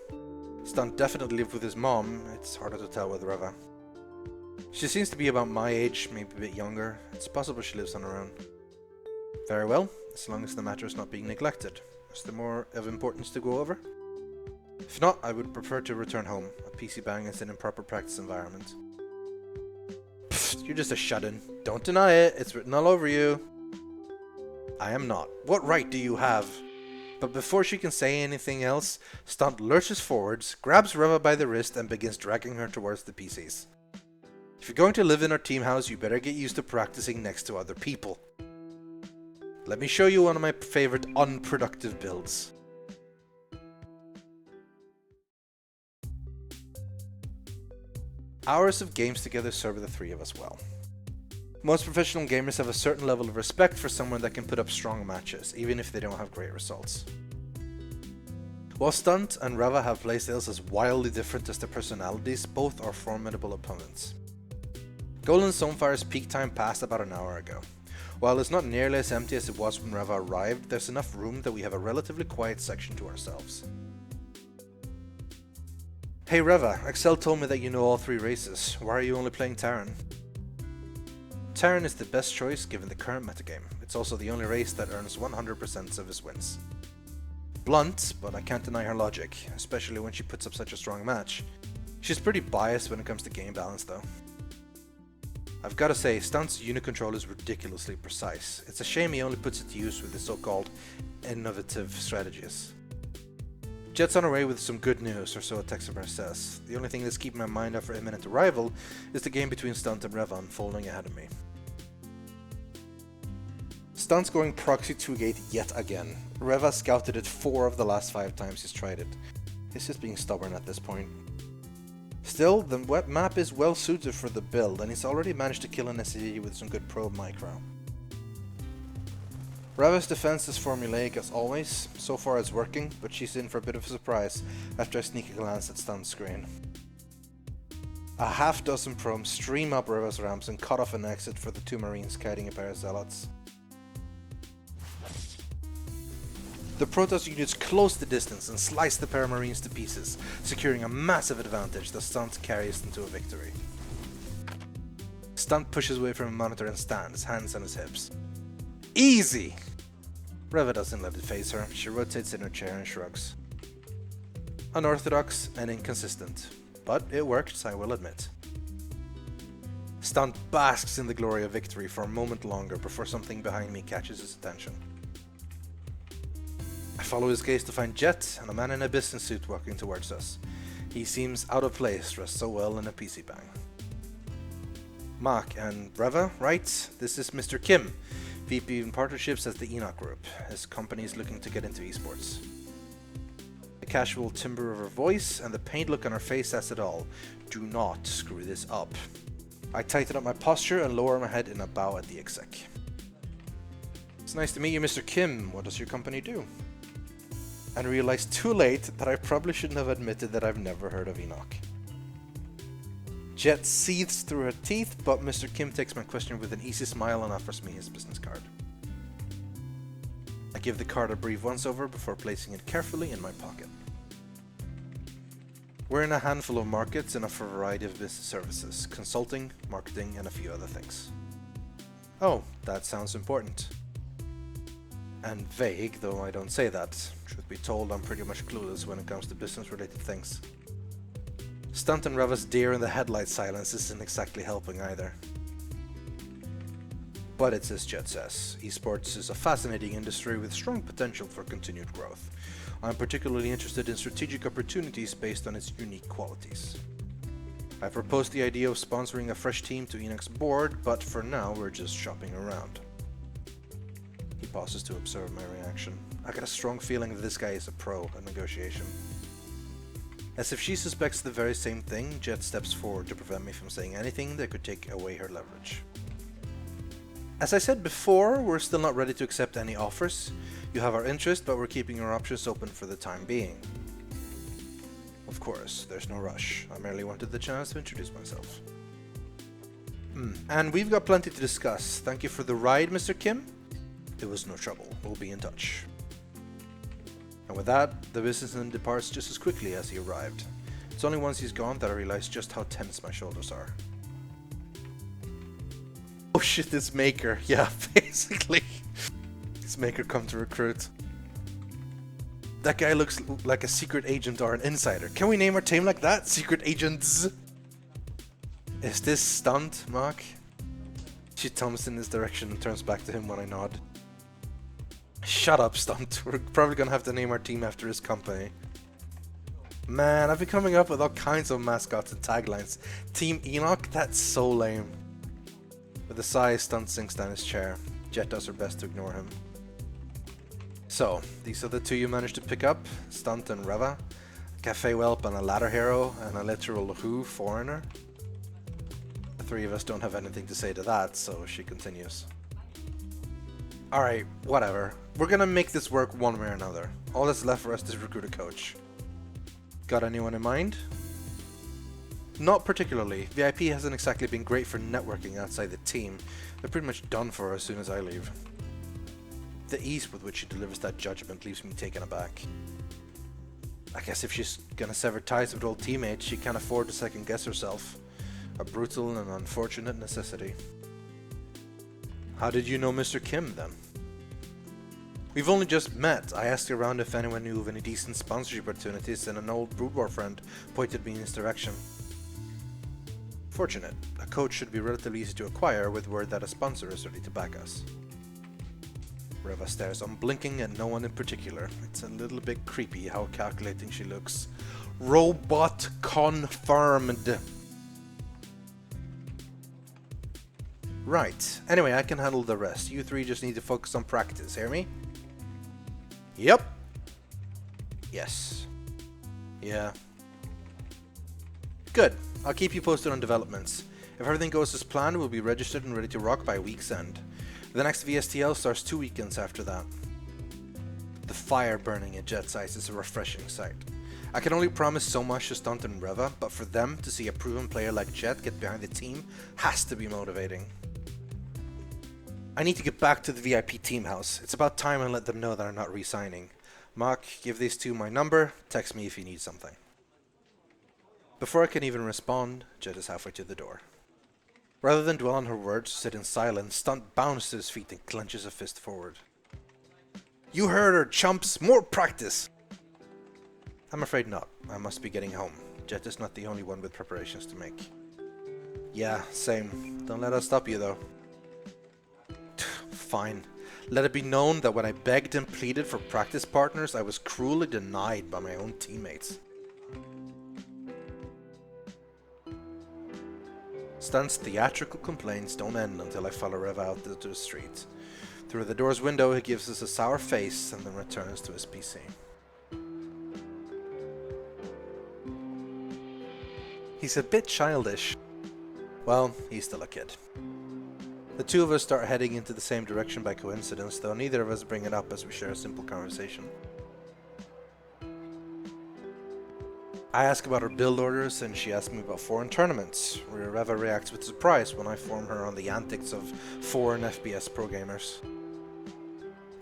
Stunt definitely lived with his mom. It's harder to tell with Reva. She seems to be about my age, maybe a bit younger. It's possible she lives on her own. Very well, as long as the matter is not being neglected. Is there more of importance to go over? If not, I would prefer to return home. A PC bang is an improper practice environment. Pfft, you're just a shut-in. Don't deny it, it's written all over you. I am not. What right do you have? But before she can say anything else, Stunt lurches forwards, grabs Reva by the wrist and begins dragging her towards the PCs. If you're going to live in our team house, you better get used to practicing next to other people. Let me show you one of my favorite unproductive builds. Hours of games together serve the three of us well. Most professional gamers have a certain level of respect for someone that can put up strong matches, even if they don't have great results. While Stunt and Reva have playstyles as wildly different as their personalities, both are formidable opponents. Golden Stonefire's peak time passed about an hour ago. While it's not nearly as empty as it was when Reva arrived, there's enough room that we have a relatively quiet section to ourselves. Hey Reva, Excel told me that you know all three races. Why are you only playing Terran? Terran is the best choice given the current metagame. It's also the only race that earns 100% of his wins. Blunt, but I can't deny her logic, especially when she puts up such a strong match. She's pretty biased when it comes to game balance though. I've gotta say, Stunt's unit control is ridiculously precise. It's a shame he only puts it to use with his so-called innovative strategies. Jet's on her way with some good news, or so a texter says. The only thing that's keeping my mind up for imminent arrival is the game between Stunt and Reva unfolding ahead of me. Stunt's going proxy 2-gate yet again. Reva scouted it 4 of the last 5 times he's tried it. He's just being stubborn at this point. Still, the web map is well suited for the build, and he's already managed to kill an SCD with some good probe micro. Reva's defense is formulaic as always. So far it's working, but she's in for a bit of a surprise after I sneak a glance at Stunt's screen. A half dozen proms stream up Reva's ramps and cut off an exit for the two Marines kiting a pair of zealots. The Protoss units close the distance and slice the pair of Marines to pieces, securing a massive advantage that Stunt carries into a victory. Stunt pushes away from a monitor and stands, hands on his hips. Easy! Reva doesn't let it faze her. She rotates in her chair and shrugs. Unorthodox and inconsistent, but it worked, I will admit. Stunt basks in the glory of victory for a moment longer before something behind me catches his attention. I follow his gaze to find Jet and a man in a business suit walking towards us. He seems out of place, dressed so well in a PC bang. Mark and Reva, right? This is Mr. Kim, VP in partnerships at the Enoch Group. His company is looking to get into eSports. The casual timbre of her voice and the pained look on her face says it all. Do not screw this up. I tighten up my posture and lower my head in a bow at the exec. It's nice to meet you, Mr. Kim. What does your company do? And realize too late that I probably shouldn't have admitted that I've never heard of Enoch. Jet seethes through her teeth, but Mr. Kim takes my question with an easy smile and offers me his business card. I give the card a brief once-over before placing it carefully in my pocket. We're in a handful of markets and offer a variety of business services, consulting, marketing, and a few other things. Oh, that sounds important. And vague, though I don't say that. Truth be told, I'm pretty much clueless when it comes to business-related things. Stunt and Reva's deer in the headlight silence isn't exactly helping either. But it's as Jet says, eSports is a fascinating industry with strong potential for continued growth. I'm particularly interested in strategic opportunities based on its unique qualities. I proposed the idea of sponsoring a fresh team to Enoch's board, but for now we're just shopping around. He pauses to observe my reaction. I get a strong feeling that this guy is a pro at negotiation. As if she suspects the very same thing, Jet steps forward to prevent me from saying anything that could take away her leverage. As I said before, we're still not ready to accept any offers. You have our interest, but we're keeping our options open for the time being. Of course, there's no rush. I merely wanted the chance to introduce myself. And we've got plenty to discuss. Thank you for the ride, Mr. Kim. It was no trouble. We'll be in touch. And with that, the businessman departs just as quickly as he arrived. It's only once he's gone that I realize just how tense my shoulders are. Oh shit, this Maker. Yeah, basically. This Maker come to recruit. That guy looks like a secret agent or an insider. Can we name our team like that? Secret agents. Is this Stunt, Mark? She thumbs in his direction and turns back to him when I nod. Shut up, Stunt. We're probably gonna have to name our team after his company. Man, I've been coming up with all kinds of mascots and taglines. Team Enoch? That's so lame. With a sigh, Stunt sinks down his chair. Jet does her best to ignore him. So, these are the two you managed to pick up? Stunt and Reva? A cafe whelp and a ladder hero, and a literal who foreigner? The three of us don't have anything to say to that, so she continues. Alright, whatever. We're gonna make this work one way or another. All that's left for us is recruit a coach. Got anyone in mind? Not particularly. VIP hasn't exactly been great for networking outside the team. They're pretty much done for as soon as I leave. The ease with which she delivers that judgment leaves me taken aback. I guess if she's gonna sever ties with old teammates, she can't afford to second guess herself. A brutal and unfortunate necessity. How did you know Mr. Kim then? We've only just met. I asked around if anyone knew of any decent sponsorship opportunities, and an old Brood War friend pointed me in his direction. Fortunate. A coach should be relatively easy to acquire with word that a sponsor is ready to back us. Reva stares unblinking at no one in particular. It's a little bit creepy how calculating she looks. Robot confirmed. Right. Anyway, I can handle the rest. You three just need to focus on practice. Hear me? Yep. Yes. Yeah. Good. I'll keep you posted on developments. If everything goes as planned, we'll be registered and ready to rock by week's end. The next VSTL starts 2 weekends after that. The fire burning in Jet's eyes is a refreshing sight. I can only promise so much to Stunt and Reva, but for them to see a proven player like Jet get behind the team has to be motivating. I need to get back to the VIP team house. It's about time I let them know that I'm not re-signing. Mark, give these two my number, text me if you need something. Before I can even respond, Jet is halfway to the door. Rather than dwell on her words, sit in silence, Stunt bounds to his feet and clenches a fist forward. You heard her, chumps! More practice! I'm afraid not. I must be getting home. Jet is not the only one with preparations to make. Yeah, same. Don't let us stop you though. Fine. Let it be known that when I begged and pleaded for practice partners, I was cruelly denied by my own teammates. Stunt's theatrical complaints don't end until I follow Reva out into the street. Through the door's window, he gives us a sour face and then returns to his PC. He's a bit childish. Well, he's still a kid. The two of us start heading into the same direction by coincidence, though neither of us bring it up as we share a simple conversation. I ask about her build orders and she asks me about foreign tournaments, where Reva reacts with surprise when I inform her on the antics of foreign FPS pro gamers.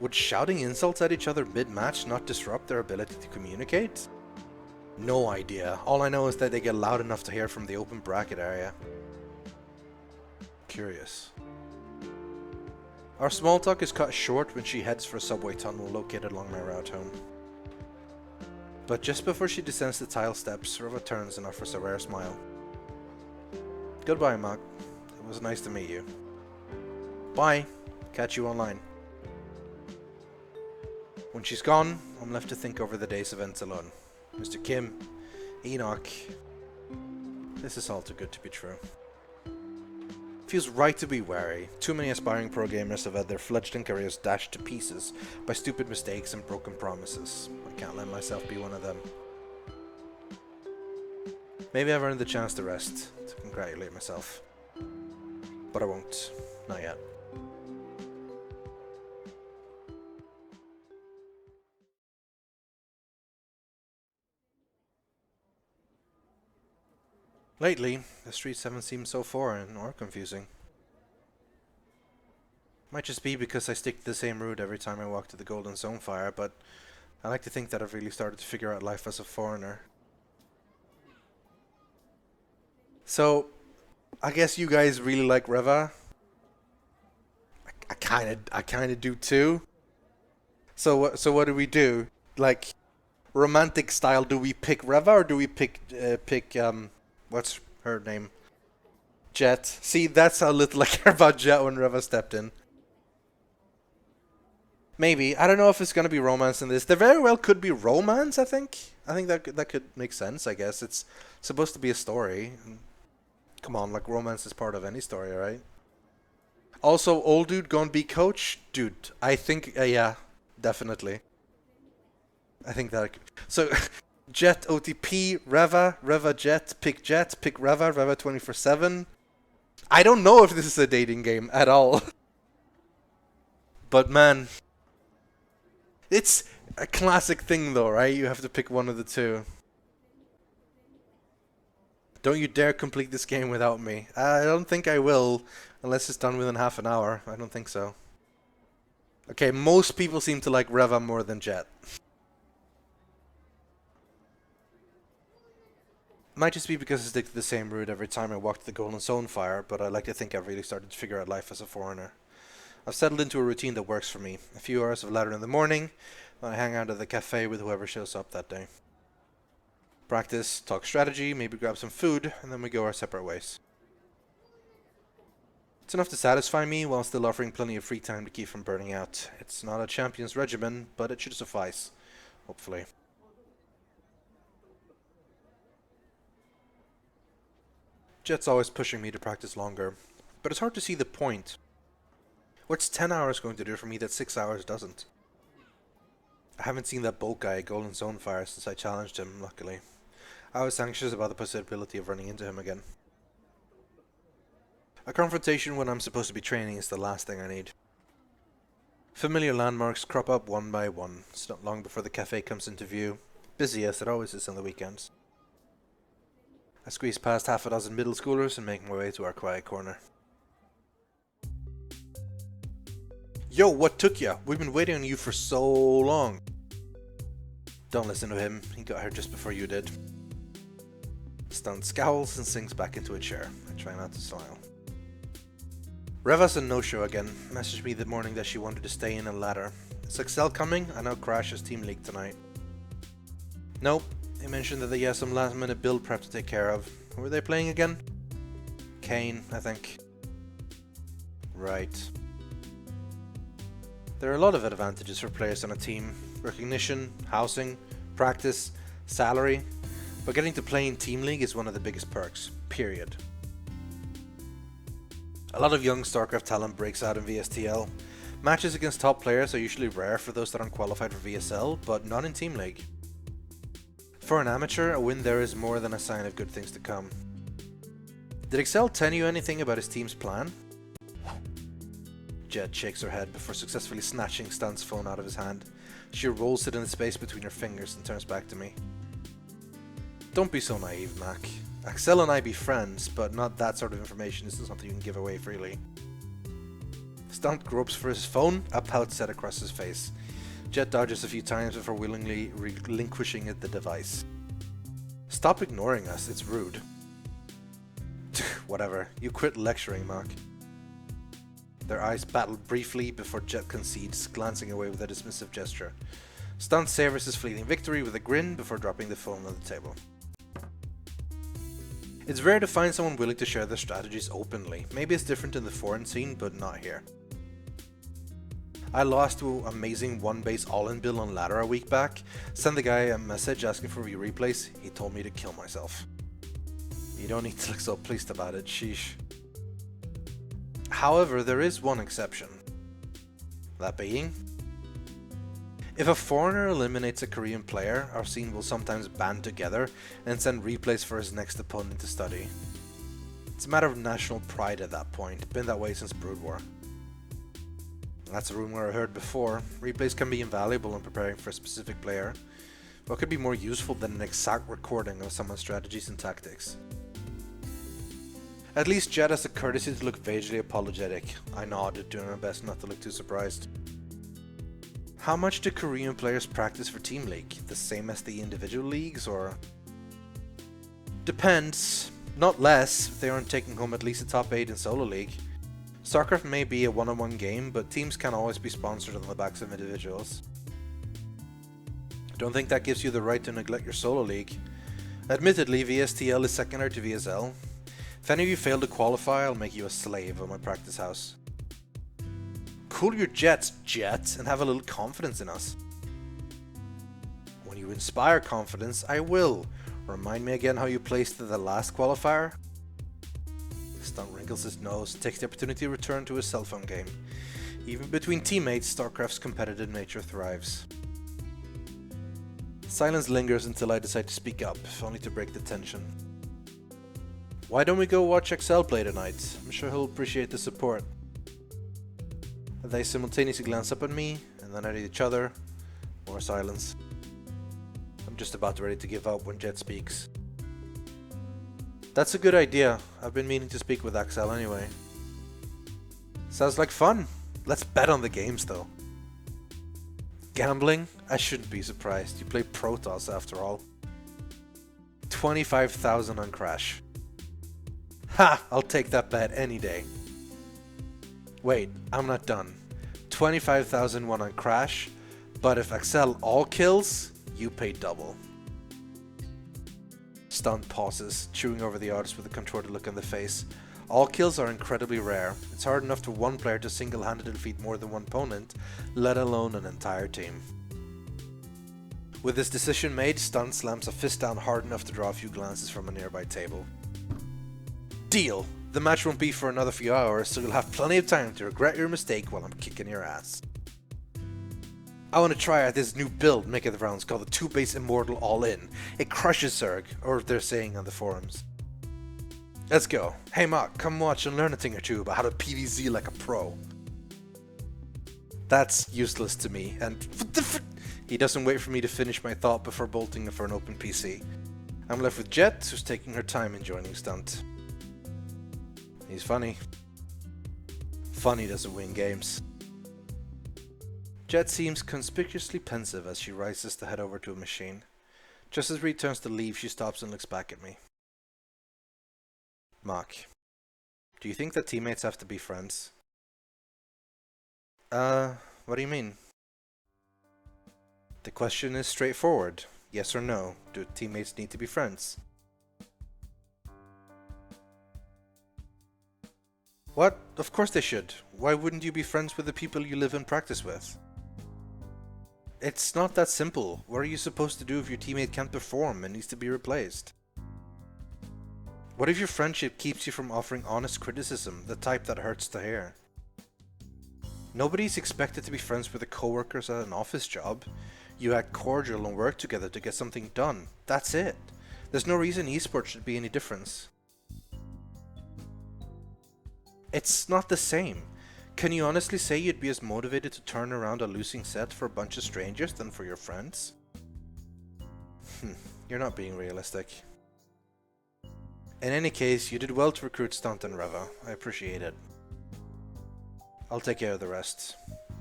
Would shouting insults at each other mid-match not disrupt their ability to communicate? No idea. All I know is that they get loud enough to hear from the open bracket area. Curious. Our small talk is cut short when she heads for a subway tunnel located along my route home. But just before she descends the tile steps, Reva turns and offers a rare smile. Goodbye, Mark. It was nice to meet you. Bye. Catch you online. When she's gone, I'm left to think over the day's events alone. Mr. Kim, Enoch. This is all too good to be true. Feels right to be wary. Too many aspiring pro gamers have had their fledgling careers dashed to pieces by stupid mistakes and broken promises. I can't let myself be one of them. Maybe I've earned the chance to rest, to congratulate myself. But I won't. Not yet. Lately, the streets haven't seemed so foreign or confusing. Might just be because I stick to the same route every time I walk to the Golden Zone Fire, but I like to think that I've really started to figure out life as a foreigner. So, I guess you guys really like Reva. I kinda do too. So what do we do? Like, romantic style, do we pick Reva or do we pick what's her name? Jet. See, that's how little I care about Jet when Reva stepped in. Maybe. I don't know if it's going to be romance in this. There very well could be romance, I think. I think that could make sense, I guess. It's supposed to be a story. Come on, like, romance is part of any story, right? Also, old dude gonna be coach? Dude, I think, yeah, definitely. I think that... So... Jet OTP, Reva Jet, pick Reva 24/7. I don't know if this is a dating game at all. But man, it's a classic thing though, right? You have to pick one of the two. Don't you dare complete this game without me. I don't think I will, unless it's done within half an hour. I don't think so. Okay, most people seem to like Reva more than Jet. Might just be because I stick to the same route every time I walk to the Golden Zone Fire, but I like to think I've really started to figure out life as a foreigner. I've settled into a routine that works for me. A few hours of ladder in the morning, then I hang out at the cafe with whoever shows up that day. Practice, talk strategy, maybe grab some food, and then we go our separate ways. It's enough to satisfy me while still offering plenty of free time to keep from burning out. It's not a champion's regimen, but it should suffice. Hopefully. Jet's always pushing me to practice longer, but it's hard to see the point. What's 10 hours going to do for me that 6 hours doesn't? I haven't seen that bulk guy at Golden Zone Fire since I challenged him, luckily. I was anxious about the possibility of running into him again. A confrontation when I'm supposed to be training is the last thing I need. Familiar landmarks crop up one by one. It's not long before the cafe comes into view. Busy as it always is on the weekends. I squeeze past half a dozen middle schoolers and make my way to our quiet corner. Yo, what took ya? We've been waiting on you for so long. Don't listen to him. He got here just before you did. Stunt scowls and sinks back into a chair. I try not to smile. Reva's a no-show again. Messaged me the morning that she wanted to stay in a ladder. Is Excel coming? I know Crash has Team League tonight. Nope. They mentioned that they have some last-minute build prep to take care of. Who were they playing again? Kane, I think. Right. There are a lot of advantages for players on a team. Recognition, housing, practice, salary. But getting to play in Team League is one of the biggest perks. Period. A lot of young Starcraft talent breaks out in VSTL. Matches against top players are usually rare for those that aren't qualified for VSL, but not in Team League. For an amateur, a win there is more than a sign of good things to come. Did Excel tell you anything about his team's plan? Jet shakes her head before successfully snatching Stunt's phone out of his hand. She rolls it in the space between her fingers and turns back to me. Don't be so naive, Mac. Axel and I be friends, but not that sort of information isn't something you can give away freely. Stunt gropes for his phone, a pout set across his face. Jet dodges a few times before willingly relinquishing the device. Stop ignoring us, it's rude. Whatever, you quit lecturing, Mark. Their eyes battle briefly before Jet concedes, glancing away with a dismissive gesture. Stunt savors his fleeting victory with a grin before dropping the phone on the table. It's rare to find someone willing to share their strategies openly. Maybe it's different in the foreign scene, but not here. I lost to amazing one-base all-in build on ladder a week back. Sent the guy a message asking for replays. He told me to kill myself. You don't need to look so pleased about it, sheesh. However, there is one exception. That being, if a foreigner eliminates a Korean player, our scene will sometimes band together and send replays for his next opponent to study. It's a matter of national pride at that point, been that way since Brood War. That's a rumor I heard before. Replays can be invaluable in preparing for a specific player. What could be more useful than an exact recording of someone's strategies and tactics? At least Jet has the courtesy to look vaguely apologetic. I nodded, doing my best not to look too surprised. How much do Korean players practice for Team League? The same as the individual leagues, or? Depends. Not less, if they aren't taking home at least a top 8 in Solo League. Starcraft may be a one-on-one game, but teams can always be sponsored on the backs of individuals. Don't think that gives you the right to neglect your Solo League. Admittedly, VSTL is secondary to VSL. If any of you fail to qualify, I'll make you a slave of my practice house. Cool your jets, Jet, and have a little confidence in us. When you inspire confidence, I will. Remind me again how you placed the last qualifier? Stunt wrinkles his nose, takes the opportunity to return to his cell phone game. Even between teammates, Starcraft's competitive nature thrives. Silence lingers until I decide to speak up, if only to break the tension. Why don't we go watch Excel play tonight? I'm sure he'll appreciate the support. They simultaneously glance up at me, and then at each other. More silence. I'm just about ready to give up when Jet speaks. That's a good idea. I've been meaning to speak with Axel anyway. Sounds like fun. Let's bet on the games though. Gambling? I shouldn't be surprised. You play Protoss after all. 25,000 on Crash. Ha! I'll take that bet any day. Wait, I'm not done. 25,001 on Crash, but if Axel all kills, you pay double. Stunt pauses, chewing over the odds with a contorted look on the face. All kills are incredibly rare. It's hard enough for one player to single-handedly defeat more than one opponent, let alone an entire team. With this decision made, Stunt slams a fist down hard enough to draw a few glances from a nearby table. Deal! The match won't be for another few hours, so you'll have plenty of time to regret your mistake while I'm kicking your ass. I want to try out this new build making the rounds called the 2-base Immortal All-In. It crushes Zerg, or they're saying on the forums. Let's go. Hey Mark, come watch and learn a thing or two about how to PvZ like a pro. That's useless to me, and he doesn't wait for me to finish my thought before bolting for an open PC. I'm left with Jet, who's taking her time in joining Stunt. He's funny. Funny doesn't win games. Jet seems conspicuously pensive as she rises to head over to a machine. Just as Reed turns to leave, she stops and looks back at me. Mark, do you think that teammates have to be friends? What do you mean? The question is straightforward. Yes or no? Do teammates need to be friends? What? Of course they should. Why wouldn't you be friends with the people you live and practice with? It's not that simple. What are you supposed to do if your teammate can't perform and needs to be replaced? What if your friendship keeps you from offering honest criticism, the type that hurts to hear? Nobody's expected to be friends with the coworkers at an office job. You act cordial and work together to get something done. That's it. There's no reason eSports should be any different. It's not the same. Can you honestly say you'd be as motivated to turn around a losing set for a bunch of strangers than for your friends? You're not being realistic. In any case, you did well to recruit Stunt and Reva. I appreciate it. I'll take care of the rest.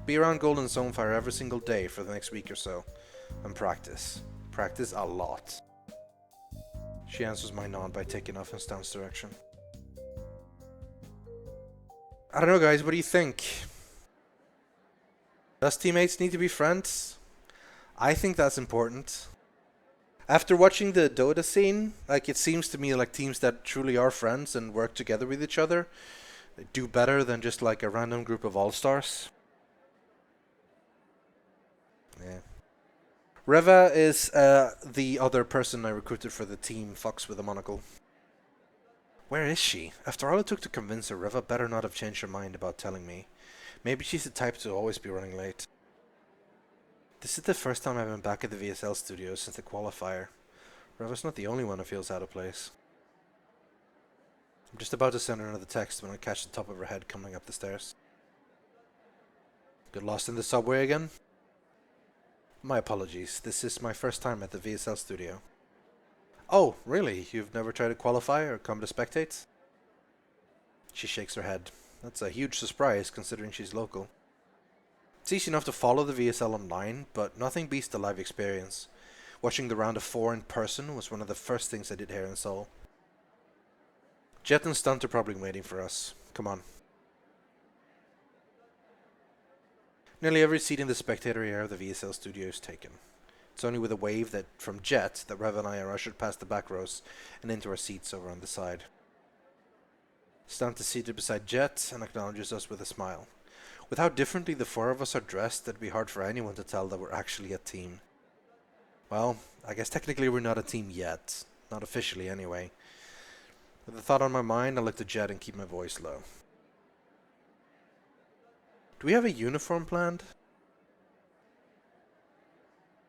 Be around Golden Zonefire every single day for the next week or so. And practice. Practice a lot. She answers my nod by taking off in Stunt's direction. I don't know, guys, what do you think? Does teammates need to be friends? I think that's important. After watching the Dota scene, like, it seems to me like teams that truly are friends and work together with each other do better than just like a random group of all-stars. Yeah. Reva is the other person I recruited for the team, Fox with a monocle. Where is she? After all it took to convince her, Reva better not have changed her mind about telling me. Maybe she's the type to always be running late. This is the first time I've been back at the VSL studio since the qualifier. Reva's not the only one who feels out of place. I'm just about to send her another text when I catch the top of her head coming up the stairs. Got lost in the subway again? My apologies, this is my first time at the VSL studio. Oh, really? You've never tried to qualify or come to spectate? She shakes her head. That's a huge surprise considering she's local. It's easy enough to follow the VSL online, but nothing beats the live experience. Watching the round of 4 in person was one of the first things I did here in Seoul. Jet and Stunt are probably waiting for us. Come on. Nearly every seat in the spectator area of the VSL studio is taken. It's only with a wave from Jet that Rev and I are ushered past the back rows and into our seats over on the side. Stunt is seated beside Jet and acknowledges us with a smile. With how differently the 4 of us are dressed, it'd be hard for anyone to tell that we're actually a team. Well, I guess technically we're not a team yet. Not officially anyway. With the thought on my mind, I look to Jet and keep my voice low. Do we have a uniform planned?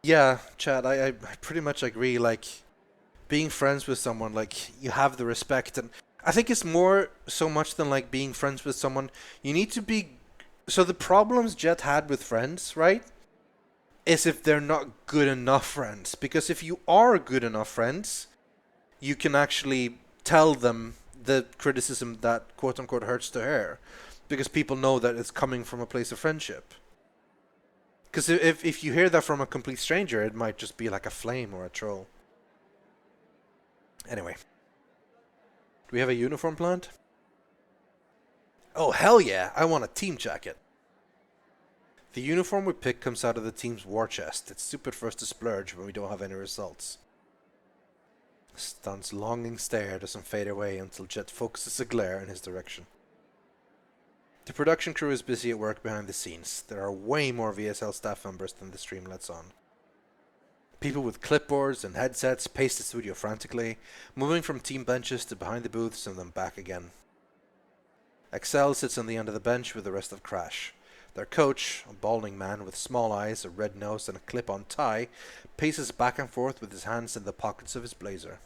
Yeah, Chad, I pretty much agree. Like, being friends with someone, like, you have the respect. And I think it's more so much than, like, being friends with someone. You need to be... So the problems Jet had with friends, right, is if they're not good enough friends. Because if you are good enough friends, you can actually tell them the criticism that quote-unquote hurts to hear. Because people know that it's coming from a place of friendship. Because if you hear that from a complete stranger, it might just be like a flame or a troll. Anyway. Do we have a uniform planned? Oh, hell yeah! I want a team jacket. The uniform we pick comes out of the team's war chest. It's stupid for us to splurge when we don't have any results. Stunt's longing stare doesn't fade away until Jet focuses a glare in his direction. The production crew is busy at work behind the scenes. There are way more VSL staff members than the stream lets on. People with clipboards and headsets pace the studio frantically, moving from team benches to behind the booths and then back again. Excel sits on the end of the bench with the rest of Crash. Their coach, a balding man with small eyes, a red nose and a clip-on tie, paces back and forth with his hands in the pockets of his blazer.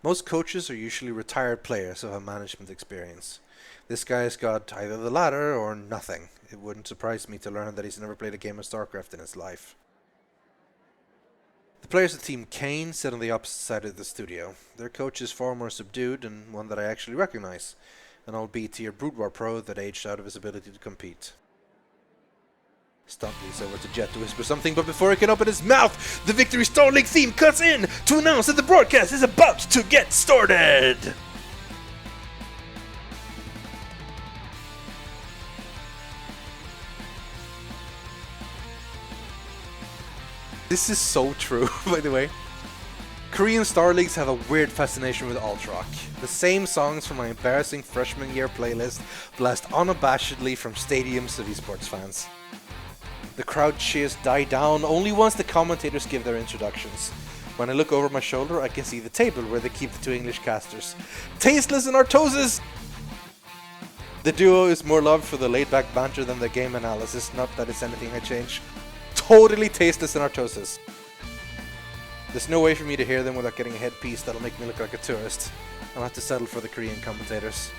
Most coaches are usually retired players who have management experience. This guy's got either the latter or nothing. It wouldn't surprise me to learn that he's never played a game of Starcraft in his life. The players of Team Kane sit on the opposite side of the studio. Their coach is far more subdued and one that I actually recognize. An old B-tier Brood War pro that aged out of his ability to compete. Stunt leads over to Jet to whisper something, but before he can open his mouth, the Victory Star League theme cuts in to announce that the broadcast is about to get started! This is so true, by the way. Korean Star Leagues have a weird fascination with alt rock. The same songs from my embarrassing freshman year playlist blast unabashedly from stadiums of eSports fans. The crowd cheers die down only once the commentators give their introductions. When I look over my shoulder, I can see the table where they keep the two English casters. Tasteless and Artosis! The duo is more loved for the laid-back banter than the game analysis, not that it's anything I change. Totally tasteless and Artosis. There's no way for me to hear them without getting a headpiece that'll make me look like a tourist. I'll have to settle for the Korean commentators.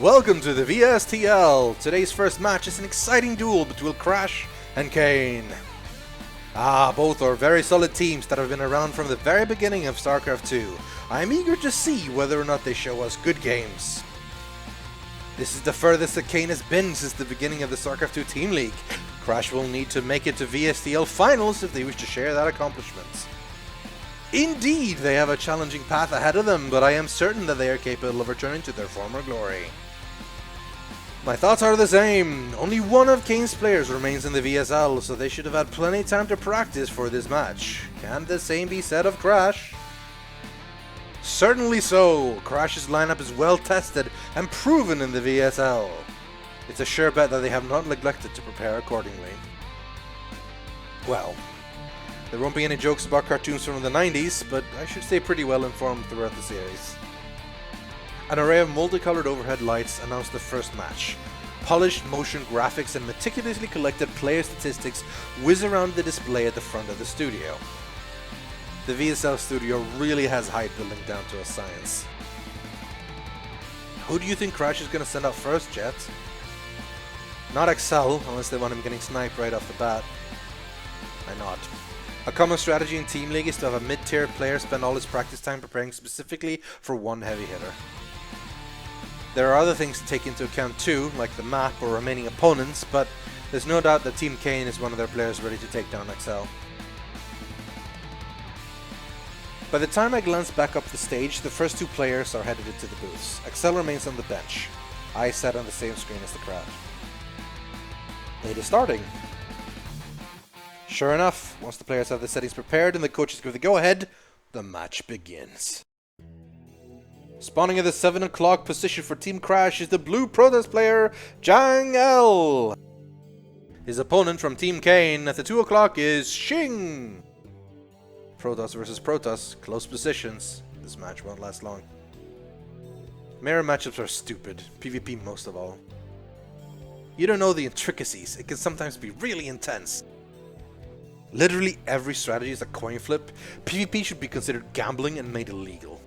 Welcome to the VSTL! Today's first match is an exciting duel between Crash and Kane. Both are very solid teams that have been around from the very beginning of Starcraft 2. I'm eager to see whether or not they show us good games. This is the furthest that Kane has been since the beginning of the Starcraft 2 Team League. Crash will need to make it to VSTL Finals if they wish to share that accomplishment. Indeed, they have a challenging path ahead of them, but I am certain that they are capable of returning to their former glory. My thoughts are the same. Only one of Kane's players remains in the VSL, so they should have had plenty of time to practice for this match. Can the same be said of Crash? Certainly so. Crash's lineup is well tested and proven in the VSL. It's a sure bet that they have not neglected to prepare accordingly. Well, there won't be any jokes about cartoons from the 90s, but I should stay pretty well informed throughout the series. An array of multicolored overhead lights announced the first match. Polished motion graphics and meticulously collected player statistics whiz around the display at the front of the studio. The VSL studio really has hype building down to a science. Who do you think Crash is going to send out first, Jet? Not Excel, unless they want him getting sniped right off the bat. Why not? A common strategy in Team League is to have a mid-tier player spend all his practice time preparing specifically for one heavy hitter. There are other things to take into account too, like the map or remaining opponents, but there's no doubt that Team Kane is one of their players ready to take down Excel. By the time I glance back up the stage, the first two players are headed into the booths. Excel remains on the bench. I sat on the same screen as the crowd. It is starting. Sure enough, once the players have the settings prepared and the coaches give the go-ahead, the match begins. Spawning at the 7 o'clock position for Team Crash is the blue Protoss player, Jang L. His opponent from Team Kane at the 2 o'clock is Xing. Protoss versus Protoss, close positions. This match won't last long. Mirror matchups are stupid, PvP most of all. You don't know the intricacies, it can sometimes be really intense. Literally every strategy is a coin flip. PvP should be considered gambling and made illegal.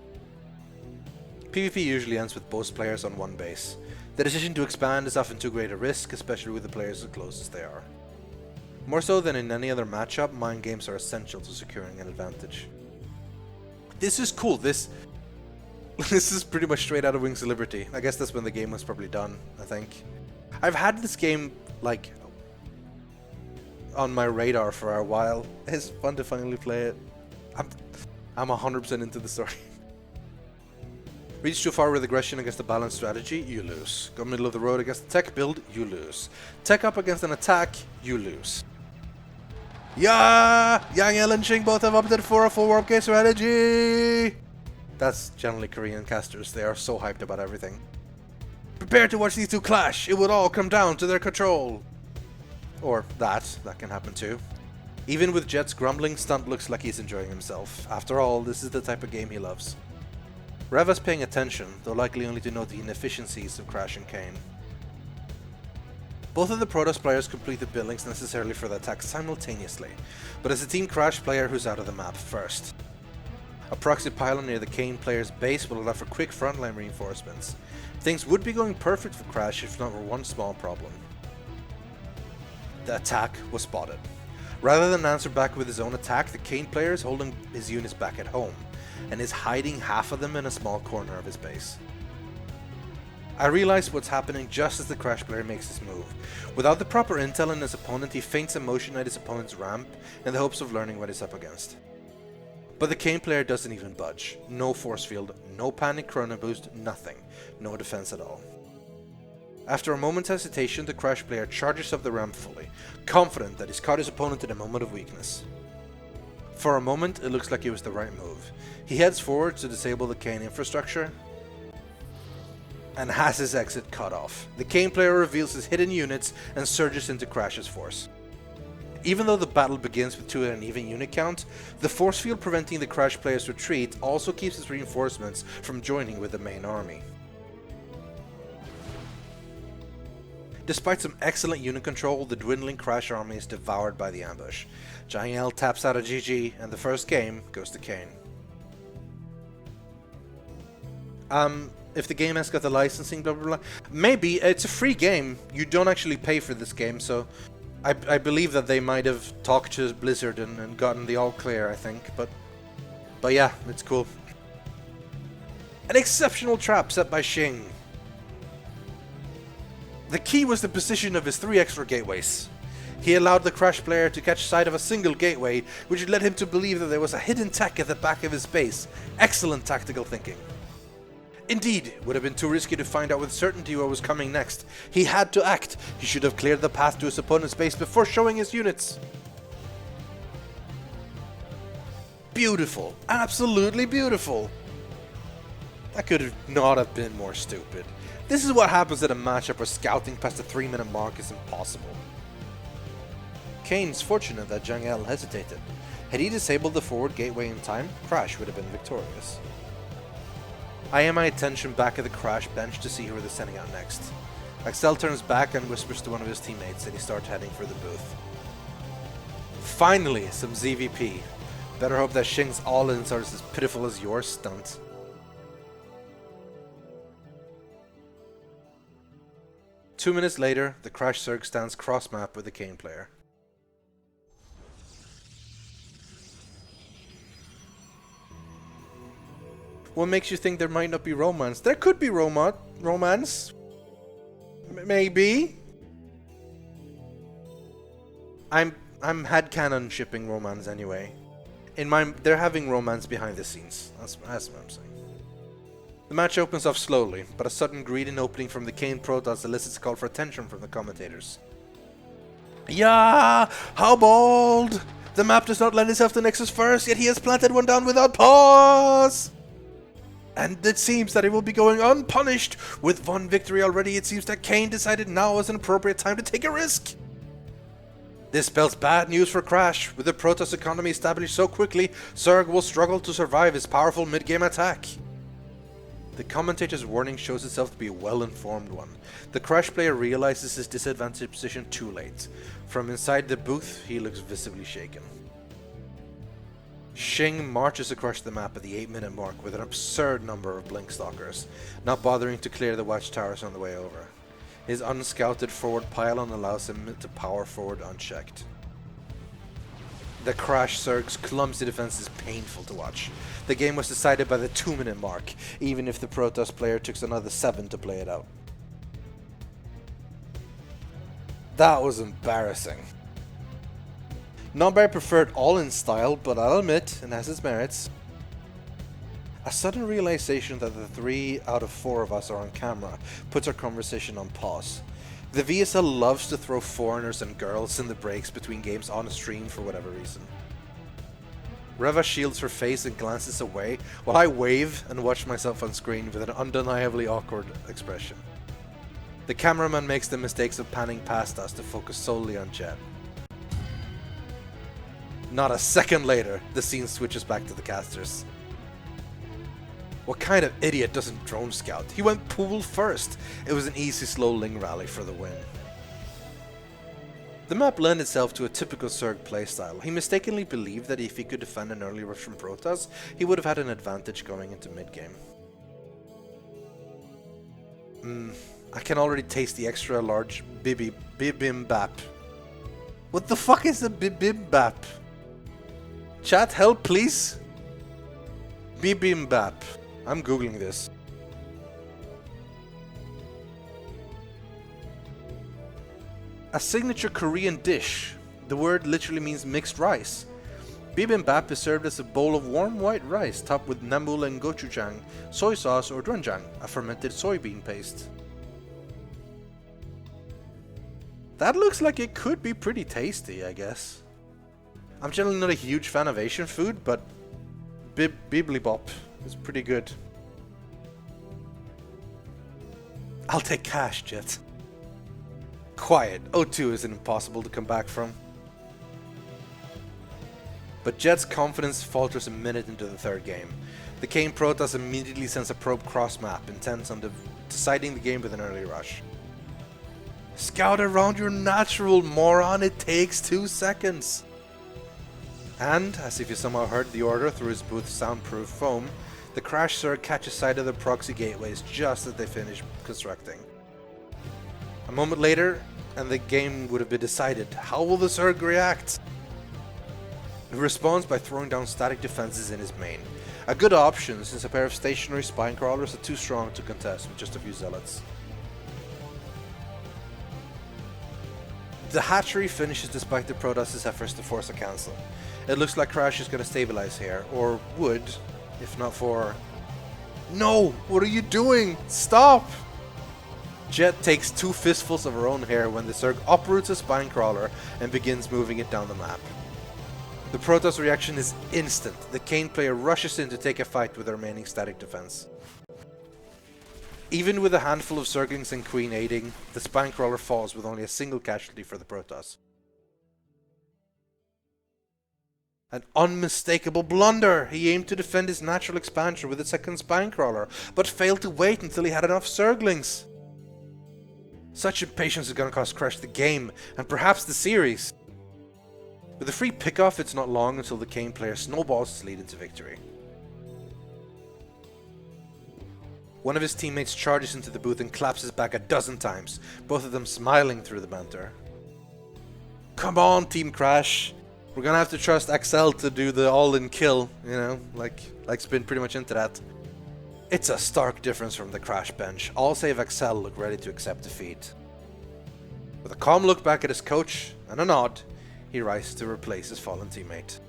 PvP usually ends with both players on one base. The decision to expand is often too great a risk, especially with the players as close as they are. More so than in any other matchup, mind games are essential to securing an advantage. This is cool. This is pretty much straight out of Wings of Liberty. I guess that's when the game was probably done, I think. I've had this game, like, on my radar for a while. It's fun to finally play it. I'm 100% into the story. Reach too far with aggression against a balanced strategy, you lose. Go middle of the road against a tech build, you lose. Tech up against an attack, you lose. Yeah! Yang L and Xing both have opted for a full warp gate strategy! That's generally Korean casters, they are so hyped about everything. Prepare to watch these two clash, it would all come down to their control. Or that can happen too. Even with Jet's grumbling, Stunt looks like he's enjoying himself. After all, this is the type of game he loves. Reva's paying attention, though likely only to note the inefficiencies of Crash and Kane. Both of the Protoss players complete the buildings necessarily for the attack simultaneously, but it's the Team Crash player who's out of the map first. A proxy pylon near the Kane player's base will allow for quick frontline reinforcements. Things would be going perfect for Crash if not for one small problem. The attack was spotted. Rather than answer back with his own attack, the Kane player is holding his units back at home, and is hiding half of them in a small corner of his base. I realize what's happening just as the Crash player makes his move. Without the proper intel on his opponent, he feints a motion at his opponent's ramp in the hopes of learning what he's up against. But the Kane player doesn't even budge. No force field, no panic chrono boost, nothing. No defense at all. After a moment's hesitation, the Crash player charges up the ramp fully, confident that he's caught his opponent in a moment of weakness. For a moment, it looks like it was the right move. He heads forward to disable the Kane infrastructure, and has his exit cut off. The Kane player reveals his hidden units and surges into Crash's force. Even though the battle begins with 2 at an even unit count, the force field preventing the Crash player's retreat also keeps his reinforcements from joining with the main army. Despite some excellent unit control, the dwindling Crash army is devoured by the ambush. Jang-El taps out a GG, and the first game goes to Kane. If the game has got the licensing, blah blah blah. Maybe, it's a free game. You don't actually pay for this game, so I believe that they might have talked to Blizzard and gotten the all clear, I think. But yeah, it's cool. An exceptional trap set by Xing. The key was the position of his 3 extra gateways. He allowed the Crash player to catch sight of a single gateway, which led him to believe that there was a hidden tech at the back of his base. Excellent tactical thinking. Indeed, it would have been too risky to find out with certainty what was coming next. He had to act. He should have cleared the path to his opponent's base before showing his units. Beautiful. Absolutely beautiful. That could not have been more stupid. This is what happens at a matchup where scouting past the 3-minute mark is impossible. Kane's fortunate that Jang-El hesitated. Had he disabled the forward gateway in time, Crash would have been victorious. I aim my attention back at the Crash bench to see who they're sending out next. Axel turns back and whispers to one of his teammates and he starts heading for the booth. Finally, some ZVP. Better hope that Xing's all-ins are as pitiful as your Stunt. Two minutes later, the Crash Zerg stands cross-map with the Kane player. What makes you think there might not be romance? There could be romance. Maybe. I'm headcanon shipping romance anyway. In my, they're having romance behind the scenes. That's what I'm saying. The match opens off slowly, but a sudden greeting opening from the Kane Protoss elicits a call for attention from the commentators. Yeah, how bold! The map does not lend itself to Nexus first, yet he has planted one down without pause! And it seems that it will be going unpunished. With one victory already, it seems that Kane decided now was an appropriate time to take a risk. This spells bad news for Crash. With the Protoss economy established so quickly, Zerg will struggle to survive his powerful mid-game attack. The commentator's warning shows itself to be a well-informed one. The Crash player realizes his disadvantaged position too late. From inside the booth, he looks visibly shaken. Xing marches across the map at the 8-minute mark with an absurd number of blink stalkers, not bothering to clear the watchtowers on the way over. His unscouted forward pylon allows him to power forward unchecked. The Crash Zerg's clumsy defense is painful to watch. The game was decided by the 2-minute mark, even if the Protoss player took another 7 to play it out. That was embarrassing. Nonberry preferred all-in style, but I'll admit, it has its merits. A sudden realization that the 3 out of 4 of us are on camera puts our conversation on pause. The VSL loves to throw foreigners and girls in the breaks between games on a stream for whatever reason. Reva shields her face and glances away, while I wave and watch myself on screen with an undeniably awkward expression. The cameraman makes the mistakes of panning past us to focus solely on Jet. Not a second later, the scene switches back to the casters. What kind of idiot doesn't drone scout? He went pool first. It was an easy slow ling rally for the win. The map lent itself to a typical Zerg playstyle. He mistakenly believed that if he could defend an early rush from Protoss, he would have had an advantage going into mid-game. I can already taste the extra large bibimbap. What the fuck is a bibimbap? Chat, help please? Bibimbap. I'm googling this. A signature Korean dish. The word literally means mixed rice. Bibimbap is served as a bowl of warm white rice topped with namul and gochujang, soy sauce or doenjang, a fermented soybean paste. That looks like it could be pretty tasty, I guess. I'm generally not a huge fan of Asian food, but bibimbap is pretty good. I'll take cash, Jet. Quiet. O2 isn't impossible to come back from. But Jet's confidence falters a minute into the third game. The Kane Protoss immediately sends a probe cross-map, intent on deciding the game with an early rush. Scout around your natural, moron, it takes 2 seconds! And, as if he somehow heard the order through his booth's soundproof foam, the Crash Zerg catches sight of the proxy gateways just as they finish constructing. A moment later, and the game would have been decided. How will the Zerg react? He responds by throwing down static defenses in his main. A good option, since a pair of stationary spine crawlers are too strong to contest with just a few zealots. The hatchery finishes despite the Protoss' efforts to force a cancel. It looks like Crash is going to stabilize here, or would, if not for... No! What are you doing? Stop! Jet takes 2 fistfuls of her own hair when the Zerg uproots a spine crawler and begins moving it down the map. The Protoss reaction is instant. The Kane player rushes in to take a fight with the remaining static defense. Even with a handful of Zerglings and Queen aiding, the spine crawler falls with only a single casualty for the Protoss. An unmistakable blunder! He aimed to defend his natural expansion with a second spine crawler, but failed to wait until he had enough Zerglings. Such impatience is going to cost Crash the game, and perhaps the series. With a free pickoff, it's not long until the Kane player snowballs his lead into victory. One of his teammates charges into the booth and claps his back 12 times, both of them smiling through the banter. Come on, Team Crash! We're gonna have to trust Axel to do the all-in kill, you know, like Spin pretty much into that. It's a stark difference from the Crash bench. All save Axel look ready to accept defeat. With a calm look back at his coach and a nod, he rises to replace his fallen teammate.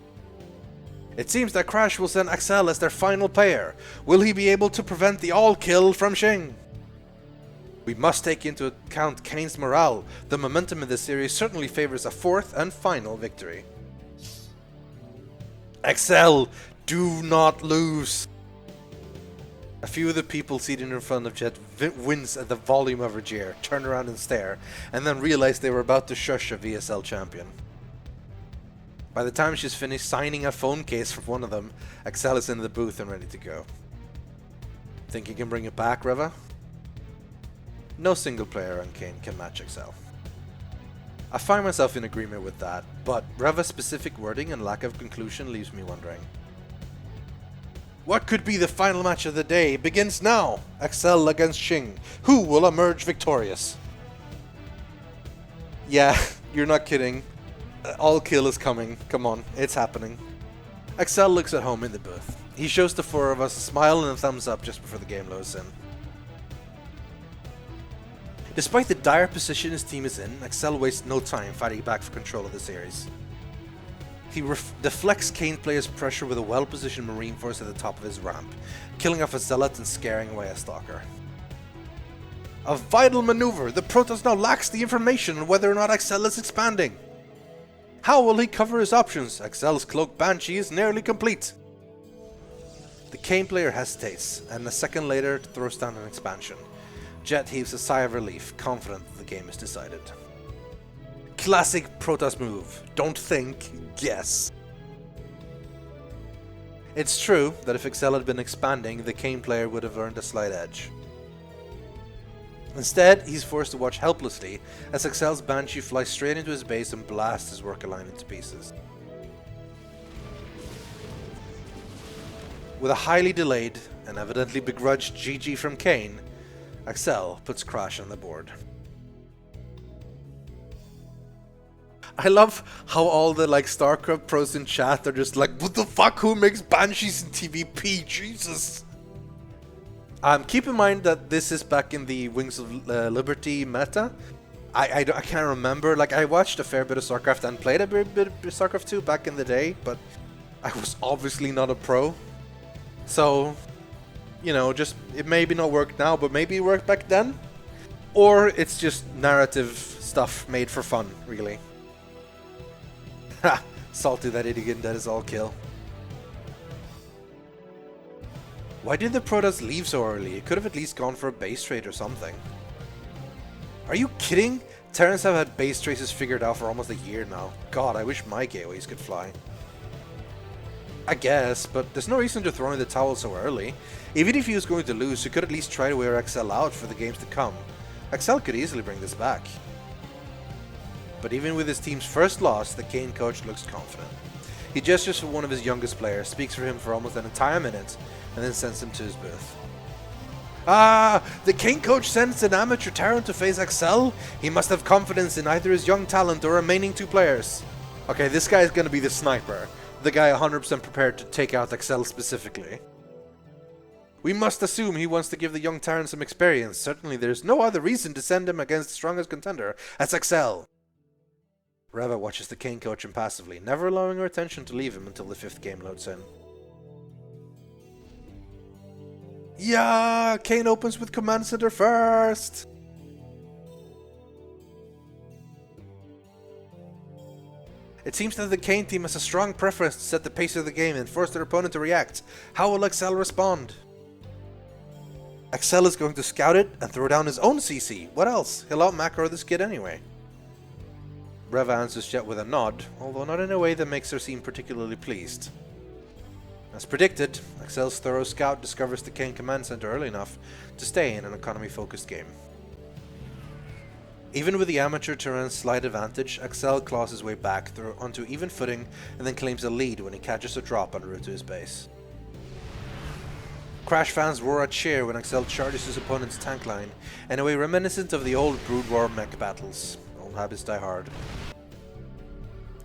It seems that Crash will send Axel as their final player. Will he be able to prevent the all-kill from Xing? We must take into account Kane's morale. The momentum in this series certainly favors a 4th and final victory. Axel, do not lose! A few of the people seated in front of Jet wince at the volume of her jeer, turn around and stare, and then realize they were about to shush a VSL champion. By the time she's finished signing a phone case for one of them, Axel is in the booth and ready to go. Think you can bring it back, Reva? No single player on Kane can match Axel. I find myself in agreement with that, but Reva's specific wording and lack of conclusion leaves me wondering. What could be the final match of the day begins now! Axel against Xing. Who will emerge victorious? Yeah, you're not kidding. All kill is coming. Come on, it's happening. Axel looks at home in the booth. He shows the 4 of us a smile and a thumbs up just before the game loads in. Despite the dire position his team is in, Axel wastes no time fighting back for control of the series. He deflects Kane player's pressure with a well-positioned Marine force at the top of his ramp, killing off a Zealot and scaring away a Stalker. A vital maneuver! The Protoss now lacks the information on whether or not Axel is expanding. How will he cover his options? Axel's cloak Banshee is nearly complete. The Kane player hesitates, and a second later throws down an expansion. Jet heaves a sigh of relief, confident that the game is decided. Classic Protoss move. Don't think, guess. It's true that if Axel had been expanding, the Kane player would have earned a slight edge. Instead, he's forced to watch helplessly as Excel's Banshee flies straight into his base and blasts his worker line into pieces. With a highly delayed and evidently begrudged GG from Kane, Excel puts Crash on the board. I love how all the Starcraft pros in chat are just like, what the fuck, who makes Banshees in TVP? Jesus! Keep in mind that this is back in the Wings of Liberty meta. I can't remember, I watched a fair bit of Starcraft and played a bit of Starcraft 2 back in the day, but I was obviously not a pro. So, just, it maybe not work now, but maybe it worked back then. Or it's just narrative stuff made for fun, really. Ha! Salty that idiot, that is all kill. Why did the Protoss leave so early? It could have at least gone for a base trade or something. Are you kidding? Terrans have had base traces figured out for almost a year now. God, I wish my gateways could fly. I guess, but there's no reason to throw in the towel so early. Even if he was going to lose, he could at least try to wear XL out for the games to come. XL could easily bring this back. But even with his team's first loss, the Kane coach looks confident. He gestures for one of his youngest players, speaks for him for almost an entire minute, and then sends him to his booth. Ah! The Kane coach sends an amateur Terran to face XL? He must have confidence in either his young talent or remaining two players. Okay, this guy is gonna be the sniper. The guy 100% prepared to take out XL specifically. We must assume he wants to give the young Terran some experience. Certainly there's no other reason to send him against the strongest contender. That's XL. Reva watches the Kane coach impassively, never allowing her attention to leave him until the 5th game loads in. Yeah, Kane opens with Command Center first! It seems that the Kane team has a strong preference to set the pace of the game and force their opponent to react. How will XL respond? XL is going to scout it and throw down his own CC. What else? He'll out-macro this kid anyway. Reva answers Jet with a nod, although not in a way that makes her seem particularly pleased. As predicted, XL's thorough scout discovers the Kane command center early enough to stay in an economy-focused game. Even with the amateur Terran's slight advantage, XL claws his way back onto even footing and then claims a lead when he catches a drop en route to his base. Crash fans roar a cheer when XL charges his opponent's tank line in a way reminiscent of the old Brood War mech battles. Old habits die hard.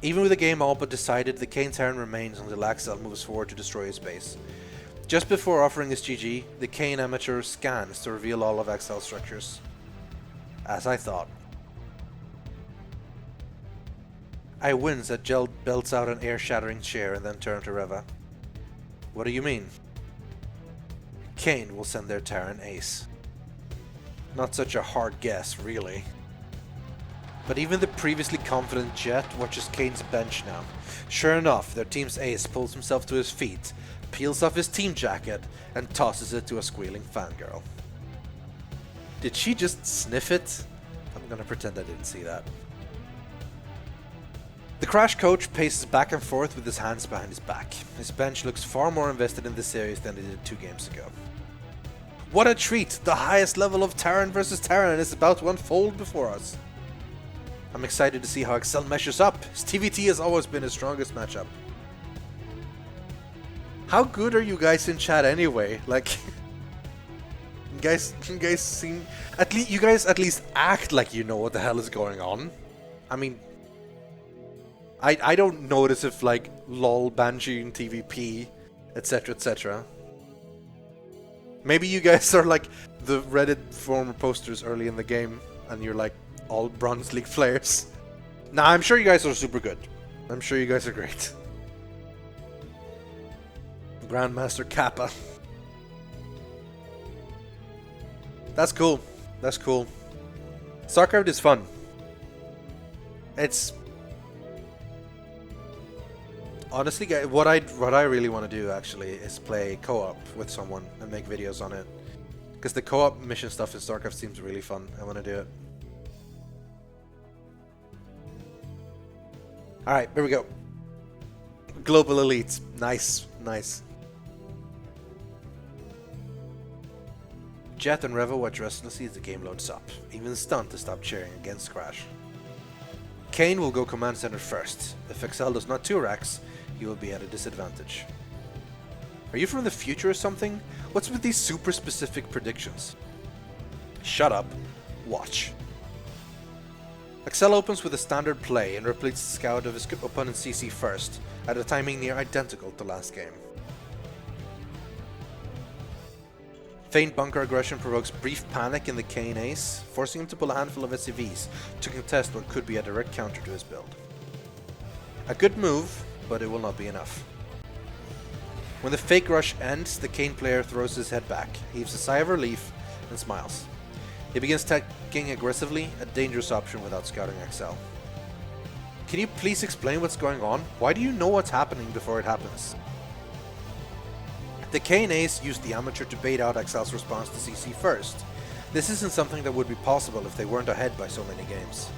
Even with the game all but decided, the Kane Terran remains until XL moves forward to destroy his base. Just before offering his GG, the Kane amateur scans to reveal all of XL's structures. As I thought. I wince as Gel belts out an air-shattering cheer and then turn to Reva. What do you mean? Kane will send their Terran ace. Not such a hard guess, really. But even the previously confident Jet watches Kane's bench now. Sure enough, their team's ace pulls himself to his feet, peels off his team jacket, and tosses it to a squealing fangirl. Did she just sniff it? I'm gonna pretend I didn't see that. The Crash coach paces back and forth with his hands behind his back. His bench looks far more invested in the series than it did 2 games ago. What a treat! The highest level of Terran versus Terran is about to unfold before us. I'm excited to see how XL measures up. His TVT has always been his strongest matchup. How good are you guys in chat anyway? You guys seem you guys at least act like you know what the hell is going on. I mean, I don't notice if lol Banshee in TVP, etc, etc. Maybe you guys are like the Reddit former posters early in the game and you're like all Bronze League players. Nah, I'm sure you guys are super good. I'm sure you guys are great. Grandmaster Kappa. That's cool. That's cool. Starcraft is fun. It's honestly, what I really want to do actually is play co-op with someone and make videos on it. Because the co-op mission stuff in Starcraft seems really fun. I want to do it. Alright, here we go. Global Elite. Nice, nice. Jet and Revo watch restlessly as the game loads up. Even Stunt to stop cheering against Crash. Kane will go command center first. If Excel does not 2-racks, he will be at a disadvantage. Are you from the future or something? What's with these super specific predictions? Shut up. Watch. Excel opens with a standard play and repletes the scout of his opponent's CC first, at a timing near identical to last game. Feint bunker aggression provokes brief panic in the Kane ace, forcing him to pull a handful of SCVs to contest what could be a direct counter to his build. A good move, but it will not be enough. When the fake rush ends, the Kane player throws his head back, heaves a sigh of relief, and smiles. He begins attacking aggressively, a dangerous option without scouting XL. Can you please explain what's going on? Why do you know what's happening before it happens? The Kane ace used the amateur to bait out XL's response to CC first. This isn't something that would be possible if they weren't ahead by so many games.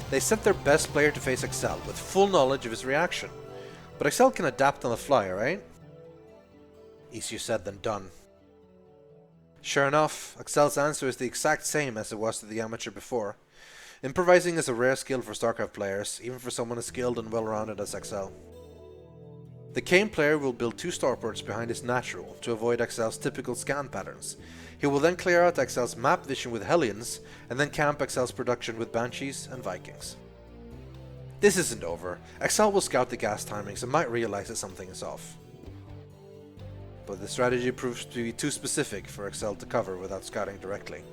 They sent their best player to face XL with full knowledge of his reaction. But XL can adapt on the fly, right? Easier said than done. Sure enough, XL's answer is the exact same as it was to the amateur before. Improvising is a rare skill for Starcraft players, even for someone as skilled and well-rounded as XL. The Kane player will build 2 starports behind his natural to avoid XL's typical scan patterns. He will then clear out XL's map vision with Hellions, and then camp XL's production with Banshees and Vikings. This isn't over. XL will scout the gas timings and might realize that something is off. But the strategy proves to be too specific for XL to cover without scouting directly.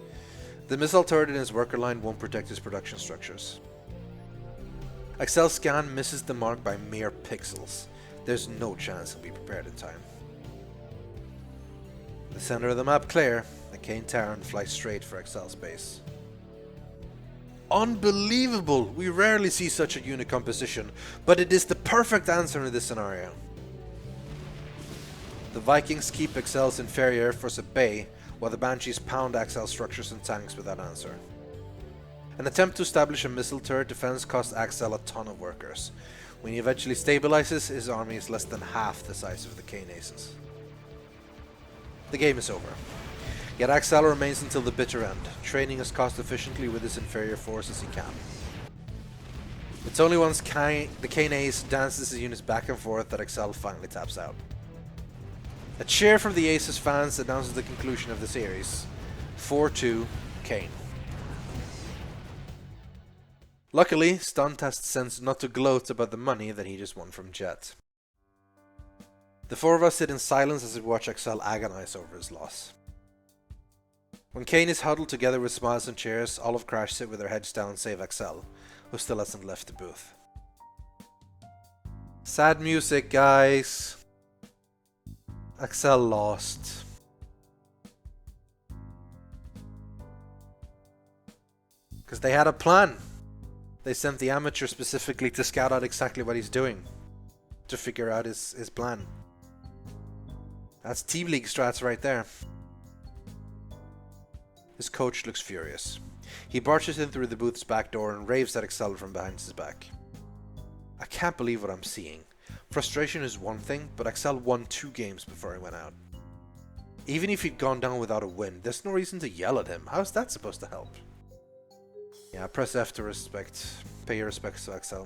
The missile turret in his worker line won't protect his production structures. XL's scan misses the mark by mere pixels. There's no chance he'll be prepared in time. The center of the map clear, the Kane Terran flies straight for XL's base. Unbelievable! We rarely see such a unit composition, but it is the perfect answer in this scenario. The Vikings keep XL's inferior Air Force at bay, while the Banshees pound XL structures and tanks with that answer. An attempt to establish a missile turret defense cost XL a ton of workers. When he eventually stabilizes, his army is less than half the size of the Kane aces. The game is over. Yet XL remains until the bitter end, training as cost efficiently with his inferior force as he can. It's only once the Kane ace dances his units back and forth that XL finally taps out. A cheer from the Aces fans announces the conclusion of the series. 4-2, Kane. Luckily, Stunt has the sense not to gloat about the money that he just won from Jet. The 4 of us sit in silence as we watch XL agonize over his loss. When Kane is huddled together with smiles and cheers, all of Crash sit with their heads down save XL, who still hasn't left the booth. Sad music, guys. XL lost. Because they had a plan. They sent the amateur specifically to scout out exactly what he's doing. To figure out his plan. That's Team League strats right there. His coach looks furious. He barges in through the booth's back door and raves at XL from behind his back. I can't believe what I'm seeing. Frustration is one thing, but XL won 2 games before he went out. Even if he'd gone down without a win, there's no reason to yell at him. How's that supposed to help? Yeah, press F to pay your respects to XL.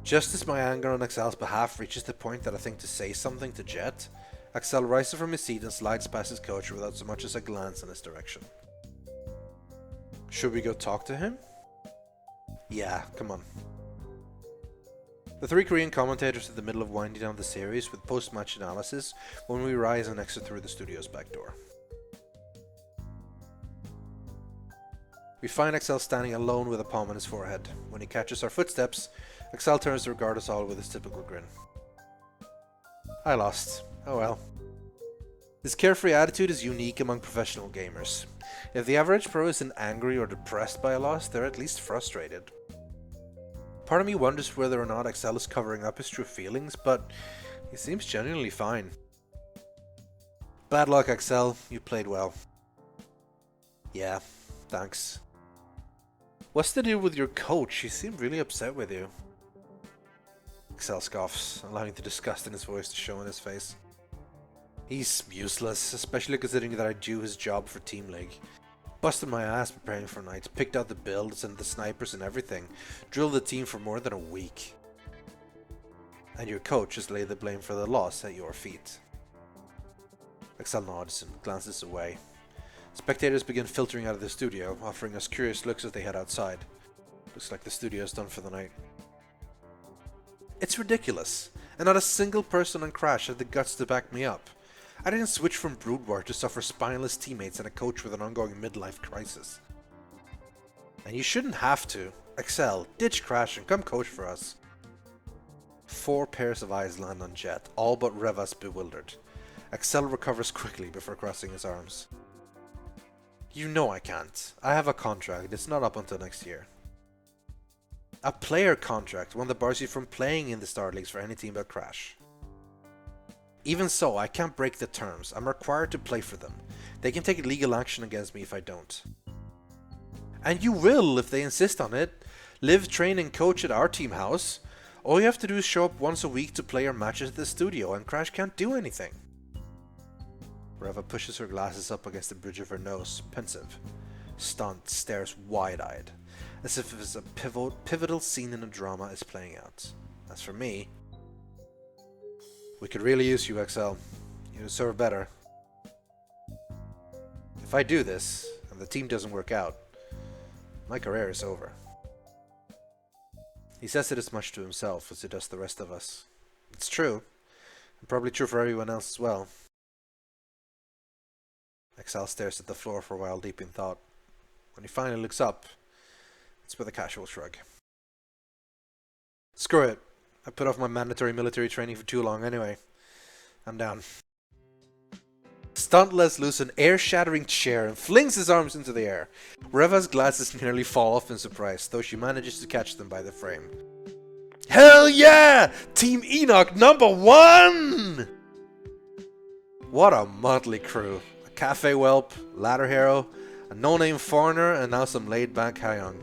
Just as my anger on XL's behalf reaches the point that I think to say something to Jet, XL rises from his seat and slides past his coach without so much as a glance in his direction. Should we go talk to him? Yeah, come on. The 3 Korean commentators in the middle of winding down the series with post-match analysis when we rise and exit through the studio's back door. We find XL standing alone with a palm on his forehead. When he catches our footsteps, XL turns to regard us all with his typical grin. I lost. Oh well. This carefree attitude is unique among professional gamers. If the average pro isn't angry or depressed by a loss, they're at least frustrated. Part of me wonders whether or not XL is covering up his true feelings, but he seems genuinely fine. Bad luck, XL. You played well. Yeah, thanks. What's the deal with your coach? He seemed really upset with you. XL scoffs, allowing the disgust in his voice to show in his face. He's useless, especially considering that I do his job for Team League. Busted my ass preparing for nights, picked out the builds and the snipers and everything. Drilled the team for more than a week. And your coach just laid the blame for the loss at your feet. Excel nods and glances away. Spectators begin filtering out of the studio, offering us curious looks as they head outside. Looks like the studio is done for the night. It's ridiculous, and not a single person on Crash had the guts to back me up. I didn't switch from Brood War to suffer spineless teammates and a coach with an ongoing midlife crisis. And you shouldn't have to. Excel, ditch Crash and come coach for us. 4 pairs of eyes land on Jet, all but Revas bewildered. Excel recovers quickly before crossing his arms. You know I can't. I have a contract. It's not up until next year. A player contract, one that bars you from playing in the Star Leagues for any team but Crash. Even so, I can't break the terms. I'm required to play for them. They can take legal action against me if I don't. And you will if they insist on it. Live, train and coach at our team house. All you have to do is show up once a week to play your matches at the studio and Crash can't do anything. Reva pushes her glasses up against the bridge of her nose, pensive. Stunt stares wide-eyed, as if it's a pivotal scene in a drama is playing out. As for me, we could really use you, XL. You deserve better. If I do this, and the team doesn't work out, my career is over. He says it as much to himself as he does the rest of us. It's true, and probably true for everyone else as well. XL stares at the floor for a while, deep in thought. When he finally looks up, it's with a casual shrug. Screw it. I put off my mandatory military training for too long anyway. I'm down. Stunt lets loose an air-shattering chair and flings his arms into the air. Reva's glasses nearly fall off in surprise, though she manages to catch them by the frame. Hell yeah! Team Enoch #1! What a motley crew. A cafe whelp, ladder hero, a no-name foreigner, and now some laid-back Hayoung.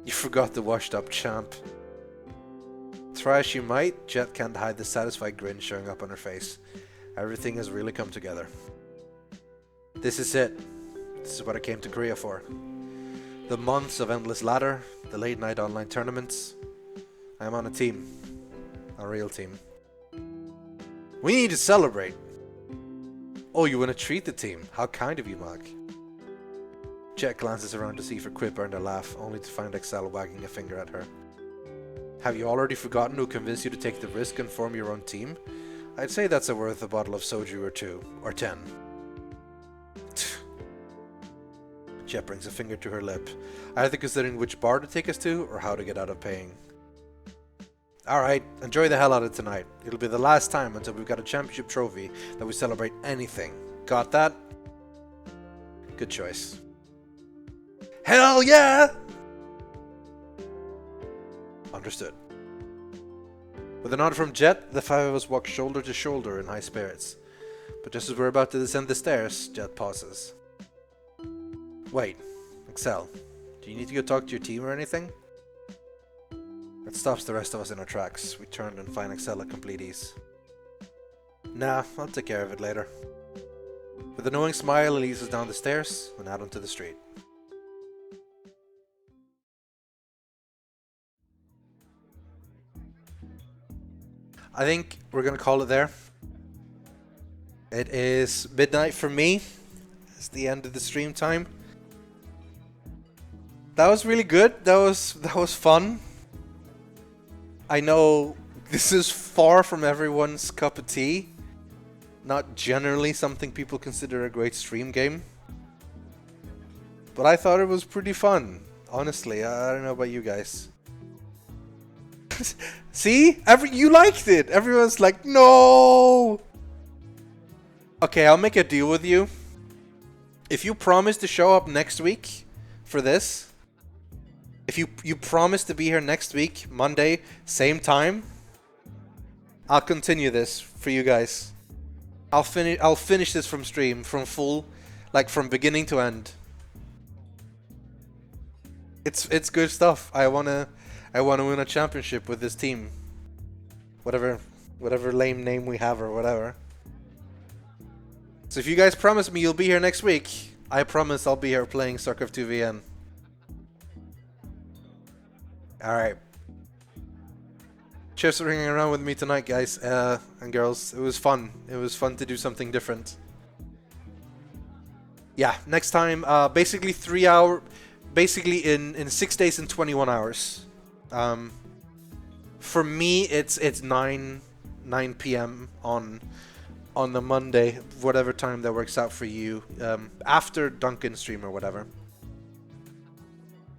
You forgot the washed-up champ. Try as she might, Jet can't hide the satisfied grin showing up on her face. Everything has really come together. This is it. This is what I came to Korea for. The months of endless ladder, the late-night online tournaments. I am on a team. A real team. We need to celebrate. Oh, you want to treat the team? How kind of you, Mark. Jet glances around to see if her quip earned a laugh, only to find Excel wagging a finger at her. Have you already forgotten who convinced you to take the risk and form your own team? I'd say that's worth a bottle of soju or 2, or 10. Jet brings a finger to her lip, either considering which bar to take us to, or how to get out of paying. Alright, enjoy the hell out of it tonight. It'll be the last time until we've got a championship trophy that we celebrate anything. Got that? Good choice. Hell yeah! Understood. With a nod from Jet, the 5 of us walk shoulder to shoulder in high spirits. But just as we're about to descend the stairs, Jet pauses. Wait, Excel, do you need to go talk to your team or anything? That stops the rest of us in our tracks. We turn and find Excel at complete ease. Nah, I'll take care of it later. With a knowing smile, he leads us down the stairs and out onto the street. I think we're going to call it there. It is midnight for me. It's the end of the stream time. That was really good. That was fun. I know this is far from everyone's cup of tea. Not generally something people consider a great stream game. But I thought it was pretty fun. Honestly, I don't know about you guys. See? You liked it! Everyone's like, no! Okay, I'll make a deal with you. If you promise to show up next week for this, if you promise to be here next week, Monday, same time, I'll continue this for you guys. I'll finish this from stream, from full, like from beginning to end. It's good stuff. I wanna win a championship with this team. Whatever lame name we have or whatever. So if you guys promise me you'll be here next week, I promise I'll be here playing Starcraft 2VN. Alright. Cheers for hanging around with me tonight, guys and girls. It was fun. It was fun to do something different. Yeah, next time, basically 3 hour, basically in 6 days and 21 hours. For me, it's 9 p.m. on the Monday, whatever time that works out for you, after Duncan's stream or whatever.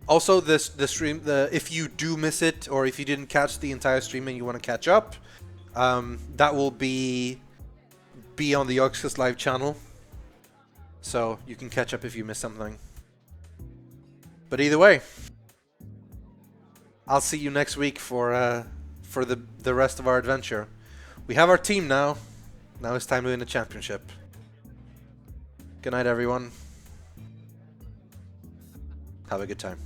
Also, the stream, if you do miss it, or if you didn't catch the entire stream and you want to catch up, that will be on the Yogscast live channel. So you can catch up if you miss something. But either way, I'll see you next week for the rest of our adventure. We have our team now. Now it's time to win the championship. Good night, everyone. Have a good time.